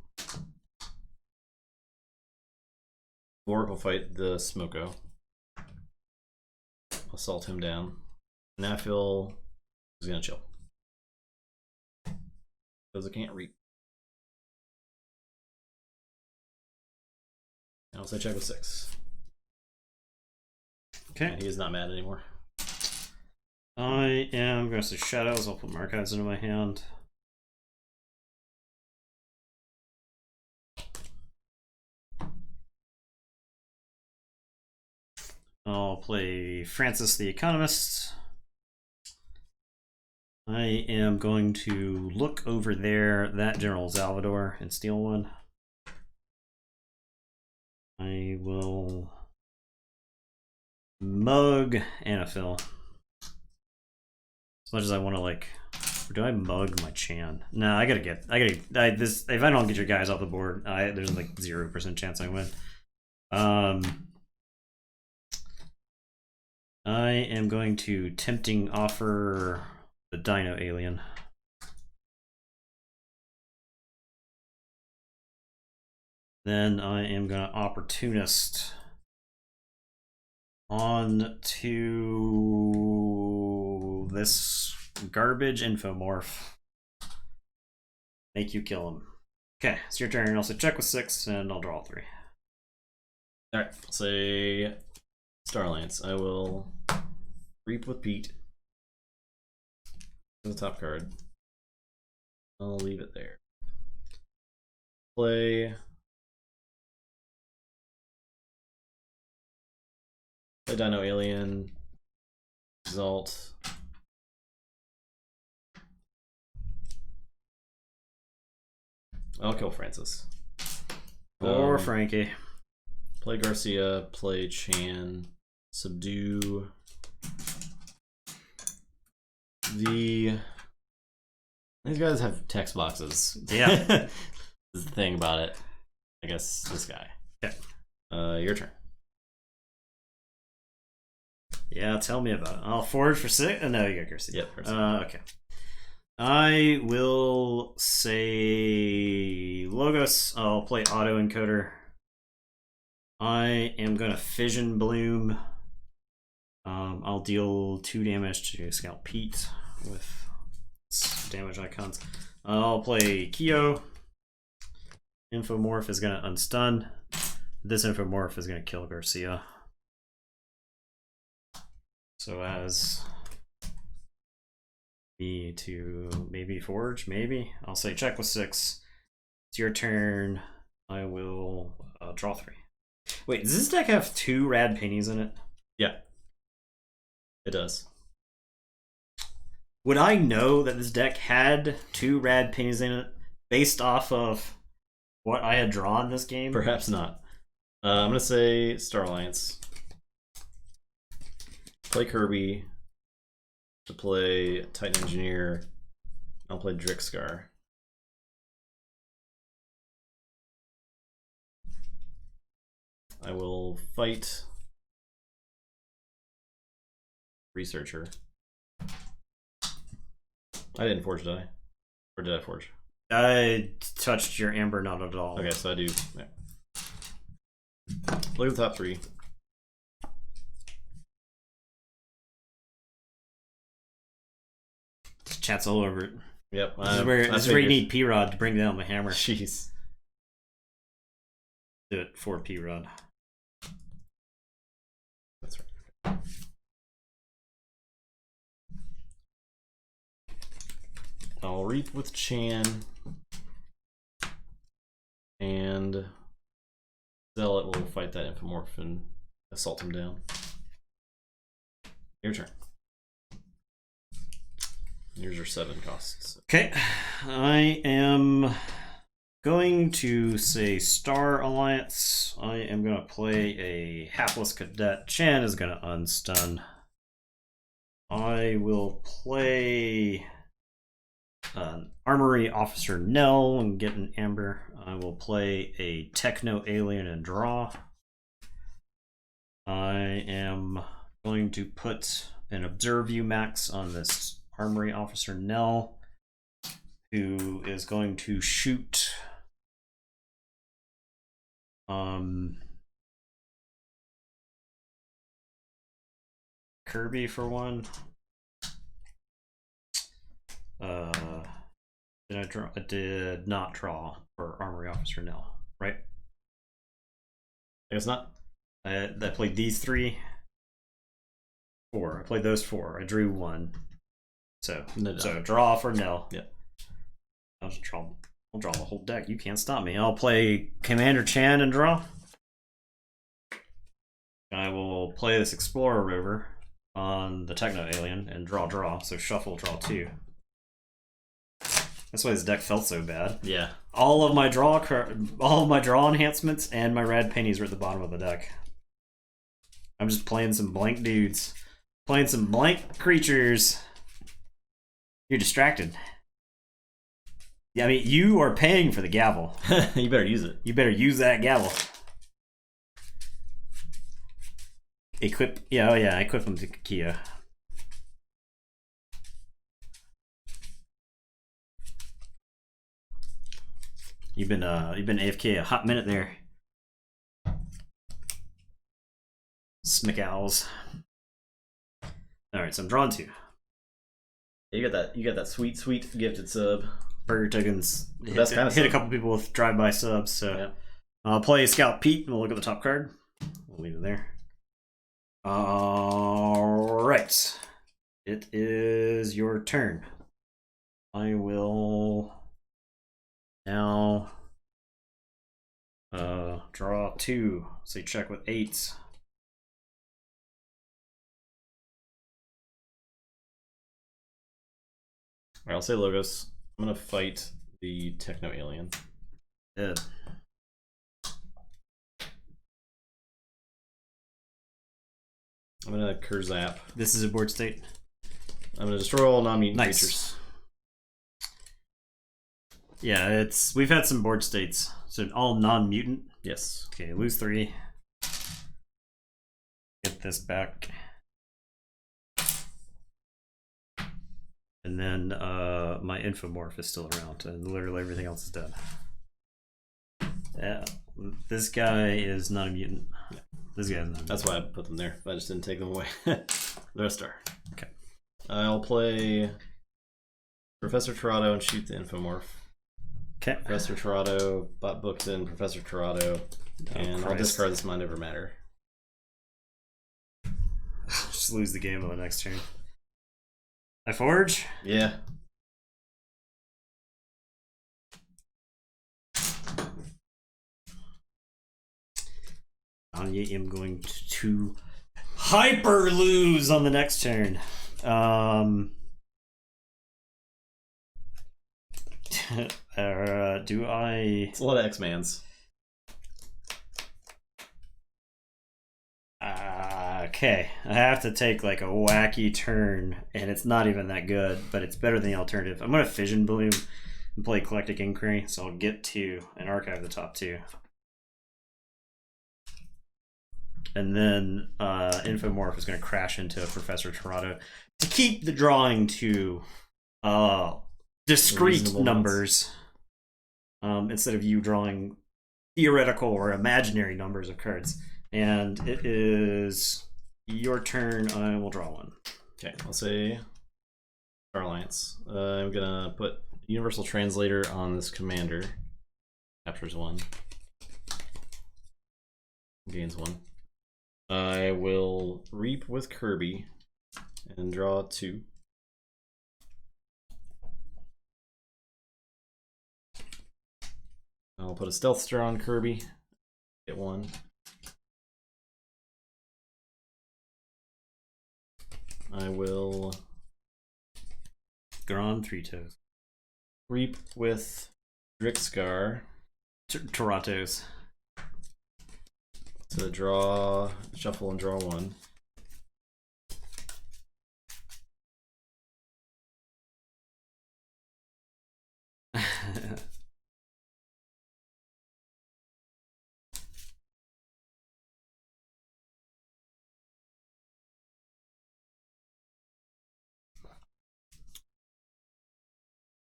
Borg will fight the Smoko. Assault him down. Nafil is gonna chill. Because I can't reap. I'll say check with 6. Okay. And he is not mad anymore. I am going to say Shadows. I'll put my archives into my hand. I'll play Francis the Economist. I am going to look over there, that General Salvador, and steal one. I will mug Anafil. As much as I want to, like, or do I mug my Chan? No, if I don't get your guys off the board, there's like 0% chance I win. I am going to tempting offer the Dino Alien. Then I am going to opportunist on to this garbage Infomorph. Make you kill him. Okay, it's your turn. I'll say check with 6 and I'll draw 3. Alright, say Starlance. I will Reap with Pete. The top card. I'll leave it there. Play Dino Alien. Exalt. I'll kill Francis. Or Frankie. Play Garcia. Play Chan. Subdue. These guys have text boxes. Yeah. Is the thing about it. I guess this guy. Okay. Your turn. Yeah, tell me about it. I'll forge for 6. No, you got Garcia. Yep. Okay. I will say Logos. I'll play Auto Encoder. I am gonna Fission Bloom. I'll deal 2 damage to Scout Pete with damage icons. I'll play Kyo. Infomorph is gonna unstun. This Infomorph is gonna kill Garcia. So as me to maybe forge, maybe. I'll say check with 6. It's your turn. I will draw 3. Wait, does this deck have 2 rad pennies in it? Yeah. It does. Would I know that this deck had 2 rad pennies in it based off of what I had drawn this game? Perhaps not. I'm going to say Star Alliance. Play Kirby. To play Titan Engineer. I'll play Drixscar. I will fight Researcher. I didn't forge, did I? Or did I forge? I touched your amber, not at all. Okay, so I do. Yeah. Look at the top 3. Chat's all over it. Yep. This is where you need P-Rod to bring down the hammer. Jeez. Do it for P-Rod. That's right. I'll Reap with Chan. And Zealot will fight that Infomorph and assault him down. Your turn. Here's your 7 costs. Okay, I am going to say Star Alliance. I am going to play a Hapless Cadet. Chan is going to unstun. I will play Armory Officer Nell and get an Amber. I will play a Techno Alien and draw. I am going to put an Observe You Max on this Armory Officer Nell, who is going to shoot Kirby for 1. Did I draw? I did not draw for Armory Officer Nell, right? I guess not. I played these 3. 4. I played those 4. I drew 1. So draw for Nell. Yep. I'll draw the whole deck. You can't stop me. I'll play Commander Chan and draw. I will play this Explorer Rover on the Techno Alien and draw. So shuffle, draw 2. That's why this deck felt so bad. Yeah. All of my draw enhancements and my rad pennies are at the bottom of the deck. I'm just playing some blank dudes. Playing some blank creatures. You're distracted. Yeah, I mean, you are paying for the gavel. You better use it. You better use that gavel. Equip. Yeah, oh yeah, equip them to Kia. You've been AFK a hot minute there. Smickowls. Alright, so I'm drawn 2. You got that sweet gifted sub. Burger tokens The best kind of hit a sub. couple people with drive-by subs, so Yeah. I'll play Scout Pete and we'll look at the top card. We'll leave it there. Alright. It is your turn. I will now draw 2. Say check with 8. Alright, I'll say Logos. I'm gonna fight the Techno Alien. Dead. I'm gonna Kurzap. This is a board state. I'm gonna destroy all non-mutant Nice. creatures. Yeah, we've had some board states. So all non-mutant. Yes. Okay, lose 3. Get this back. And then my Infomorph is still around, and literally everything else is dead. Yeah, this guy is not a mutant. Yeah. This guy's not. That's why I put them there. I just didn't take them away. The rest are. Okay. I'll play Professor Torado and shoot the Infomorph. Okay. Professor Torado, booked in Professor Torado, and I'll discard this Mind Over Matter. Just lose the game on the next turn. I forge? Yeah. I am going to hyper lose on the next turn. Do I? It's a lot of X-Mans. Okay, I have to take like a wacky turn, and it's not even that good, but it's better than the alternative. I'm going to Fission Bloom and play Eclectic Inquiry, so I'll get 2 and archive the top 2. And then Infomorph is going to crash into Professor Torado to keep the drawing to discrete reasonable numbers instead of you drawing theoretical or imaginary numbers of cards. And it is your turn. I will draw 1. Okay, I'll say Star Alliance. I'm going to put Universal Translator on this commander. Captures 1. Gains 1. I will Reap with Kirby and draw 2. I'll put a Stealth Stir on Kirby. Get 1. I will Gron 3 toes. Reap with Drixscar Toronto's. to draw, shuffle and draw 1.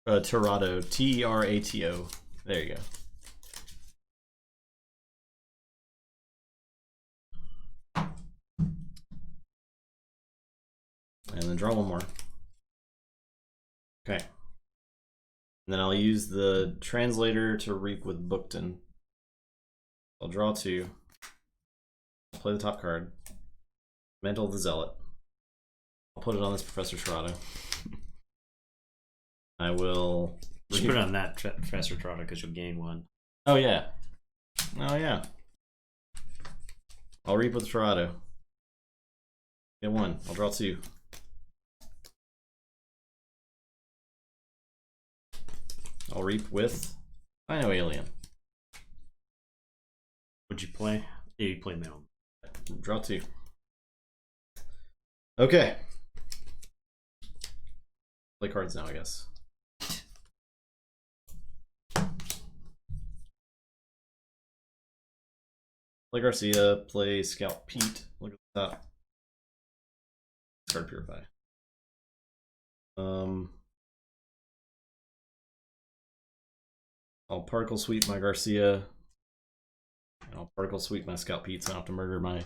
Terato, T-E-R-A-T-O. There you go. And then draw 1 more. Okay. And then I'll use the translator to Reap with Bookton. I'll draw 2. I'll play the top card. Mantle of the Zealot. I'll put it on this Professor Torado. I will Just put it on that Professor Trotter because you'll gain 1. Oh yeah. Oh yeah. I'll Reap with Torado. Get 1. I'll draw 2. I'll Reap with Dino Alien. What'd you play? Yeah, you played Metal. Draw 2. Okay. Play cards now, I guess. Play Garcia, play Scout Pete. Look at that. Card Purify. I'll Particle Sweep my Garcia. And I'll Particle Sweep my Scout Pete, so I don't have to murder my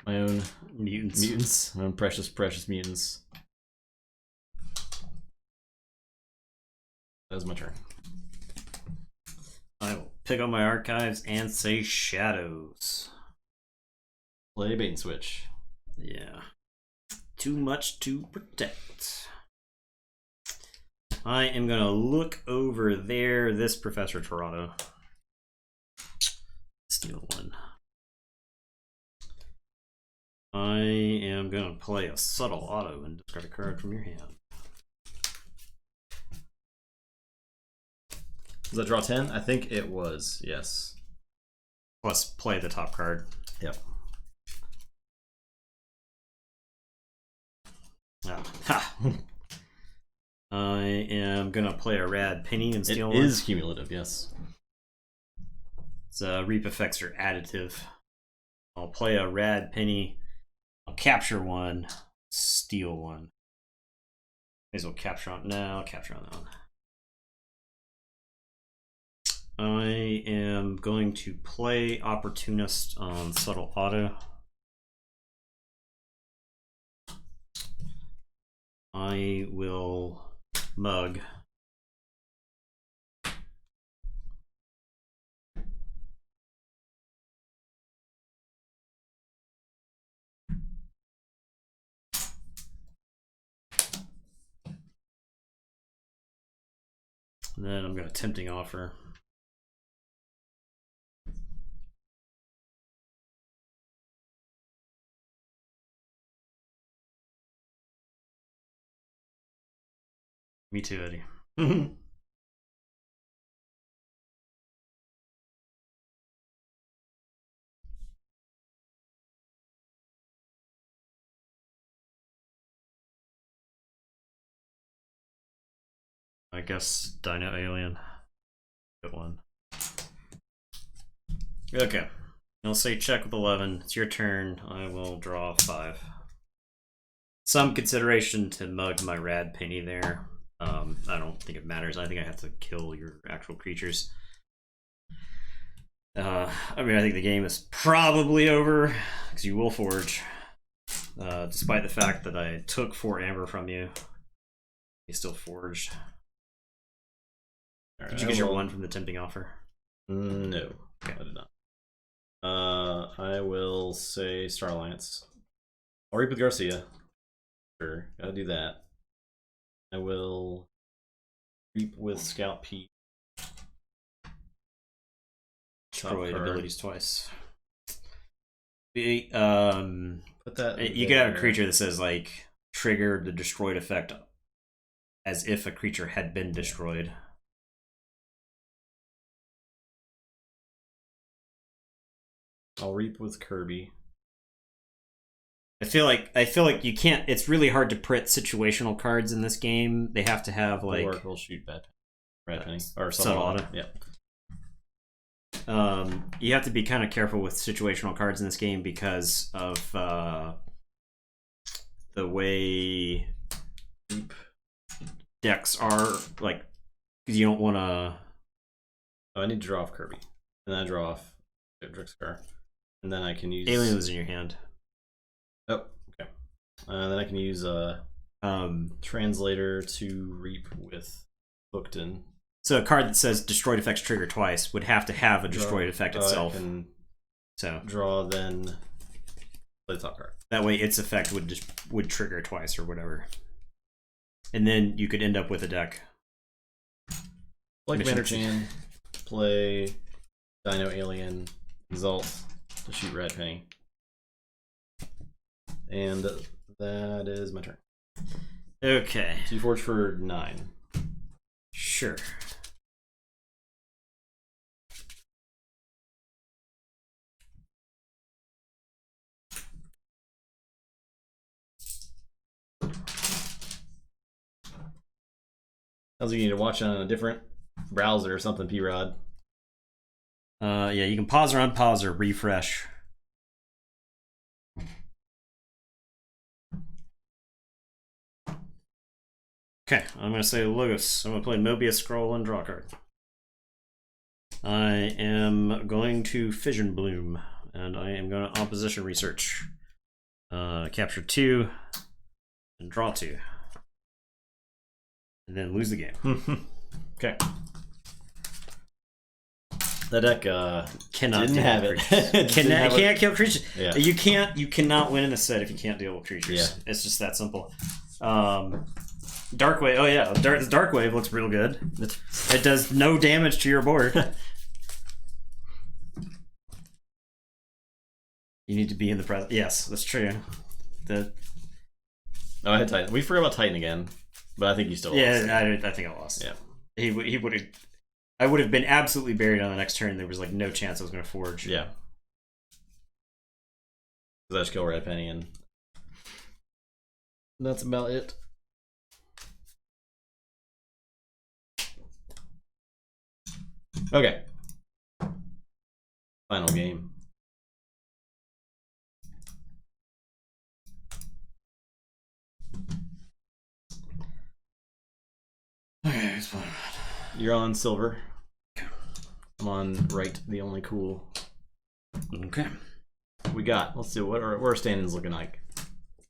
own mutants. My own precious mutants. That was my turn. I will pick up my archives and say Shadows. Play Bait and Switch. Yeah. Too much to protect. I am going to look over there, this Professor Torado. Steal 1. I am going to play a Subtle Auto and discard a card from your hand. Was that draw 10? I think it was, yes. Plus play the top card. Yep. Ah, ha! I am gonna play a rad penny and steal one. It is cumulative, yes. It's reap effects are additive. I'll play a rad penny. I'll capture one, steal one. May as well capture on now. Capture on that one. I am going to play Opportunist on Subtle Auto. I will mug. And then I'm going to Tempting Offer. Me too, Eddie. I guess Dino Alien. Good one. Okay. I'll say check with 11. It's your turn. I will draw 5. Some consideration to mug my rad penny there. I don't think it matters. I think I have to kill your actual creatures. I mean, I think the game is probably over because you will forge. Despite the fact that I took 4 amber from you, you still forged. Right, did you get your 1 from the Tempting Offer? No, okay. I did not. I will say Star Alliance. I'll reap with Garcia. Sure, gotta do that. I will reap with Scout Pete. Destroyed abilities twice. Put that. You could have a creature that says like trigger the destroyed effect as if a creature had been destroyed. I'll reap with Kirby. I feel like you can't. It's really hard to print situational cards in this game. They have to have like Oracle, shoot red penny or Subtle Auto. Yep. You have to be kind of careful with situational cards in this game because of the way decks are, like, because you don't want to. Oh, I need to draw off Kirby, and then I draw off Drixcar, and then I can use Alien was in your hand. Oh, okay. Then I can use Translator to reap with Bookton. So a card that says destroyed effects trigger twice would have to have a destroyed effect itself. So draw, then play the top card. That way its effect would trigger twice or whatever. And then you could end up with a deck. Like Commander Chan, play Dino Alien, Exalt to shoot red penny. And that is my turn. Okay. Keyforge for 9. Sure. Sounds like you need to watch it on a different browser or something, P-Rod. Yeah, you can pause or unpause or refresh. Okay, I'm going to say Logos. I'm going to play Mobius Scroll and draw a card. I am going to Fission Bloom, and I am going to Opposition Research. Capture 2, and draw 2. And then lose the game. Okay. That deck cannot didn't have it. Can't kill creatures. Yeah. You cannot win in this set if you can't deal with creatures. Yeah. It's just that simple. Dark Wave. Oh yeah, Dark Wave looks real good. It does no damage to your board. You need to be in the present. Yes, that's true. Oh, I had Titan. We forgot about Titan again, but I think you still lost. Yeah, I think I lost. Yeah, he would have. I would have been absolutely buried on the next turn. There was like no chance I was going to forge. Yeah. I just kill red penny and that's about it. Okay. Final game. Okay, you're on silver. I'm on right, the only cool. Okay. We got, let's see, what are standings looking like?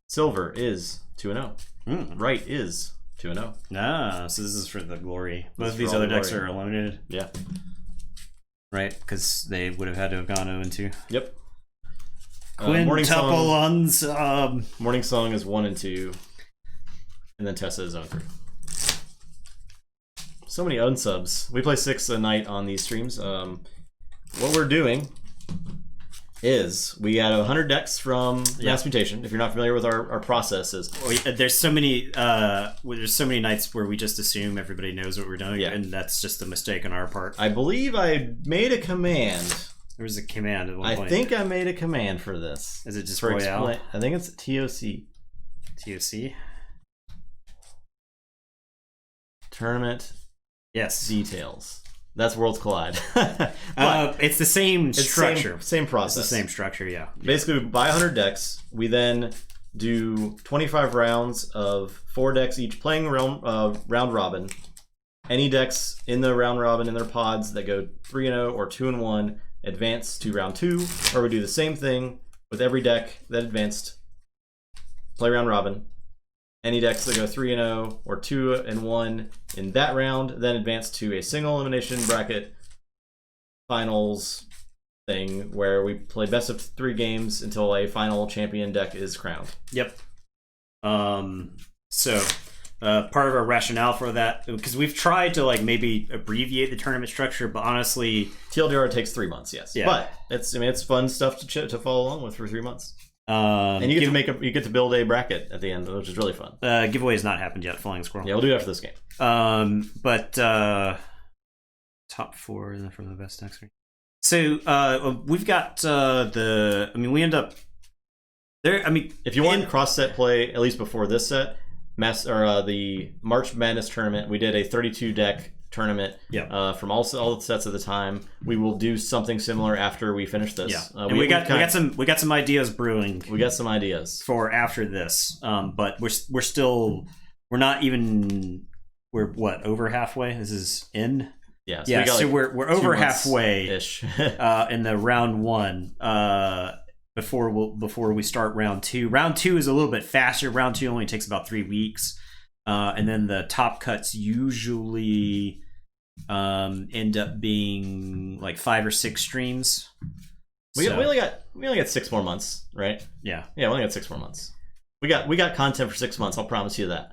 Silver is 2-0. Right is 2-0. Ah, so this is for the glory. Both of these other decks are eliminated. Yeah. Right, because they would have had to have gone 0-2. Yep. Quintuple Morning Song is 1 and 2. And then Tessa is 0-3. So many unsubs. We play 6 a night on these streams. What we're doing is we got 100 decks from Mass Mutation. If you're not familiar with our processes, there's so many nights where we just assume everybody knows what we're doing, and that's just a mistake on our part. I believe I made a command. There was a command at one point. I think I made a command for this. Is it just Royale? I think it's TOC. TOC? Tournament. Yes. Details. That's Worlds Collide. It's the same structure. Same process. It's the same structure, yeah. Basically, we buy 100 decks. We then do 25 rounds of 4 decks each, playing round robin. Any decks in the round robin in their pods that go 3-0 or 2-1 advance to round 2, or we do the same thing with every deck that advanced. Play round robin. Any decks that go 3-0 or 2-1 in that round then advance to a single elimination bracket finals thing where we play best of 3 games until a final champion deck is crowned. Yep. So part of our rationale for that, because we've tried to like maybe abbreviate the tournament structure, but honestly, TLDR takes 3 months, yes. Yeah. But it's fun stuff to follow along with for 3 months. And you get to build a bracket at the end, which is really fun. Giveaway has not happened yet. Flying Squirrel. Yeah, we'll do it after this game. But top 4 from the best decks. So we've got we end up there. I mean, if you want cross set play, at least before this set, the March Madness tournament, we did a 32 deck tournament from all the sets at the time. We will do something similar after we finish this. Yeah, and we got some ideas brewing. We got some ideas for after this, but we're over halfway. This is in. Yeah, so we're over halfway ish in the round 1 before we start round 2. Round 2 is a little bit faster. Round 2 only takes about 3 weeks. And then the top cuts usually end up being like 5 or 6 streams. We only got 6 more months, right? Yeah, we only got 6 more months. We got content for 6 months. I'll promise you that.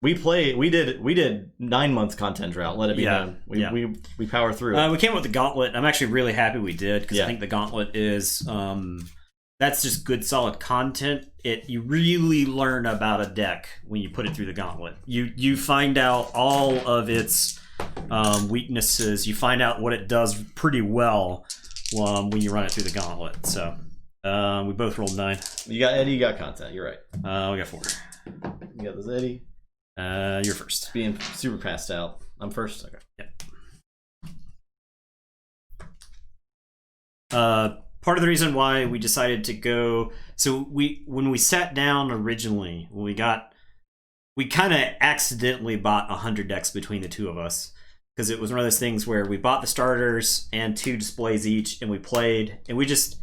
We did 9 months content drought. Let it be known. We power through it. We came up with the gauntlet. I'm actually really happy we did because I think the gauntlet is that's just good solid content. You really learn about a deck when you put it through the gauntlet. You find out all of its weaknesses. You find out what it does pretty well when you run it through the gauntlet. So we both rolled 9. You got Eddie. You got content. You're right. We got 4. You got this Eddie. You're first. Being super passed out. I'm first. Okay. Yeah. Part of the reason why we decided to go, when we sat down originally, we kind of accidentally bought 100 decks between the two of us because it was one of those things where we bought the starters and 2 displays each, and we played, and we just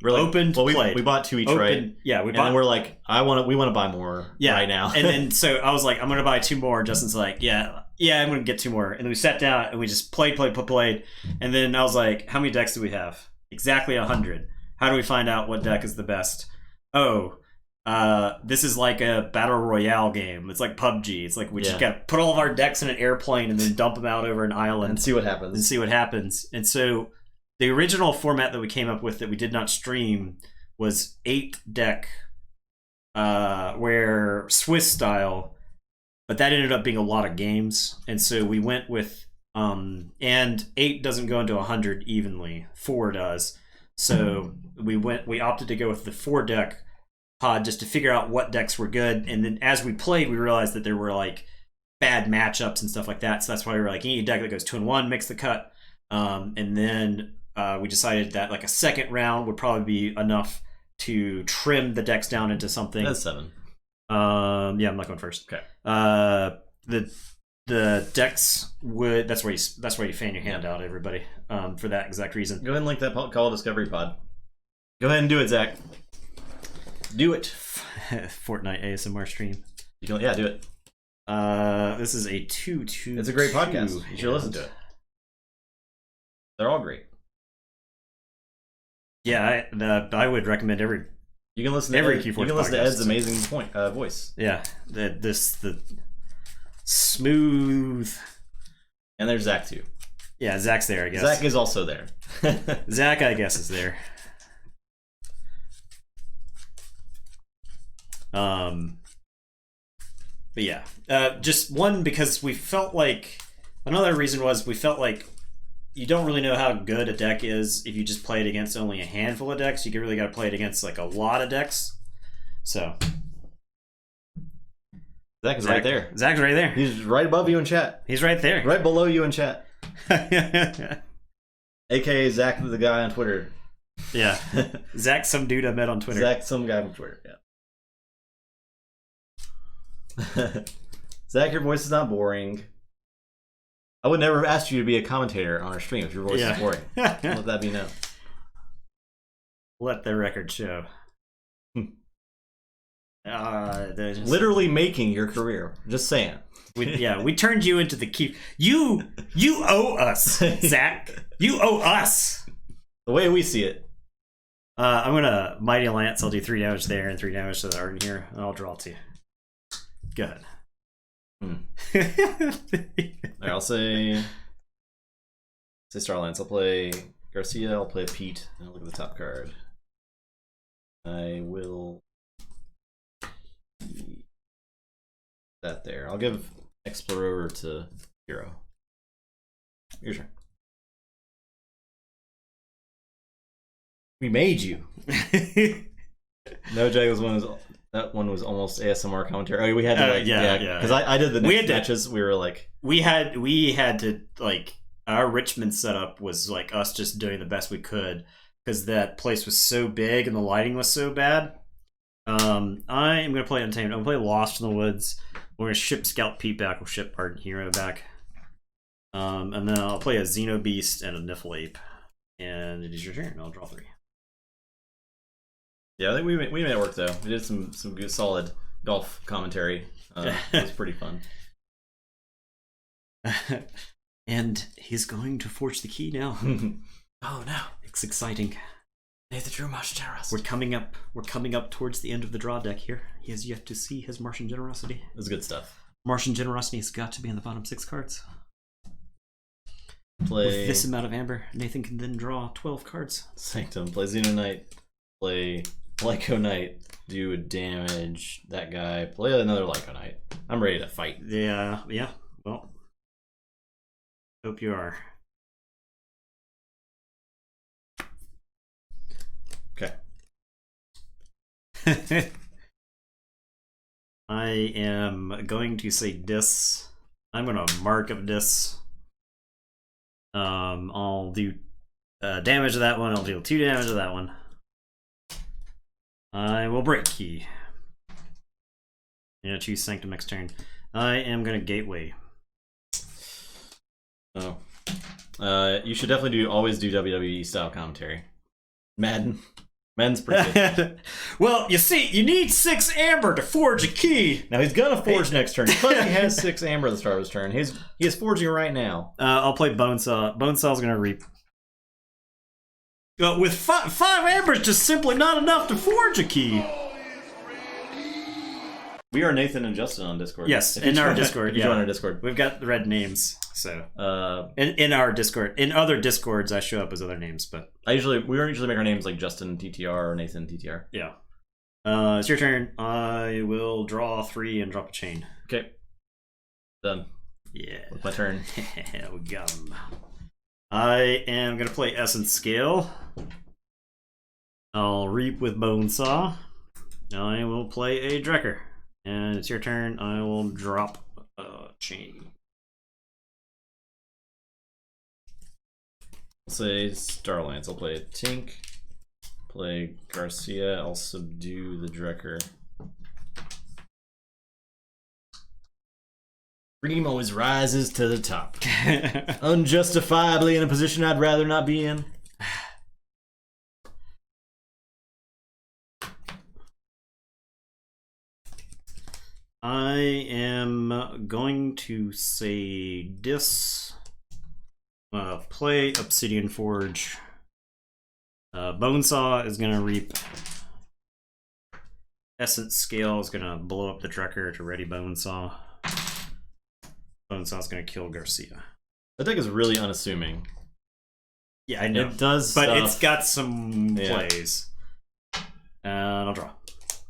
played. We bought 2 each, right? Yeah, then we're like, we want to buy more right now. And then so I was like, I'm gonna buy 2 more. Justin's like, yeah, I'm gonna get 2 more. And then we sat down and we just played. And then I was like, how many decks do we have? Exactly 100. How do we find out what deck is the best? This is like a battle royale game. It's like PUBG. It's like we just gotta put all of our decks in an airplane and then dump them out over an island and see what happens. And so the original format that we came up with that we did not stream was 8 deck, where Swiss style, but that ended up being a lot of games, and so we went with and 8 doesn't go into 100 evenly. 4 does. So we opted to go with the 4 deck pod just to figure out what decks were good, and then as we played, we realized that there were like bad matchups and stuff like that. So that's why we were like, you need a deck that goes 2-1, makes the cut. And then we decided that like a second round would probably be enough to trim the decks down into something. That's 7. Yeah, I'm not going first. Okay. The decks would that's where you fan your hand out, everybody. For that exact reason. Go ahead and link that Call Discovery Pod. Go ahead and do it, Zach. Do it. Fortnite ASMR stream. You can, yeah, do it. This is a 2-2. It's a great podcast. You should listen to it. They're all great. Yeah, I would recommend every. You can listen to every Ed, Keyforge You can listen podcast. to Ed's amazing voice. Yeah, the smooth. And there's Zach too. Yeah, Zach's there, I guess. Zach is also there. Zach, I guess, is there. But yeah, just one, because we felt like, another reason was we felt like you don't really know how good a deck is if you just play it against only a handful of decks. You really got to play it against like a lot of decks. So Zach is right there. Zach's right there. He's right above you in chat. He's right there. Right below you in chat. AKA Zach, the guy on Twitter. Yeah. Zach, some dude I met on Twitter. Zach, some guy on Twitter, yeah. Zach, your voice is not boring. I would never ask you to be a commentator on our stream if your voice is boring. Let that be known. Let the record show. Literally making your career. Just saying. We turned you into the key. You owe us, Zach. You owe us. The way we see it. I'm gonna Mighty Lance. I'll do 3 damage there and 3 damage to the Arden here, and I'll draw 2. Go ahead. I'll say Starlance. I'll play Garcia. I'll play Pete. And I'll look at the top card. I will that there. I'll give Explorer to Hero. Your turn. We made you. No, Jay was one. That one was almost ASMR commentary. Oh, we had to yeah. Because I did the next matches. We were like, we had to like, our Richmond setup was like us just doing the best we could because that place was so big and the lighting was so bad. I am gonna play Untamed. I'm gonna play Lost in the Woods. We're gonna ship Scout Pete back. We'll ship our hero back. And then I'll play a Xeno Beast and a Niffle Ape. And it is your turn. I'll draw 3. Yeah, I think we made it work though. We did some good solid golf commentary. It was pretty fun. And he's going to forge the key now. Oh no, it's exciting. Nathan drew Martian Generosity. We're coming up towards the end of the draw deck here. He has yet to see his Martian Generosity. It was good stuff. Martian Generosity has got to be in the bottom 6 cards. Play with this amount of amber, Nathan can then draw 12 cards. Sanctum. Play Xeno Knight. Play Lyco Knight. Do damage. That guy. Play another Lyco Knight. I'm ready to fight. Yeah. Well, hope you are. Okay. I am going to say dis. I'm going to mark of dis. I'll do damage to that one. I'll deal 2 damage to that one. I will break key. Yeah, choose Sanctum next turn. I am going to Gateway. Oh. You should definitely always do WWE style commentary. Madden's pretty good. Well, you see, you need 6 amber to forge a key. Now he's gonna forge next turn. Because he has 6 amber at the start of his turn. He is forging right now. I'll play Bonesaw. Bonesaw's gonna reap. With 5 amber is just simply not enough to forge a key. We are Nathan and Justin on Discord. Yes, in our Discord. You join our Discord. We've got the red names. So in our Discord, in other Discords, I show up as other names, but we usually make our names like Justin TTR or Nathan TTR. Yeah. It's your turn. I will draw 3 and drop a chain. Okay. Done. Yeah. With my turn. We got him. I am gonna play Essence Scale. I'll reap with Bonesaw. I will play a Drekker. And it's your turn. I will drop Chain. I'll say Starlance. I'll play Tink. Play Garcia. I'll subdue the Drekker. Dream always rises to the top. Unjustifiably in a position I'd rather not be in. I am going to say this. Play Obsidian Forge. Bonesaw is going to reap. Essence Scale is going to blow up the Drekker to ready Bonesaw. Bonesaw's going to kill Garcia. That deck is really unassuming. Yeah, I know. It does but stuff. It's got some plays. And I'll draw.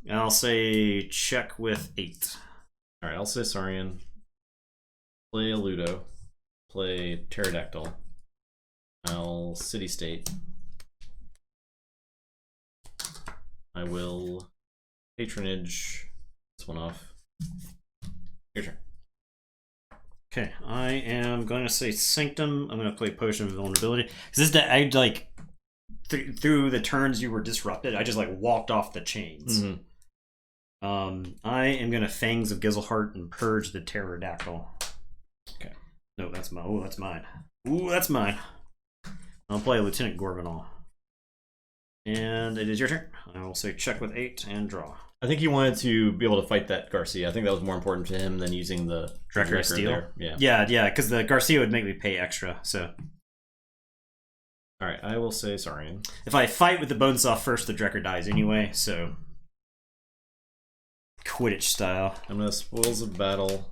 And I'll say check with 8. Alright, I'll say Saurian. Play a Ludo. Play Pterodactyl. I'll City State. I will Patronage this one off. Your turn. Okay, I am going to say Sanctum. I'm going to play Potion of Vulnerability. Because this deck, I like, through the turns you were disrupted, I just like walked off the chains. I am going to Fangs of Gizzleheart and Purge the Pterodactyl. Okay. No, that's mine. Oh, that's mine. Ooh, that's mine. I'll play Lieutenant Gorgonal. And it is your turn. I will say check with 8 and draw. I think he wanted to be able to fight that Garcia. I think that was more important to him than using the Drekker Steel. There. Yeah, yeah, because the Garcia would make me pay extra. So, all right, I will say Saurian. If I fight with the Bonesaw first, the Drekker dies anyway. So, Quidditch style. I'm gonna Spoils of Battle.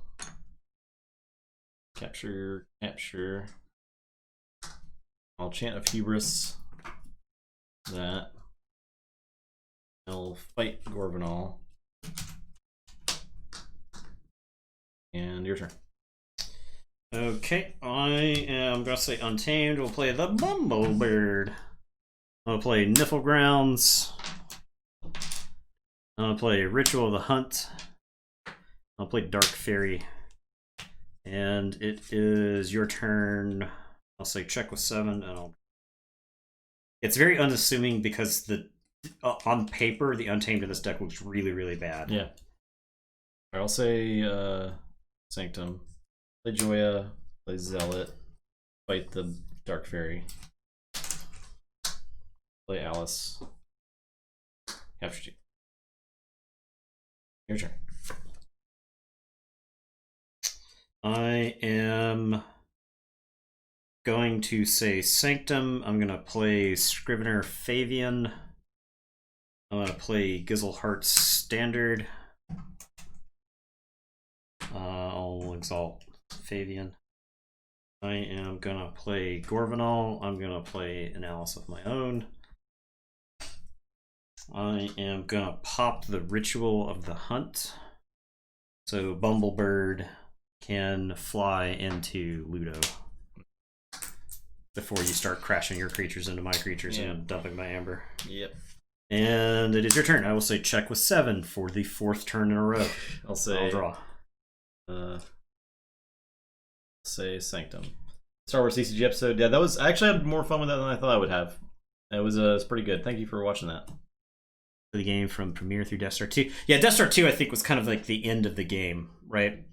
Capture. I'll Chant of Hubris. That. I'll fight Gorgonal. And your turn. Okay, I am going to say Untamed. We'll play the Bumblebird. I'll play Niflgrounds. I'll play Ritual of the Hunt. I'll play Dark Fairy. And it is your turn. I'll say check with 7, and I'll... It's very unassuming because the on paper, the Untamed of this deck looks really, really bad. Yeah. I'll say Sanctum. Play Joya. Play Zealot. Fight the Dark Fairy. Play Alice. Capture 2. Your turn. I am going to say Sanctum. I'm going to play Scrivener Fabian. I'm going to play Gizzleheart's Standard. I'll exalt Fabian. I am going to play Gorgonal. I'm going to play an Alice of my own. I am going to pop the Ritual of the Hunt. So Bumblebird can fly into Ludo before you start crashing your creatures into my creatures and dumping my Amber. Yep. And it is your turn. I will say check with 7 for the 4th turn in a row. I'll draw. Say Sanctum. Star Wars CCG episode. Yeah, that was, I actually had more fun with that than I thought I would have. It was pretty good. Thank you for watching that. The game from Premiere through Death Star 2. Yeah, Death Star 2 I think was kind of like the end of the game, right?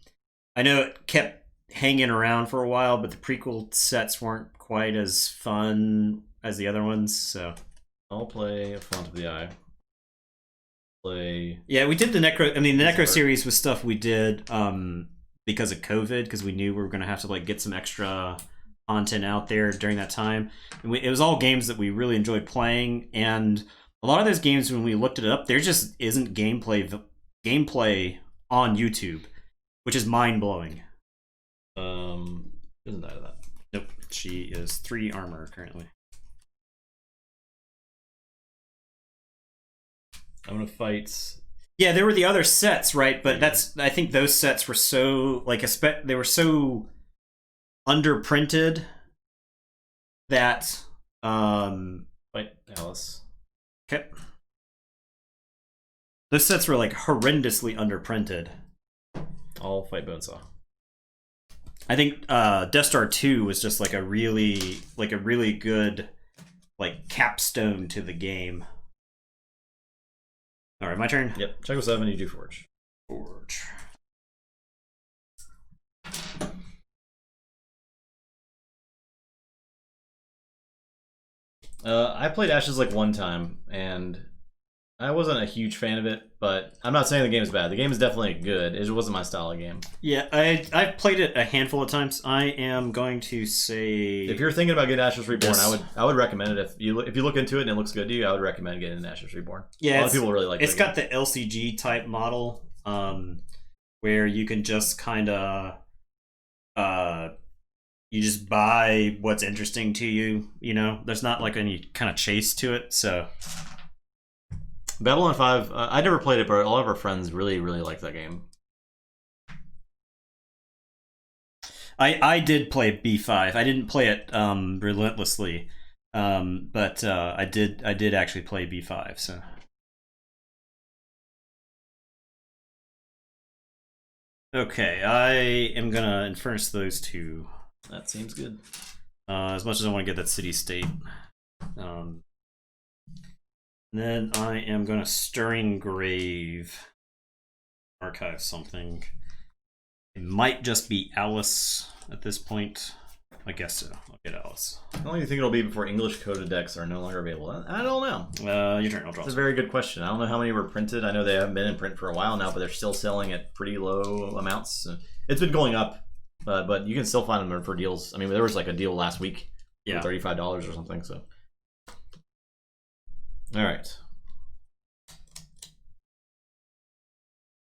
I know it kept hanging around for a while, but the prequel sets weren't quite as fun as the other ones, so... I'll play a Font of the Eye. Play... Yeah, we did the Necro... I mean, the Necro series was stuff we did because of COVID, because we knew we were going to have to like get some extra content out there during that time. And it was all games that we really enjoyed playing, and a lot of those games, when we looked it up, there just isn't gameplay on YouTube, which is mind-blowing. Isn't that that? Nope. She is 3 armor currently. I'm gonna fight. Yeah, there were the other sets, right? But I think those sets were so like they were so underprinted that Fight Alice. Okay. Those sets were like horrendously underprinted. I'll fight Bonesaw. I think Death Star 2 was just like a really good like capstone to the game. All right, my turn. Yep. Check with 7. You do Forge. Forge. I played Ashes like one time, and I wasn't a huge fan of it, but I'm not saying the game is bad. The game is definitely good. It wasn't my style of game. Yeah, I've played it a handful of times. I am going to say, if you're thinking about getting Ashes Reborn, yes. I would recommend it. If you look into it and it looks good to you, I would recommend getting Ashes Reborn. Yeah, a lot of people really like it. It's got the LCG type model, where you can just kind of you just buy what's interesting to you. You know, there's not like any kind of chase to it. So Babylon 5, I never played it, but a lot of our friends really, really like that game. I did play B5. I didn't play it relentlessly, but I did actually play B5. So okay, I am gonna Infernus those two. That seems good. As much as I want to get that city state. Then I am going to Stirring Grave. Archive something. It might just be Alice at this point. I guess so. I'll get Alice. How long do you think it'll be before English coded decks are no longer available? I don't know. Your turn, I'll draw. That's a very good question. I don't know how many were printed. I know they haven't been in print for a while now, but they're still selling at pretty low amounts. It's been going up, but you can still find them for deals. I mean, there was like a deal last week for $35 or something. So, all right.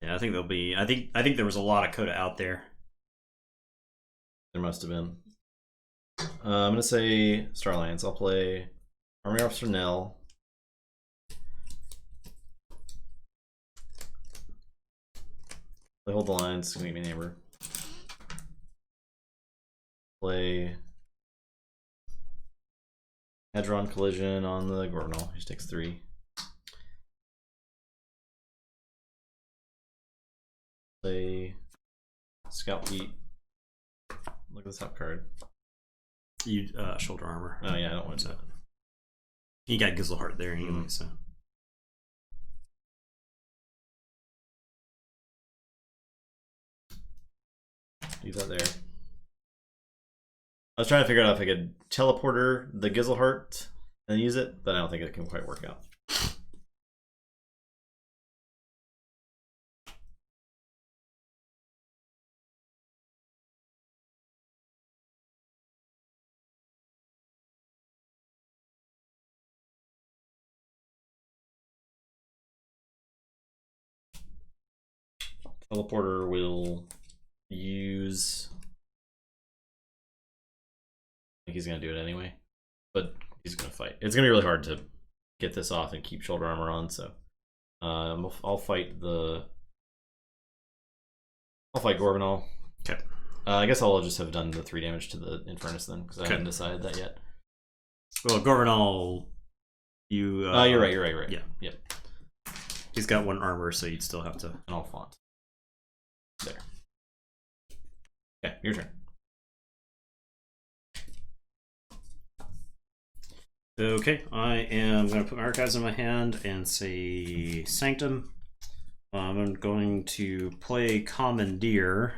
Yeah, I think there'll be. I think there was a lot of Coda out there. There must have been. I'm gonna say Star Alliance. I'll play Army Officer Nell. Play Hold the Lines. Gonna make me neighbor. Play Hadron Collision on the Gorgonal. He takes 3. Play Scout Beat. Look at the top card. You shoulder armor. Oh yeah, I don't want that. You got Gizzleheart there anyway, so. Leave that there. I was trying to figure out if I could teleporter the Gizzleheart and use it, but I don't think it can quite work out. Teleporter will use. I think he's gonna do it anyway, but he's gonna fight. It's gonna be really hard to get this off and keep shoulder armor on. So I'll fight Gorgonal. Okay. I guess I'll just have done the 3 damage to the Infernus then, because I haven't decided that yet. Well, Gorgonal, you. You're right. Yeah. Yep. He's got 1 armor, so you'd still have to. And I'll font. There. Okay, your turn. Okay, I am going to put my archives in my hand and say Sanctum. I'm going to play Commandeer.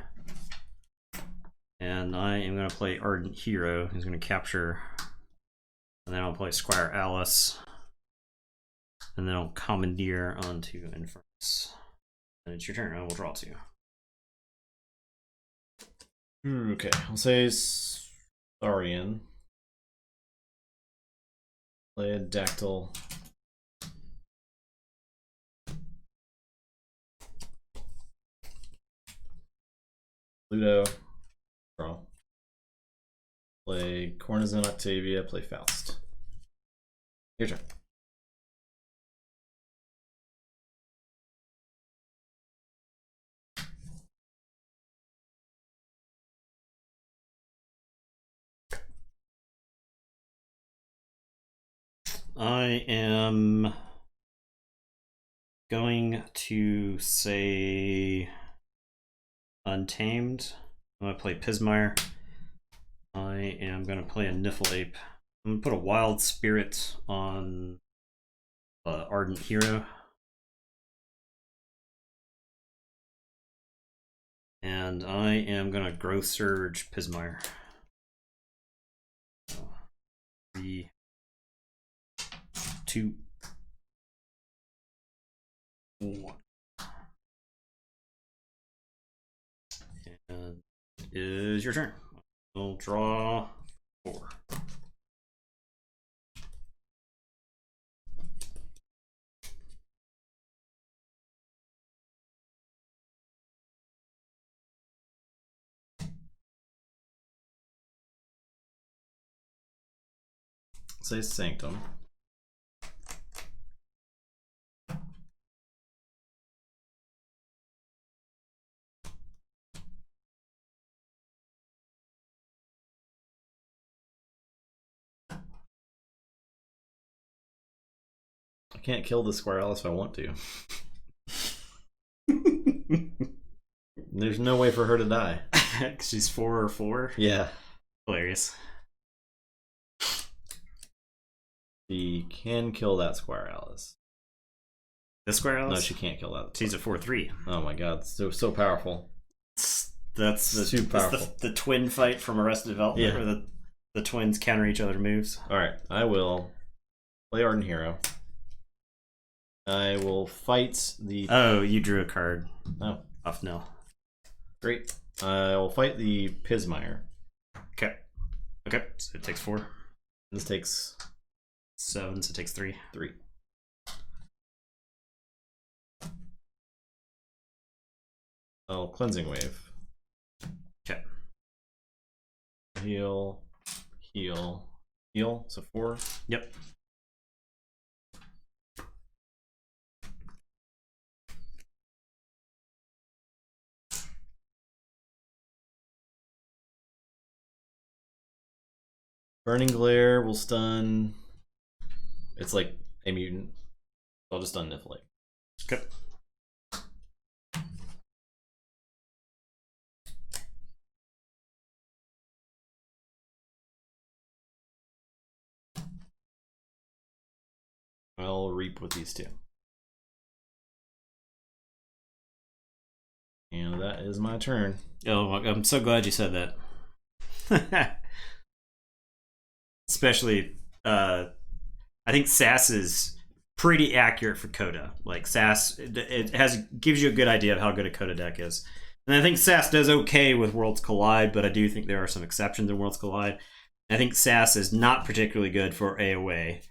And I am going to play Ardent Hero. He's going to capture. And then I'll play Squire Alice. And then I'll Commandeer onto Infernus. And it's your turn. I will draw 2. Okay, I'll say Saurian. Play a Dactyl. Pluto. Draw. Play Cornizon Octavia. Play Faust. Your turn. I am going to say Untamed. I'm gonna play Pismire. I am gonna play a Niffle Ape. I'm gonna put a Wild Spirit on Ardent Hero. And I am gonna Growth Surge Pismire. 3, 2, 1. And it is your turn. We'll draw 4. Say Sanctum. I can't kill the Squirrel if I want to. There's no way for her to die. She's 4/4. Yeah. Hilarious. She can kill that Squire Alice. The Square Alice? No, she can't kill that. She's a 4/3. Oh my god, so powerful. That's too powerful. The twin fight from Arrested Development, Yeah. where the twins counter each other's moves. Alright, I will play Ardent Hero. I will fight the... Oh, you drew a card. Oh. Off no. Great. I will fight the Pismire. Okay. Okay, so it takes 4. This takes 7, so it takes 3. 3. Oh, Cleansing Wave. Okay. Heal. Heal. Heal. So 4. Yep. Burning Glare will stun. It's like a mutant. I'll just stun Niffle. Okay. I'll reap with these 2. And that is my turn. Oh, I'm so glad you said that. Especially, I think Sass is pretty accurate for Coda. Like Sass, it gives you a good idea of how good a Coda deck is. And I think Sass does okay with Worlds Collide, but I do think there are some exceptions in Worlds Collide. I think Sass is not particularly good for AOA.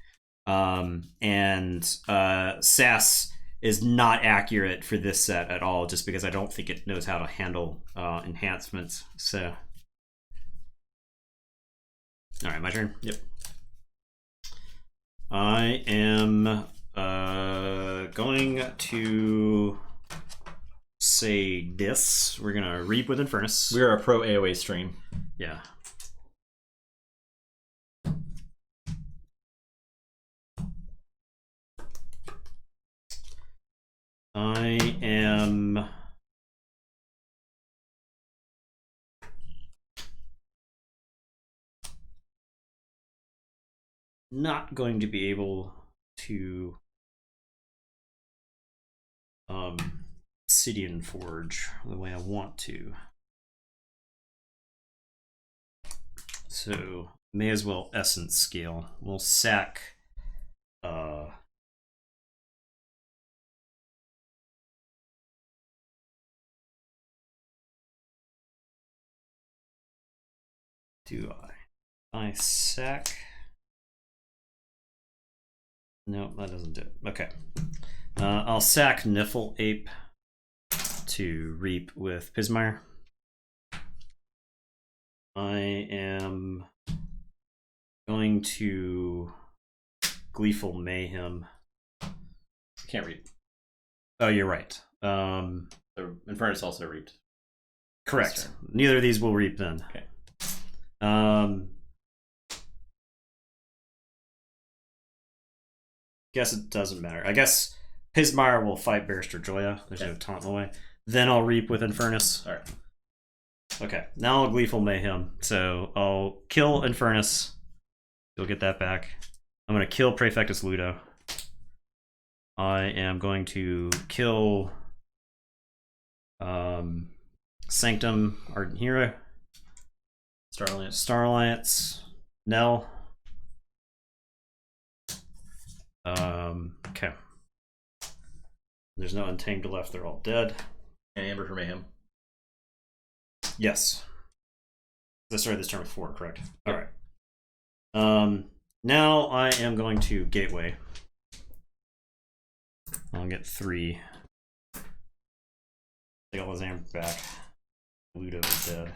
Sass is not accurate for this set at all, just because I don't think it knows how to handle enhancements. So, all right, my turn. Yep. I am going to say this. We're gonna reap with Infernus. We are a pro AOA stream. Yeah. I am not going to be able to Obsidian Forge the way I want to. So may as well Essence Scale. We'll sack do I sack? No, that doesn't do it. Okay. I'll sack Niffle Ape to reap with Pismire. I am going to Gleeful Mayhem. Can't reap. Oh, you're right. The Infernus also reaped. Correct. Neither of these will reap then. Okay. Guess it doesn't matter. I guess Pismire will fight Barrister Joya. There's no taunt in the way. Then I'll reap with Infernus. Alright. Okay, now I'll Gleeful Mayhem. So I'll kill Infernus. You'll get that back. I'm going to kill Praefectus Ludo. I am going to kill Sanctum Ardent Hero. Star Alliance. Nell. Okay. There's no Untamed left. They're all dead. And Amber for Mayhem. Yes. I started this turn with 4, correct? Yep. Alright. Now I am going to Gateway. I'll get 3. Take all those Amber back. Ludo is dead.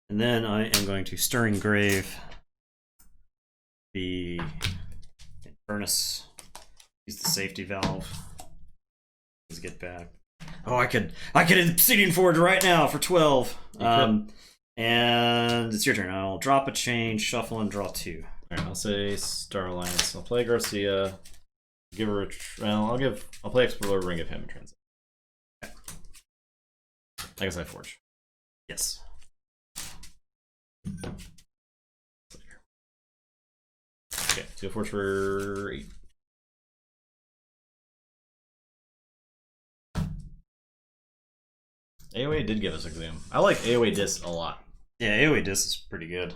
And then I am going to Stirring Grave the Infernus. Use the safety valve. Let's get back. Oh, I could Obsidian Forge right now for 12. And it's your turn. I'll drop a chain, shuffle, and draw 2. All right, I'll say Star Alliance. I'll play Garcia. Give her a. I'll play Explorer Ring of him in transit. Okay. I guess I Forge. Yes. Okay, so Forge for 8. AoE did give us a Exam. I like AoE Dis a lot. Yeah, AoE Dis is pretty good.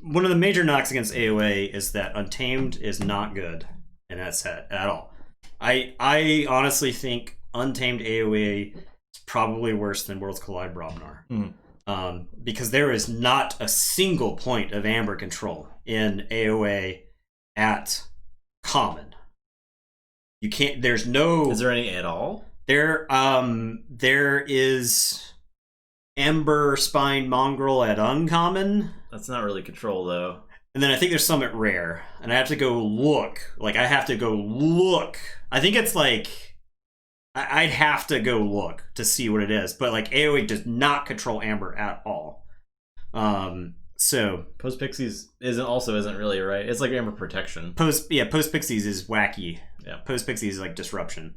One of the major knocks against AoE is that Untamed is not good in that set at all. I honestly think Untamed AoE is probably worse than Worlds Collide Brobnar. Because there is not a single point of Amber control in AoE at common. You can't. There's no. Is there any at all? There is Ember Spine Mongrel at uncommon. That's not really control though. And then I think there's some at rare, and I have to go look. Like I have to go look. I think it's like I'd have to go look to see what it is. But like AoE does not control Amber at all. So Post Pixies isn't really right. It's like Amber Protection. Post Pixies is wacky. Yeah. Post Pixies is like disruption.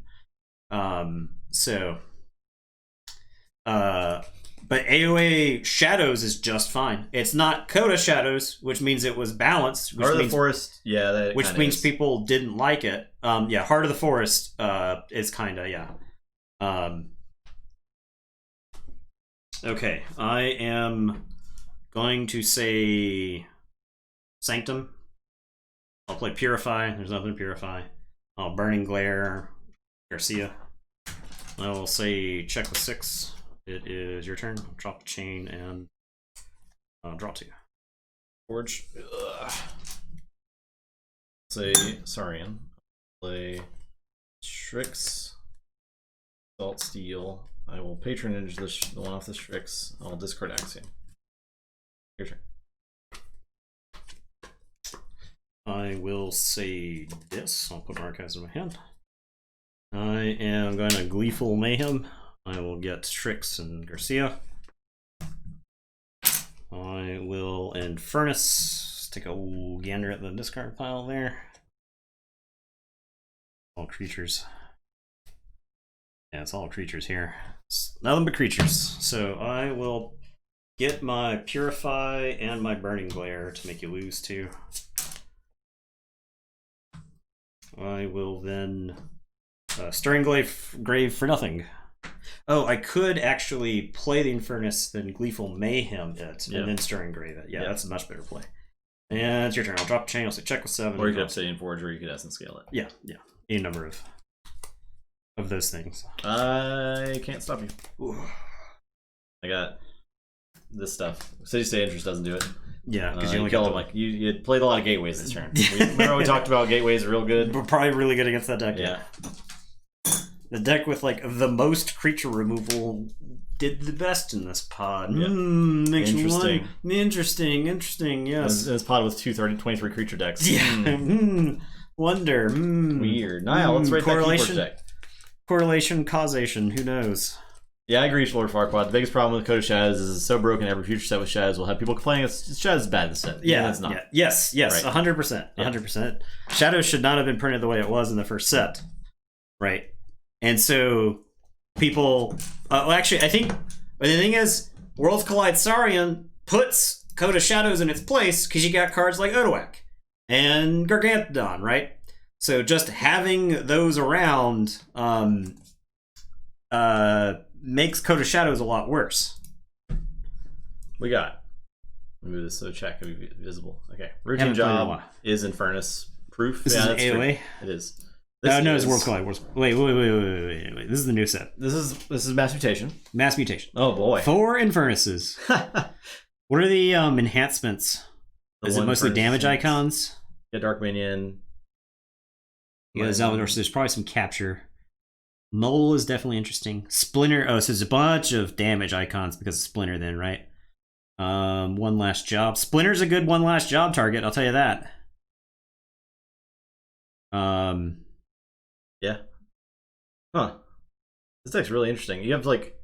But AoE Shadows is just fine. It's not Coda Shadows, which means it was balanced. Heart of the Forest, yeah. Which means people didn't like it. Heart of the Forest is kind of, yeah. Okay, I am going to say Sanctum. I'll play Purify. There's nothing to Purify. Burning Glare, Garcia. I will say check with 6. It is your turn. Drop a chain and draw 2. Forge. Say Saurian. Play Strix. Salt Steel. I will patronage the one off the Strix. I'll discard Axiom. Your turn. I will say this. I'll put Archives in my hand. I am going to Gleeful Mayhem. I will get Strix and Garcia. I will Infernus. Take a gander at the discard pile there. All creatures. Yeah, it's all creatures here. It's nothing but creatures. So I will get my Purify and my Burning Glare to make you lose 2. I will then Stirring Grave for nothing. Oh, I could actually play the Infernus, then Gleeful Mayhem it, and then Stirring Grave it. Yeah, that's a much better play. And it's your turn. I'll drop a chain. I'll say check with 7. Or you could Obsidian Forge, or you could Essence Scale it. Yeah. Any number of those things. I can't stop you. Ooh. I got this stuff. City State Interest doesn't do it. Yeah, because you only killed him. Like you played a lot of gateways this turn. Remember we talked about gateways real good. We're probably really good against that deck. Yeah. The deck with like the most creature removal did the best in this pod. Yeah. Interesting. Interesting. Yes. This pod with 23 creature decks. Yeah. Wonder. Weird. Niall, let's rate that Keyforge deck. Correlation, causation. Who knows? Yeah, I agree with Lord Farquaad. The biggest problem with Code of Shadows is it's so broken. Every future set with Shadows will have people complaining Shadows is bad in the set. Yeah, it's not. Yeah. Yes, 100%. 100%. Shadows should not have been printed the way it was in the first set. Right? And so people... well, actually, I think... But the thing is, Worlds Collide Saurian puts Code of Shadows in its place because you got cards like Odoak and Gargantodon, right? So just having those around... makes Code of Shadows a lot worse. We got. Move this so chat can be visible. Okay. Routine Job is Infernus proof. This is an AoE? It is. No, it's World Collide. Wait. This is the new set. This is Mass Mutation. Mass Mutation. Oh boy. 4 Infernuses. What are the enhancements? Is it mostly damage icons? Yeah, Dark Minion. Yeah, Zelvador, so there's probably some capture. Mole is definitely interesting. Splinter. Oh, so there's a bunch of damage icons because of Splinter then, right? One Last Job. Splinter's a good one last job target, I'll tell you that. Yeah. Huh. This deck's really interesting. You have like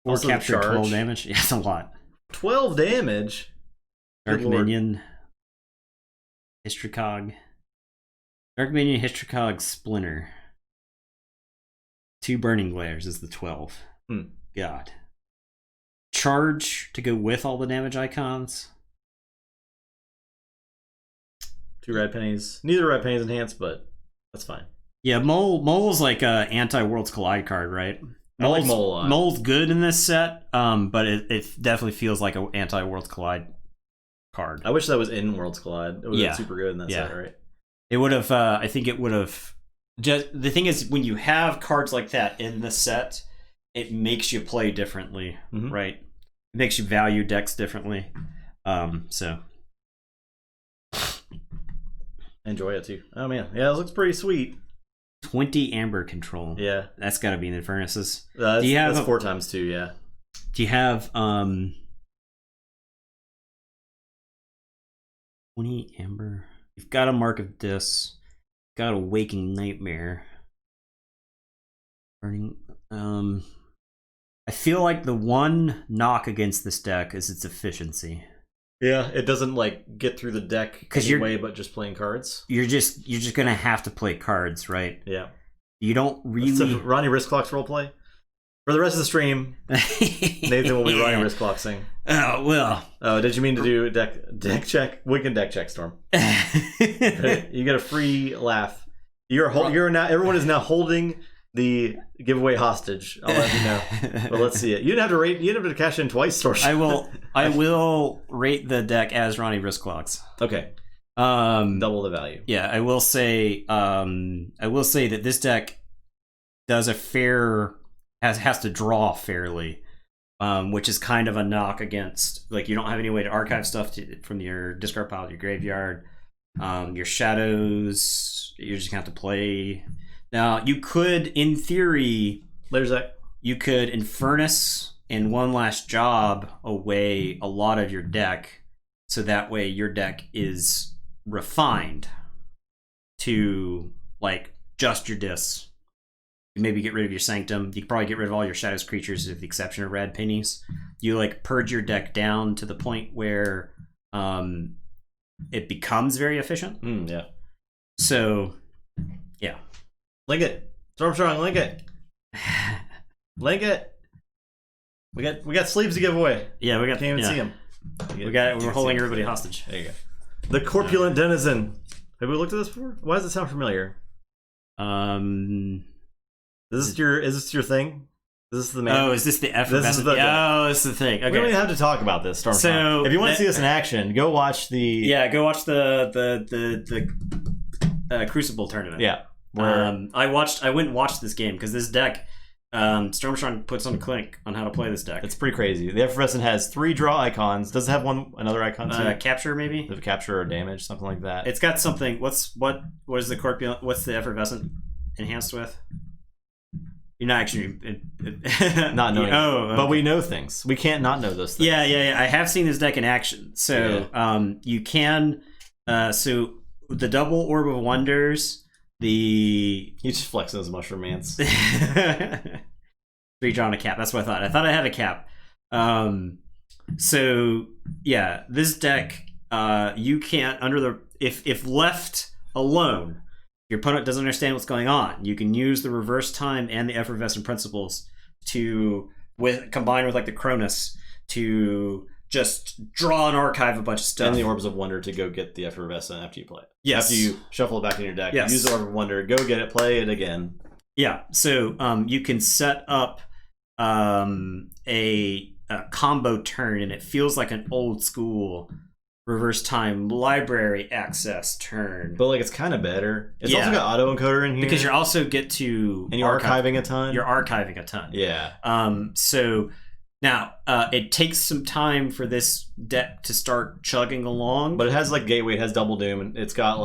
4 capture, 12 damage. Yeah, that's a lot. 12 damage? Dark Minion. Hystricog. Dark Minion, Hystricog, Splinter. 2 Burning Glares is the 12. God. Charge to go with all the damage icons. 2 Red Pennies. Neither Red Pennies enhanced, but that's fine. Yeah, Mole's like a anti-Worlds Collide card, right? I like Mole a lot. Mole's good in this set, but it definitely feels like an anti-Worlds Collide card. I wish that was in Worlds Collide. It would have been super good in that set, right? It would have, I think it would have... Just the thing is, when you have cards like that in the set, it makes you play differently, right? It makes you value decks differently. So enjoy it too. Oh man, yeah, it looks pretty sweet. 20 Amber Control. Yeah, that's got to be in the Infernuses. Do you have 4 times 2? Yeah. Do you have 20 Amber? You've got a Mark of Dis. Got a Waking Nightmare. Burning. I feel like the one knock against this deck is its efficiency. Yeah, it doesn't like get through the deck anyway, but just playing cards. You're just gonna have to play cards, right? Yeah. You don't really. Ronnie Wristclock's roleplay. For the rest of the stream, Nathan will be Ronnie Wristclocksing. Oh well. Oh, did you mean to do deck check? We can deck check, Storm. You get a free laugh. You're now. Everyone is now holding the giveaway hostage. I'll let you know. But let's see it. You didn't have to rate. You didn't have to cash in twice, Storm. I will rate the deck as Ronnie Wristclocks. Okay. Double the value. Yeah, I will say that this deck does a fair has to draw fairly, which is kind of a knock against, like, you don't have any way to archive stuff from your discard pile to your graveyard. Your shadows, you're just gonna have to play. Now you could, in theory, you could Infernus and One Last Job away a lot of your deck, so that way your deck is refined to like just your discs. You maybe get rid of your Sanctum. You could probably get rid of all your Shadows creatures with the exception of Red Pennies. You like purge your deck down to the point where it becomes very efficient. Yeah. So, yeah. Link it. Stormstrong, link it. Link it. We got sleeves to give away. Yeah, we got. Can't even see them. We're holding everybody hostage. There you go. The Corpulent Denizen. Have we looked at this before? Why does it sound familiar? Is this your thing? Is this the main? Oh, is this the effervescent? This is the thing. Okay. We don't even have to talk about this, Stormstrong. So if you want to see this in action, go watch the Crucible tournament. Yeah. I went and watched this game because this deck, Stormstrong puts on a clinic on how to play this deck. It's pretty crazy. The Effervescent has 3 draw icons. Does it have another icon too? Capture maybe? The capture or damage, something like that. It's got something. What is the Corpulent? What's the Effervescent enhanced with? You're not actually not knowing. But we know things. We can't not know those things. Yeah. I have seen this deck in action. So you can. So the double Orb of Wonders, the He's just flexing his mushroom mans. 3 draw on a cap. That's what I thought. I thought I had a cap. So yeah, this deck, you can't if left alone, your opponent doesn't understand what's going on. You can use the reverse time and the effervescent principles to combine with like the Cronus to just draw and archive a bunch of stuff. And the Orbs of Wonder to go get the effervescent after you play it. Yes. After you shuffle it back in your deck, Yes. use the Orb of Wonder, go get it, play it again. Yeah. So you can set up a combo turn, and it feels like an old school reverse time library access turn. But like it's kind of better. It's also got autoencoder in here because you also get to and you're archiving a ton. You're archiving a ton. Yeah. So now it takes some time for this deck to start chugging along. But it has like gateway, it has double doom, and it's got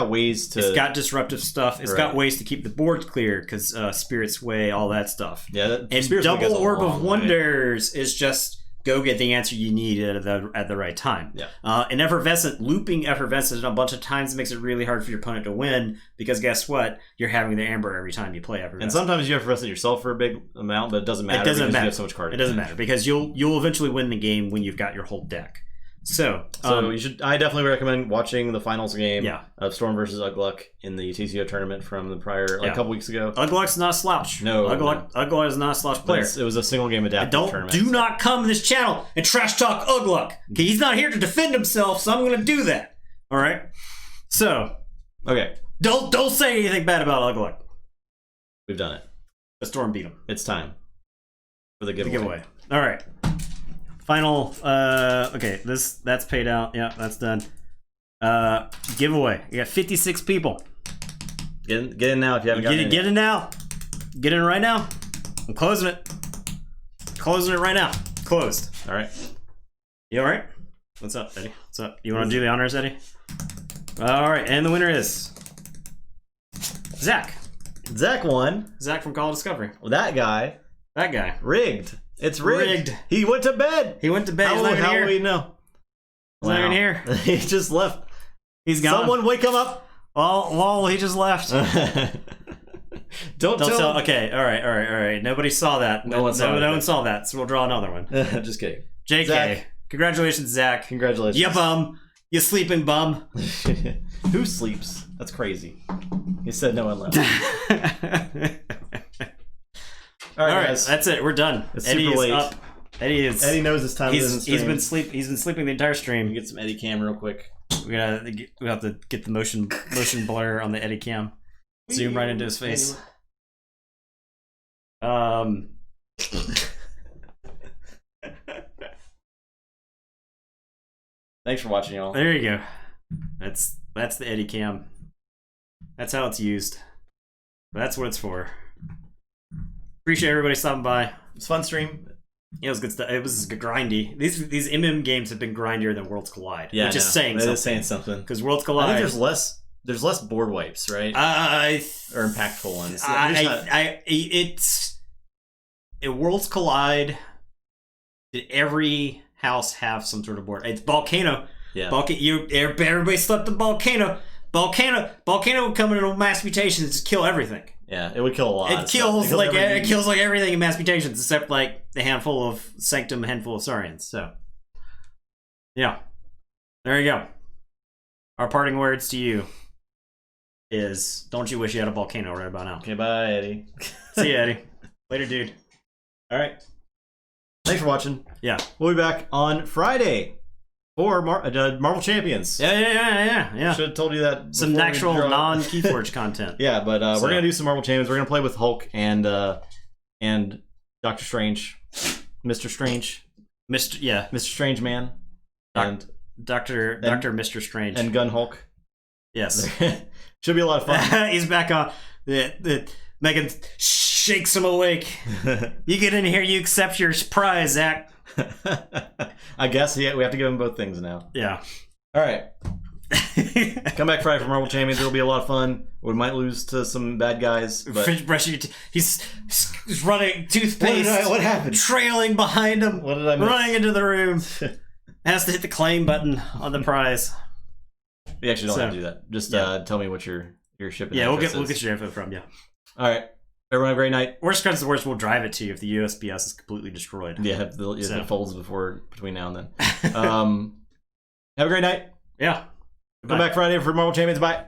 ways to. It's got disruptive stuff. It's got ways to keep the board clear because Spirit's Way, all that stuff. Yeah, and Spirit's double Orb of Wonders is just go get the answer you need at the right time. Yeah. And Effervescent, looping Effervescent a bunch of times makes it really hard for your opponent to win because guess what? You're having the Amber every time you play Effervescent. And sometimes you Effervescent yourself for a big amount, but it doesn't matter. You have so much card. It doesn't matter because you'll eventually win the game when you've got your whole deck. So you should. I definitely recommend watching the finals game Yeah. of Storm versus Ugluck in the TCO tournament from the prior a couple weeks ago. Ugluck's not a slouch. No, Ugluck is not a slouch player. It was a single game adaptive tournament. Do not come to this channel and trash talk Ugluck. Okay, he's not here to defend himself, so I'm going to do that. All right. So okay, don't say anything bad about Ugluck. We've done it. The Storm beat him. It's time for the giveaway. All right. Final. Okay, that's paid out. Yeah, that's done. Giveaway. You got 56 people. Get in now if you haven't gotten in. Get in now. Get in right now. I'm closing it. Closing it right now. Closed. All right. You all right? What's up, Eddie? What's up? You want to do the honors, Eddie? All right, and the winner is Zach. Zach won. Zach from Call of Discovery. Well, that guy. Rigged. It's rigged. Rigged. He went to bed. He went to bed. He's not even how here. will we know? He's not even here. He just left. He's gone. Someone wake him up. Well, he just left. Don't tell. Okay, all right. Nobody saw that. No one saw that, so we'll draw another one. Just kidding. JK. Zach. Congratulations, Zach. Congratulations. You bum. You sleeping bum. Who sleeps? That's crazy. He said no one left. All right, guys. That's it. We're done. It's Eddie super is late. up. Eddie knows his time. He's been sleeping the entire stream. Get some Eddie cam real quick. We have to get the motion blur on the Eddie cam. Zoom right into his face. Thanks for watching, y'all. There you go. That's the Eddie cam. That's how it's used. That's what it's for. Appreciate everybody stopping by. It's a fun stream. Yeah, it was good stuff. It was grindy. These MM games have been grindier than Worlds Collide. Yeah, which is saying something. It is saying something. Because Worlds Collide. I think there's less board wipes, right? Or impactful ones. Worlds Collide. Did every house have some sort of board? It's Volcano. Yeah. Everybody slept in Volcano. Volcano would come in with mass mutations and just kill everything. Yeah, it would kill a lot. It kills like everything in mass mutations except like the handful of Sanctum, handful of Saurians. So, yeah, there you go. Our parting words to you is: don't you wish you had a volcano right about now? Okay, bye, Eddie. See you, Eddie. Later, dude. All right. Thanks for watching. Yeah, we'll be back on Friday for Marvel Champions. Yeah. Should have told you that. Some actual non-Keyforge content. Yeah, but we're gonna do some Marvel Champions. We're gonna play with Hulk and Doctor Strange, Mr. Strange, Mr. Strange Man, and Doctor Mr. Strange and Gun Hulk. Yes, should be a lot of fun. He's back on. Megan shakes him awake. You get in here, you accept your prize, Zach. I guess we have to give him both things now. Yeah. All right. Come back Friday for Marvel Champions. It'll be a lot of fun. We might lose to some bad guys. But he's running toothpaste. What happened? Trailing behind him. What did I miss? Running into the room. Has to hit the claim button on the prize. We actually don't have to do that. Just tell me what your shipping. Yeah, we'll get your info from you. All right. Everyone have a great night. Worst comes to worst, we'll drive it to you if the USPS is completely destroyed. Yeah, it folds between now and then. Have a great night. Yeah. Come back Friday for Marvel Champions. Bye.